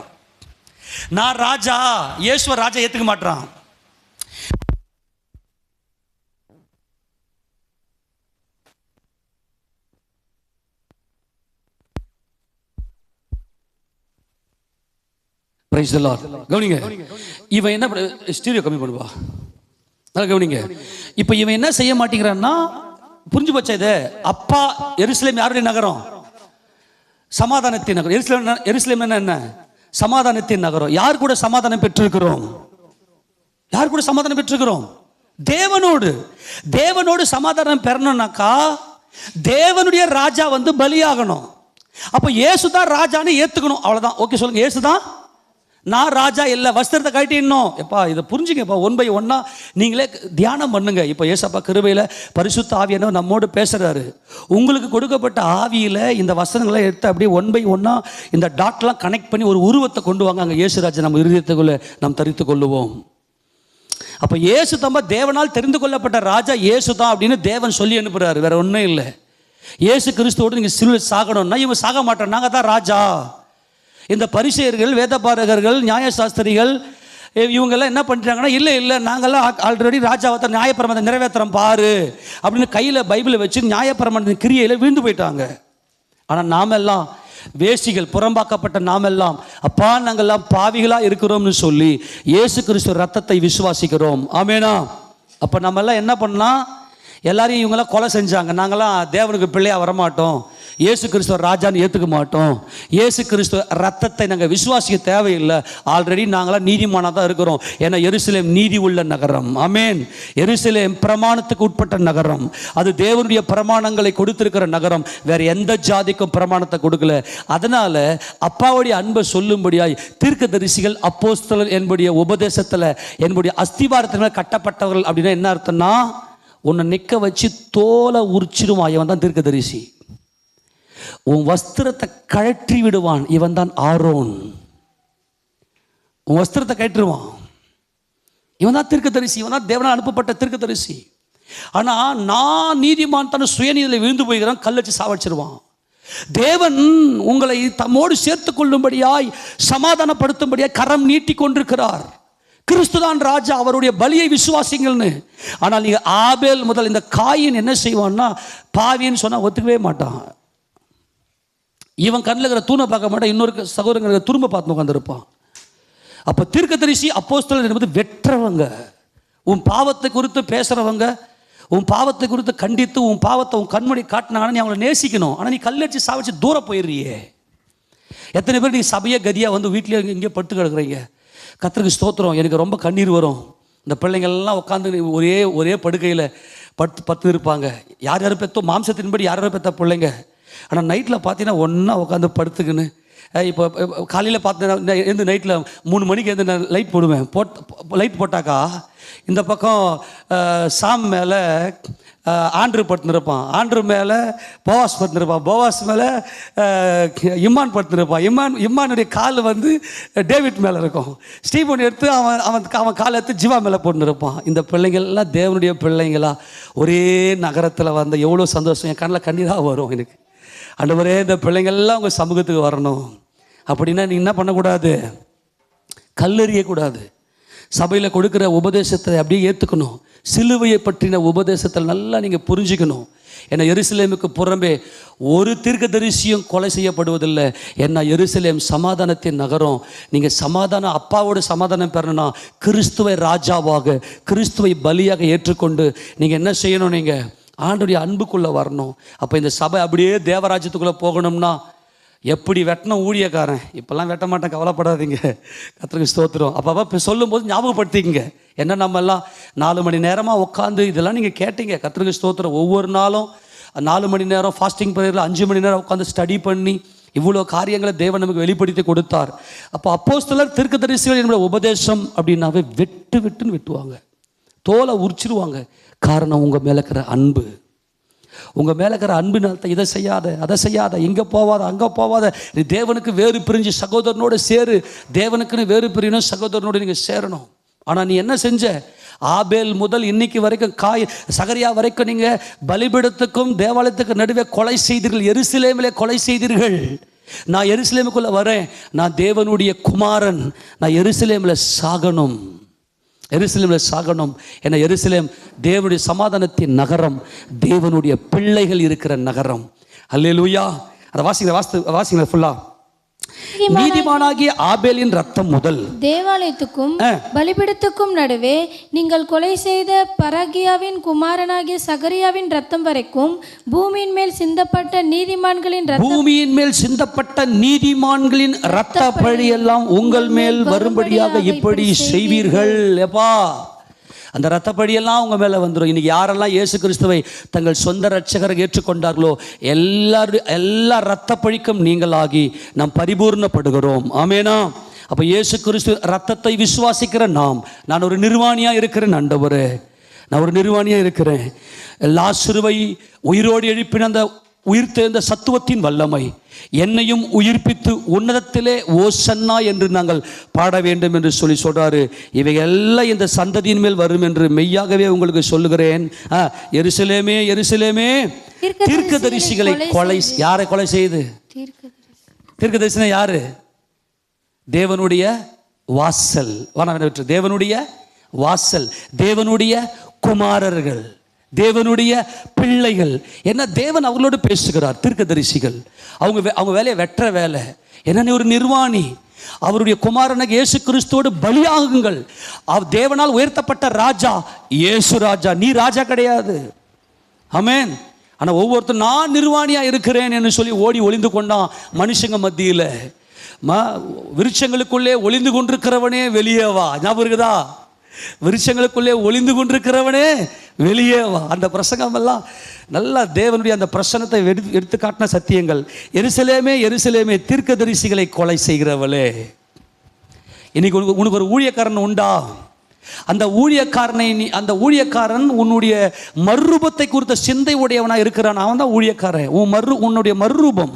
நான் ராஜா, இயேசுவ ராஜா ஏற்றுக்க மாட்டான். கவனிங்க, இவன் என்ன ஸ்டீரியோ கம்மி பண்ணுவா, நல்லா கவனிங்க. இப்போ இவன் என்ன செய்ய மாட்டேங்கிறான்னா, புரிஞ்சு போச்சா இது? அப்பா எருசலேம் யாருடைய நகரம்? சமாதானத்தின் நகரம். எருசலேம் என்ன? சமாதானத்தின் நகரம். யார் கூட சமாதானம் பெற்றிருக்கிறோம்? யார் கூட சமாதானம் பெற்றிருக்கிறோம்? தேவனோடு. தேவனோடு சமாதானம் பெறணும்னாக்கா தேவனுடைய ராஜா வந்து பலியாகணும். அப்ப இயேசுதான் ராஜான்னு ஏத்துக்கணும், அவ்வளவுதான். ஓகே சொல்லுங்க, இயேசுதான் நான் ராஜா இல்லை. வஸ்திரத்தை கட்டிடணும். எப்பா இதை புரிஞ்சுங்கப்பா, 1 by 1 நீங்களே தியானம் பண்ணுங்க. இப்போ ஏசப்பா கிருபையில் பரிசுத்த ஆவியானவர் நம்மோடு பேசுறாரு. உங்களுக்கு கொடுக்கப்பட்ட ஆவியில் இந்த வசனங்களை எடுத்து அப்படியே 1 by 1 இந்த டாட்லாம் கனெக்ட் பண்ணி ஒரு உருவத்தை கொண்டு வாங்க. அங்கே இயேசுராஜை நம்ம இருதயத்துக்குள்ளே நாம் தரித்து கொள்ளுவோம். அப்போ இயேசு தம்ப தேவனால் தெரிந்து கொள்ளப்பட்ட ராஜா இயேசு தான் அப்படின்னு தேவன் சொல்லி அனுப்புறாரு, வேற ஒன்றும் இல்லை. இயேசு கிறிஸ்துவோடு நீங்கள் சிலுவையில் சாகணும்னா இவங்க சாக மாட்டோம், நாங்கள் தான் ராஜா. இந்த பரிசேயர்கள், வேதபாரகர்கள், நியாயசாஸ்திரிகள் இவங்கெல்லாம் என்ன பண்ணிட்டாங்கன்னா, இல்லை நாங்கள்லாம் ஆல்ரெடி ராஜாவை நியாயப்பிரமாணத்தை நிறைவேற்றுறோம் பாரு அப்படின்னு கையில் பைபிளை வச்சு நியாயப்பிரமாணத்தின் கிரியையில் விழுந்து போயிட்டாங்க. ஆனால் நாமெல்லாம் வேசிகள், புறம்பாக்கப்பட்ட நாமெல்லாம் அப்பா நாங்கள்லாம் பாவிகளாக இருக்கிறோம்னு சொல்லி இயேசு கிறிஸ்து ரத்தத்தை விசுவாசிக்கிறோம். ஆமேனா? அப்போ நம்மெல்லாம் என்ன பண்ணலாம்? எல்லாரையும் இவங்கெல்லாம் கொலை செஞ்சாங்க, நாங்கள்லாம் தேவனுக்கு பிள்ளையாக வரமாட்டோம், இயேசு கிறிஸ்துவ ராஜான்னு ஏற்றுக்க மாட்டோம், இயேசு கிறிஸ்துவ ரத்தத்தை நாங்கள் விசுவாசிக்க தேவையில்லை, ஆல்ரெடி நாங்களாம் நீதிமானாக தான் இருக்கிறோம். ஏன்னா எருசலேம் நீதி உள்ள நகரம். ஆமேன். எருசலேம் பிரமாணத்துக்கு உட்பட்ட நகரம், அது தேவனுடைய பிரமாணங்களை கொடுத்திருக்கிற நகரம். வேற எந்த ஜாதிக்கும் பிரமாணத்தை கொடுக்கல. அதனால அப்பாவுடைய அன்பை சொல்லும்படியாய் தீர்க்கதரிசிகள், அப்போஸ்தலர் என்னுடைய உபதேசத்தில் என்னுடைய அஸ்திவாரத்தின் கட்டப்பட்டவர்கள். அப்படின்னா என்ன அர்த்தம்னா, உன்னை நிற்க வச்சு தோலை உரிச்சிடுவான், இவன் தான் தீர்க்கதரிசி. உன் வஸ்திரத்தை கழற்றி விடுவான், இவன் தான் ஆரோன். உன் வஸ்திரத்தை கழற்றிடுவான், இவன் தான் தீர்க்கதரிசி, இவன் தான் தேவனால் அனுப்பப்பட்ட தீர்க்கதரிசி. ஆனா நான் நீதிமான் தான் சுயநீதியில் விழுந்து போய்கிறான், கல்லச்சு சாவடிச்சிருவான். தேவன் உங்களை தம்மோடு சேர்த்து கொள்ளும்படியாய், சமாதானப்படுத்தும்படியாய் கரம் நீட்டி கொண்டிருக்கிறார். கிறிஸ்துதான் ராஜா, அவருடைய பலியை விசுவாசிங்கள்னு. ஆனால் நீங்க ஆபேல் முதல் இந்த காயின் என்ன செய்வான்னா, பாவின்னு சொன்னா ஒத்துக்கவே மாட்டான். இவன் கண்ணில் இருக்கிற தூணை பார்க்க மாட்டான், இன்னொரு சகோதரங்க துரும்ப பார்த்து உட்காந்துருப்பான். அப்போ தீர்க்கதரிசி, அப்போஸ்தலர் என்பது வெற்றவங்க, உன் பாவத்தை குறித்து பேசுகிறவங்க, உன் பாவத்தை குறித்து கண்டித்து உன் பாவத்தை உன் கண்மணி காட்டினாங்கன்னா நீ அவங்களை நேசிக்கணும். ஆனால் நீ கல்லடிச்சு சாவச்சு தூரம் போயிடுறியே. எத்தனை பேர் நீ சபையை கதியாக வந்து வீட்டிலே இங்கே படுத்து கிடக்குறீங்க. கர்த்தருக்கு ஸ்தோத்திரம். எனக்கு ரொம்ப கண்ணீர் வரும். இந்த பிள்ளைங்கள்லாம் உட்காந்து ஒரே படுக்கையில் பத்து இருப்பாங்க. யார் பெற்றோ மாம்சத்தின்படி யார் பெற்ற பிள்ளைங்க. ஆனால் நைட்டில் பார்த்தீங்கன்னா ஒன்றா உட்காந்து படுத்துக்கின்னு இப்போ காலையில் பார்த்து எழுந்து நைட்டில் 3 மணிக்கு எழுந்து நான் லைட் போடுவேன். லைட் போட்டாக்கா இந்த பக்கம் சாம் மேலே ஆண்ட்ரு படுத்துருப்பான், ஆண்ட்ரு மேலே போவாஸ் படுத்துருப்பான், போவாஸ் மேலே இம்மான் படுத்துருப்பான், இம்மானுடைய கால் வந்து டேவிட் மேலே இருக்கும். ஸ்டீபன் எடுத்து அவன் காலை எடுத்து ஜீவா மேலே போட்டுருப்பான். இந்த பிள்ளைங்கள்லாம் தேவனுடைய பிள்ளைங்களா ஒரே நகரத்தில் வந்த எவ்வளோ சந்தோஷம். என் கண்ணில் கண்ணீராக வரும் எனக்கு. ஆண்டவரே, இந்த பிள்ளைங்கள்லாம் உங்கள் சமூகத்துக்கு வரணும் அப்படின்னா நீ என்ன பண்ணக்கூடாது, கல்லெறியக்கூடாது. சபையில் கொடுக்குற உபதேசத்தை அப்படியே ஏற்றுக்கணும். சிலுவையை பற்றின உபதேசத்தில் நல்லா நீங்கள் புரிஞ்சுக்கணும். ஏன்னா எருசலேமுக்கு புறம்பே ஒரு தீர்க்கதரிசியும் கொலை செய்யப்படுவதில்லை. ஏன்னா எருசலேம் சமாதானத்தின் நகரம். நீங்கள் சமாதானம், அப்பாவோட சமாதானம் பெறணும்னா கிறிஸ்துவை ராஜாவாக, கிறிஸ்துவை பலியாக ஏற்றுக்கொண்டு நீங்கள் என்ன செய்யணும், நீங்கள் ஆண்டவருடைய அன்புக்குள்ளே வரணும். அப்போ இந்த சபை அப்படியே தேவராஜ்யத்துக்குள்ளே போகணும்னா எப்படி வெட்டணும் ஊழியக்காரன், இப்போல்லாம் வெட்ட மாட்டேன், கவலைப்படாதீங்க, கர்த்தருக்கு ஸ்தோத்திரம். அப்போ சொல்லும்போது ஞாபகப்படுத்திக்கங்க. என்ன நம்மெல்லாம் 4 மணி நேரமாக உட்காந்து இதெல்லாம் நீங்கள் கேட்டீங்க, கர்த்தருக்கு ஸ்தோத்திரம். ஒவ்வொரு நாளும் 4 மணி நேரம் ஃபாஸ்டிங் ப்ரேயரில் 5 மணி நேரம் உட்காந்து ஸ்டடி பண்ணி இவ்வளோ காரியங்களை தேவன் நமக்கு வெளிப்படுத்தி கொடுத்தார். அப்போ அப்போஸ்தலர் தீர்க்கதரிசிகள் என்னுடைய உபதேசம் அப்படின்னாவே வெட்டுன்னு வெட்டுவாங்க, தோலை உரிச்சிருவாங்க. காரணம் உங்கள் மேலே இருக்கிற அன்பு. உங்கள் மேலே இருக்கிற அன்பினால்த்த இதை செய்யாத, அதை செய்யாத, இங்கே போவாத, அங்கே போவாத, நீ தேவனுக்கு வேறு பிரிஞ்சு சகோதரனோடு சேரு, தேவனுக்குன்னு வேறு பிரியணும், சகோதரனோடு நீங்கள் சேரணும். ஆனால் நீ என்ன செஞ்ச, ஆபேல் முதல் இன்னைக்கு வரைக்கும் சகரியா வரைக்கும் நீங்கள் பலிபீடத்துக்கும் தேவாலயத்துக்கும் நடுவே கொலை செய்தீர்கள், எருசலேமிலே கொலை செய்தீர்கள். நான் எருசலேமுக்குள்ளே வரேன், நான் தேவனுடைய குமாரன், நான் எருசலேமில் சாகணும், எருசலேமில் சாகணும். ஏன்னா எருசலேம் தேவனுடைய சமாதானத்தின் நகரம், தேவனுடைய பிள்ளைகள் இருக்கிற நகரம். அல்லேலூயா. அதை வாசிங்கள ஃபுல்லா. நீதிமானாகிய ஆபேலின் ரத்தம் முதல் தேவாலயத்துக்கும் பலிபீடத்துக்கும் நடுவே நீங்கள் கொலை செய்த பரகியாவின் குமாரனாகிய சகரியாவின் ரத்தம் வரைக்கும் பூமியின் மேல் சிந்தப்பட்ட நீதிமான்களின் ரத்த பழியெல்லாம் உங்கள் மேல் வரும்படியாக இப்படி செய்வீர்கள். எப்பா, அந்த இரத்தப்படியெல்லாம் உங்கள் மேலே வந்துடும். இன்றைக்கி யாரெல்லாம் இயேசு கிறிஸ்துவை தங்கள் சொந்த இரட்சகரை ஏற்றுக்கொண்டார்களோ எல்லா இரத்தப்பழிக்கும் நீங்களாகி நாம் பரிபூர்ணப்படுகிறோம். ஆமேனா? அப்போ இயேசு கிறிஸ்து ரத்தத்தை விசுவாசிக்கிற நான் ஒரு நிர்வாணியாக இருக்கிறேன். ஆண்டவரே, நான் ஒரு நிர்வாணியாக இருக்கிறேன். லாசருவை உயிரோடு எழுப்பின அந்த உயிர்த்தெழுந்த சத்துவத்தின் வல்லமை என்னையும் உயிர்ப்பித்து உன்னதத்திலே ஓசன்னா என்று நாங்கள் பாட வேண்டும் என்று சொல்றாரு. இவையெல்லாம் இந்த சந்ததியின் மேல் வரும் என்று மெய்யாகவே உங்களுக்கு சொல்லுகிறேன். எருசலேமே, எருசலேமே, தீர்க்கதரிசிகளை கொலை. யாரை கொலை செய்து? தீர்க்கதரிசன யாரு? தேவனுடைய வாசல், தேவனுடைய வாசல், தேவனுடைய குமாரர்கள், தேவனுடைய பிள்ளைகள். என்ன தேவன் அவங்களோடு பேசுகிறார். தீர்க்கதரிசிகள் அவங்க வேலையை வெற்ற வேலை. என்ன ஒரு நிர்வாணி, அவருடைய குமாரனாக இயேசு கிறிஸ்துவோடு பலியாகுங்கள். தேவனால் உயர்த்தப்பட்ட ராஜா இயேசு ராஜா, நீ ராஜா கிடையாது. ஆமென். ஆனால் ஒவ்வொருத்தரும் நான் நிர்வாணியாக இருக்கிறேன் என்று சொல்லி ஓடி ஒளிந்து கொண்டான் மனுஷங்க மத்தியில். விருட்சங்களுக்குள்ளே ஒளிந்து கொண்டிருக்கிறவனே வெளியே வா. ஞாபகம் இருக்குதா? விருட்சங்களுக்குள்ளே ஒளிந்து கொண்டிருக்கிறவனே வெளியே வா. அந்த பிரசங்கம் எல்லாம் நல்லா தேவனுடைய அந்த பிரசனத்தை எடுத்து காட்டின சத்தியங்கள். எருசலேமே, எருசலேமே, தீர்க்கதரிசிகளை கொலை செய்கிறவளே. இன்னைக்கு உனக்கு ஒரு ஊழியக்காரன் உண்டா? அந்த ஊழியக்காரன் உன்னுடைய மறுரூபத்தை குறித்த சிந்தை உடையவனா இருக்கிறான். அவன் தான் ஊழியக்காரன். உன்னுடைய மறுரூபம்,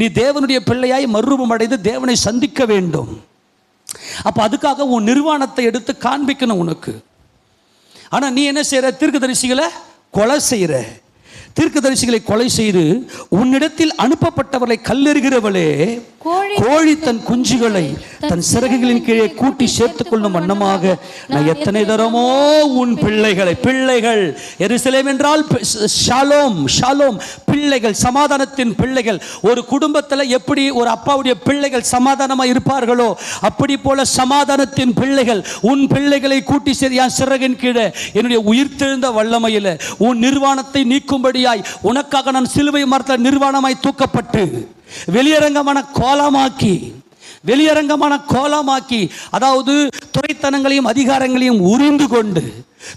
நீ தேவனுடைய பிள்ளையாய் மறுரூபம் அடைந்து தேவனை சந்திக்க வேண்டும். அப்போ அதுக்காக உன் நிர்வாணத்தை எடுத்து காண்பிக்கணும் உனக்கு. ஆனால் நீ என்ன செய்கிற? தீர்க்கதரிசிகளை கொலை செய்கிற. தீர்க்கதரிசிகளை கொலை செய்து உன்னிடத்தில் அனுப்பப்பட்டவர்களை கல்லெறிகிறவளே, கோழி தன் குஞ்சுகளை தன் சிறகுகளின் கீழே கூட்டி சேர்த்துக் கொள்ளும் வண்ணமாக நான் எத்தனை தரமோ உன் பிள்ளைகள். எருசலேம் என்றால் ஷாலோம், ஷாலோம், பிள்ளைகள், சமாதானத்தின் பிள்ளைகள். ஒரு குடும்பத்தில் எப்படி ஒரு அப்பாவுடைய பிள்ளைகள் சமாதானமாக இருப்பார்களோ அப்படி போல சமாதானத்தின் பிள்ளைகள் உன் பிள்ளைகளை கூட்டி என் சிறகின் கீழே என்னுடைய உயிர்த்தெழுந்த வல்லமையில் உன் நிர்வாணத்தை நீக்கும்படியாய் உனக்காக நான் சிலுவை மரத்தில் நிர்வாணமாய் தூக்கப்பட்டு வெளியரங்கமான கோலமாக்கி, அதாவது துரைத்தனங்களையும் அதிகாரங்களையும் உரிந்து கொண்டு,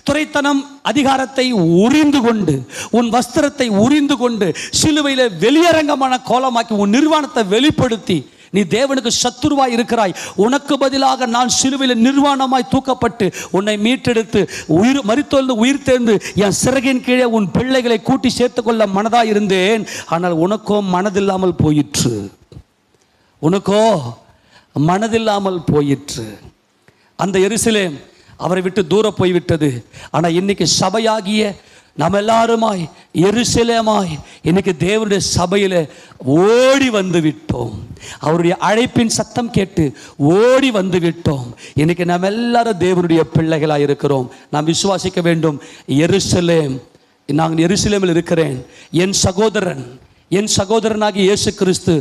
துரைத்தனம் அதிகாரத்தை உரிந்து கொண்டு, உன் வஸ்திரத்தை உரிந்து கொண்டு சிலுவையில் வெளியரங்கமான கோலமாக்கி உன் நிர்வாணத்தை வெளிப்படுத்தி நீ தேவனுக்கு சத்துருவாய் இருக்கிறாய். உனக்கு பதிலாக நான் சிலுவையில் நிர்வாணமாய் தூக்கப்பட்டு உன்னை மீட்டெடுத்து மரித்தோர்ந்து உயிர் தேர்ந்து என் சிறகின் கீழே உன் பிள்ளைகளை கூட்டி சேர்த்துக்கொள்ள மனதாய் இருந்தேன். ஆனால் உனக்கோ மனதில்லாமல் போயிற்று. உனக்கோ மனதில்லாமல் போயிற்று. அந்த எருசலேம் அவரை விட்டு தூர போய்விட்டது. ஆனால் இன்னைக்கு சபையாகிய நாம் எல்லாருமாய் எருசலேமாய் இன்னைக்கு தேவனுடைய சபையில் ஓடி வந்து விட்டோம். அவருடைய அழைப்பின் சத்தம் கேட்டு ஓடி வந்து விட்டோம். இன்னைக்கு நாம் எல்லாரும் தேவனுடைய பிள்ளைகளாக இருக்கிறோம். நாம் விசுவாசிக்க வேண்டும். எருசலேம், நான் எருசலேமில் இருக்கிறேன். என் சகோதரனாகிய இயேசு கிறிஸ்து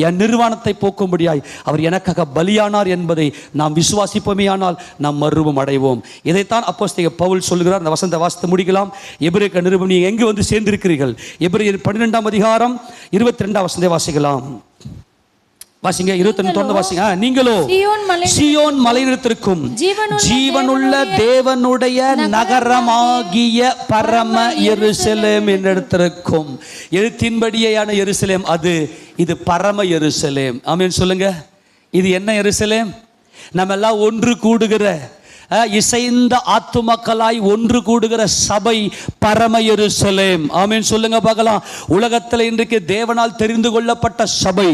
என் நிர்வாணத்தை போக்கும்படியாய் அவர் எனக்காக பலியானார் என்பதை நாம் விசுவாசிப்போமேயானால் நாம் மறுரூபம் அடைவோம். இதைத்தான் அப்போஸ்தலன் பவுல் சொல்கிறார். அந்த வசனத்தை வாசித்து முடிக்கலாம். எபிரேயர் நிருபம் நீங்கள் எங்கு வந்து சேர்ந்திருக்கிறீர்கள்? எபிரேயர் 12ஆம் அதிகாரம் 22ஆம் வசனத்தை வாசிக்கலாம். வாசிங்க. 22 வாசிங்க. நீங்களோ சீயோன் மலைநிலத்திற்கும் ஜீவனுள்ள தேவனுடைய நகரமாகிய பரம எருசலேம் என்னிடத்திற்கும். எழுத்தின்படியான எருசலேம் அது. இது பரம எருசலேம். ஆமென் சொல்லுங்க. இது என்ன எருசலேம்? நம்ம எல்லாம் ஒன்று கூடுகிற இசைந்த ஆத்துமக்களாய் ஒன்று கூடுகிற சபை பரம எருசலேம். ஆமென் சொல்லுங்க பார்க்கலாம். உலகத்தில் இன்றைக்கு தேவனால் தெரிந்து கொள்ளப்பட்ட சபை,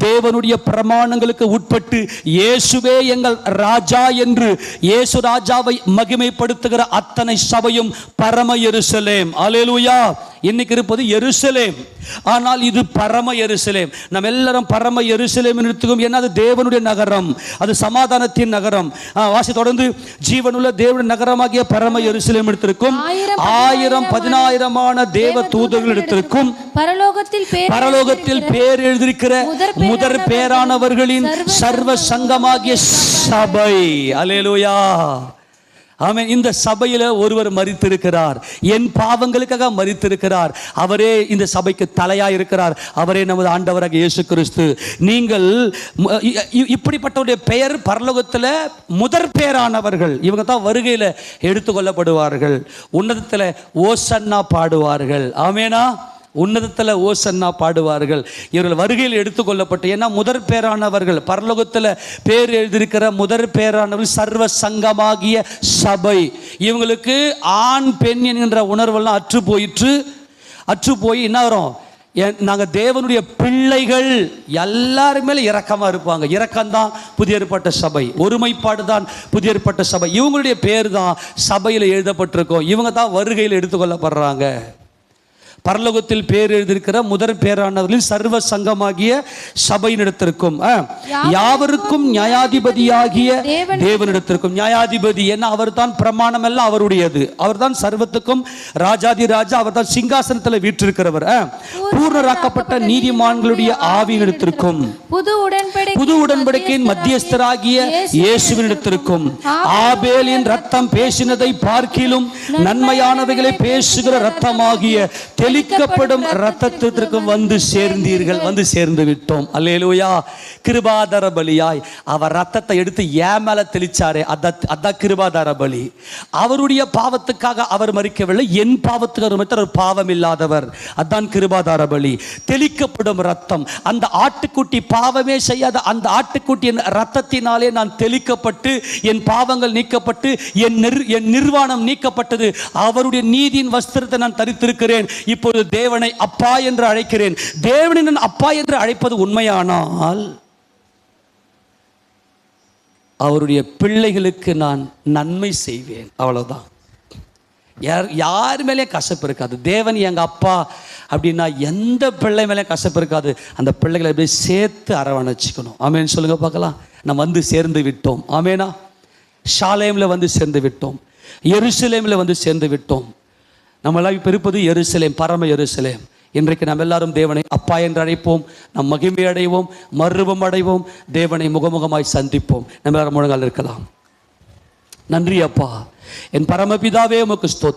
தேவனுடைய பிரமாணங்களுக்கு உட்பட்டு இயேசுவே எங்கள் ராஜா என்று இயேசு ராஜாவை மகிமைப்படுத்துகிற அத்தனை சபையும் பரம எருசலேம். அல்லேலூயா. இன்னைக்கு இருப்பது எருசலேம், ஆனால் இது பரம எருசலேம். நம்ம எல்லாரும் பரம எருசலேம் எடுத்துக்கோம். ஏன்னா அது தேவனுடைய நகரம், அது சமாதானத்தின் நகரம். வாசி தொடர்ந்து. ஜீவனுள்ள தேவனுடைய நகரமாகிய பரம எருசலேம் எடுத்திருக்கும். 1000-10,000 தேவ தூதர்கள் எடுத்திருக்கும். பரலோகத்தில் பேர் எழுதியிருக்கிற முதற் பேரானவர்களின் சர்வ சங்கமாகிய சபை. அல்லேலூயா. ஆமென். இந்த சபையில் ஒருவர் மரித்திருக்கிறார். என் பாவங்களுக்காக மரித்திருக்கிறார். அவரே இந்த சபைக்கு தலையாக இருக்கிறார். அவரே நமது ஆண்டவராக இயேசு கிறிஸ்து. நீங்கள் இப்படிப்பட்டவருடைய பெயர் பரலோகத்தில் முதற் பேரானவர்கள். இவங்க தான் வருகையில் எடுத்துக்கொள்ளப்படுவார்கள். உன்னதத்தில் ஓசன்னா பாடுவார்கள். ஆமேனா. உன்னதத்தில் ஓசன்னா பாடுவார்கள். இவர்கள் வருகையில் எடுத்துக்கொள்ளப்பட்டு, ஏன்னா முதற் பேரானவர்கள், பரலோகத்தில் பேர் எழுதியிருக்கிற முதற் பேரானவர்கள் சர்வ சங்கமாகிய சபை. இவங்களுக்கு ஆண் பெண் என்கின்ற உணர்வெல்லாம் அற்று போய் என்ன வரும்? நாங்கள் தேவனுடைய பிள்ளைகள் எல்லாருமே இரக்கமாக இருப்பாங்க. இரக்கம்தான் புதிய ஏற்பட்ட சபை, ஒருமைப்பாடு தான் புதிய ஏற்பட்ட சபை. இவங்களுடைய பேர் தான் சபையில் எழுதப்பட்டிருக்கோம். இவங்க தான் வருகையில் எடுத்துக்கொள்ளப்படுறாங்க. பரலோகத்தில் பேர் எழுதியிருக்கிற முதற் பேரானவர்களின் சர்வ சங்கமாகிய சபையினிடத்திற்கும் யாவருக்கும் நியாயாதிபதியாகிய தேவனிடத்திற்கும். நியாயாதிபதி என்ன? அவர் தான் பிரமாணம் எல்லாம் அவருடையது. அவர் தான் சர்வத்துக்கும் ராஜாதி ராஜா. அவர் தான் சிங்காசனத்தில் வீற்றிருக்கிறவர். பூர்ணராக்கப்பட்ட நீதிமான்களுடைய ஆவியினிடத்திற்கும் புது உடன்படிக்கையின் மத்தியஸ்தராகிய இயேசுவினிடத்திற்கும் ஆபேலின் ரத்தம் பேசினதை பார்க்கிலும் நன்மையானவைகளை பேசுகிற ரத்தமாகிய தெளிக்கப்படும் ரத்தத்திற்கும் வந்து சேர்ந்தீர்கள், வந்து சேர்ந்து விட்டோம். அல்லேலூயா. கிருபாதார பலியாய் அவர் ரத்தத்தை எடுத்து ஏன் மேல தெளிச்சாரே, அதான் கிருபாதார பலி. அவருடைய பாவத்துக்காக அவர் மரிக்கவில்லை, என் பாவத்துக்காக அவர் பாவம் இல்லாதவர். அதான் கிருபாதார பலி. தெளிக்கப்படும் ரத்தம், அந்த ஆட்டுக்குட்டி பாவமே செய்யாத அந்த ஆட்டுக்குட்டியின் ரத்தத்தினாலே நான் தெளிக்கப்பட்டு என் பாவங்கள் நீக்கப்பட்டு என் நிர்வாணம் நீக்கப்பட்டது. அவருடைய நீதியின் வஸ்திரத்தை நான் தரித்திருக்கிறேன். இப்பொழுது தேவனை அப்பா என்று அழைக்கிறேன். தேவனை நான் அப்பா என்று அழைப்பது உண்மையானால் அவருடைய பிள்ளைகளுக்கு நான் நன்மை செய்வேன். அவ்வளவுதான். யார் மேலே கசப்பு இருக்காது. தேவன் எங்க அப்பா அப்படின்னா எந்த பிள்ளை மேலே கசப்பு இருக்காது. அந்த பிள்ளைகளை அப்படியே சேர்த்து அரவணைச்சிக்கணும். ஆமேன்னு சொல்லுங்க பார்க்கலாம். நம்ம வந்து சேர்ந்து விட்டோம். ஆமேனா. ஷாலேமில் வந்து சேர்ந்து விட்டோம். எருசலேமில் வந்து சேர்ந்து விட்டோம். நம்மளாம் இப்போ இருப்பது எருசலேம், பரம எருசலேம். இன்றைக்கு நாம் எல்லாரும் தேவனை அப்பா என்று அழைப்போம். நம் மகிமை அடைவோம், மறுரூபம் அடைவோம், தேவனை முகமுகமாய் சந்திப்போம். நம்ம எல்லாரும் முழங்கால் இருக்கலாம். நன்றி அப்பா, என் பரமபிதாவே உமக்கு ஸ்தோத்திரம்.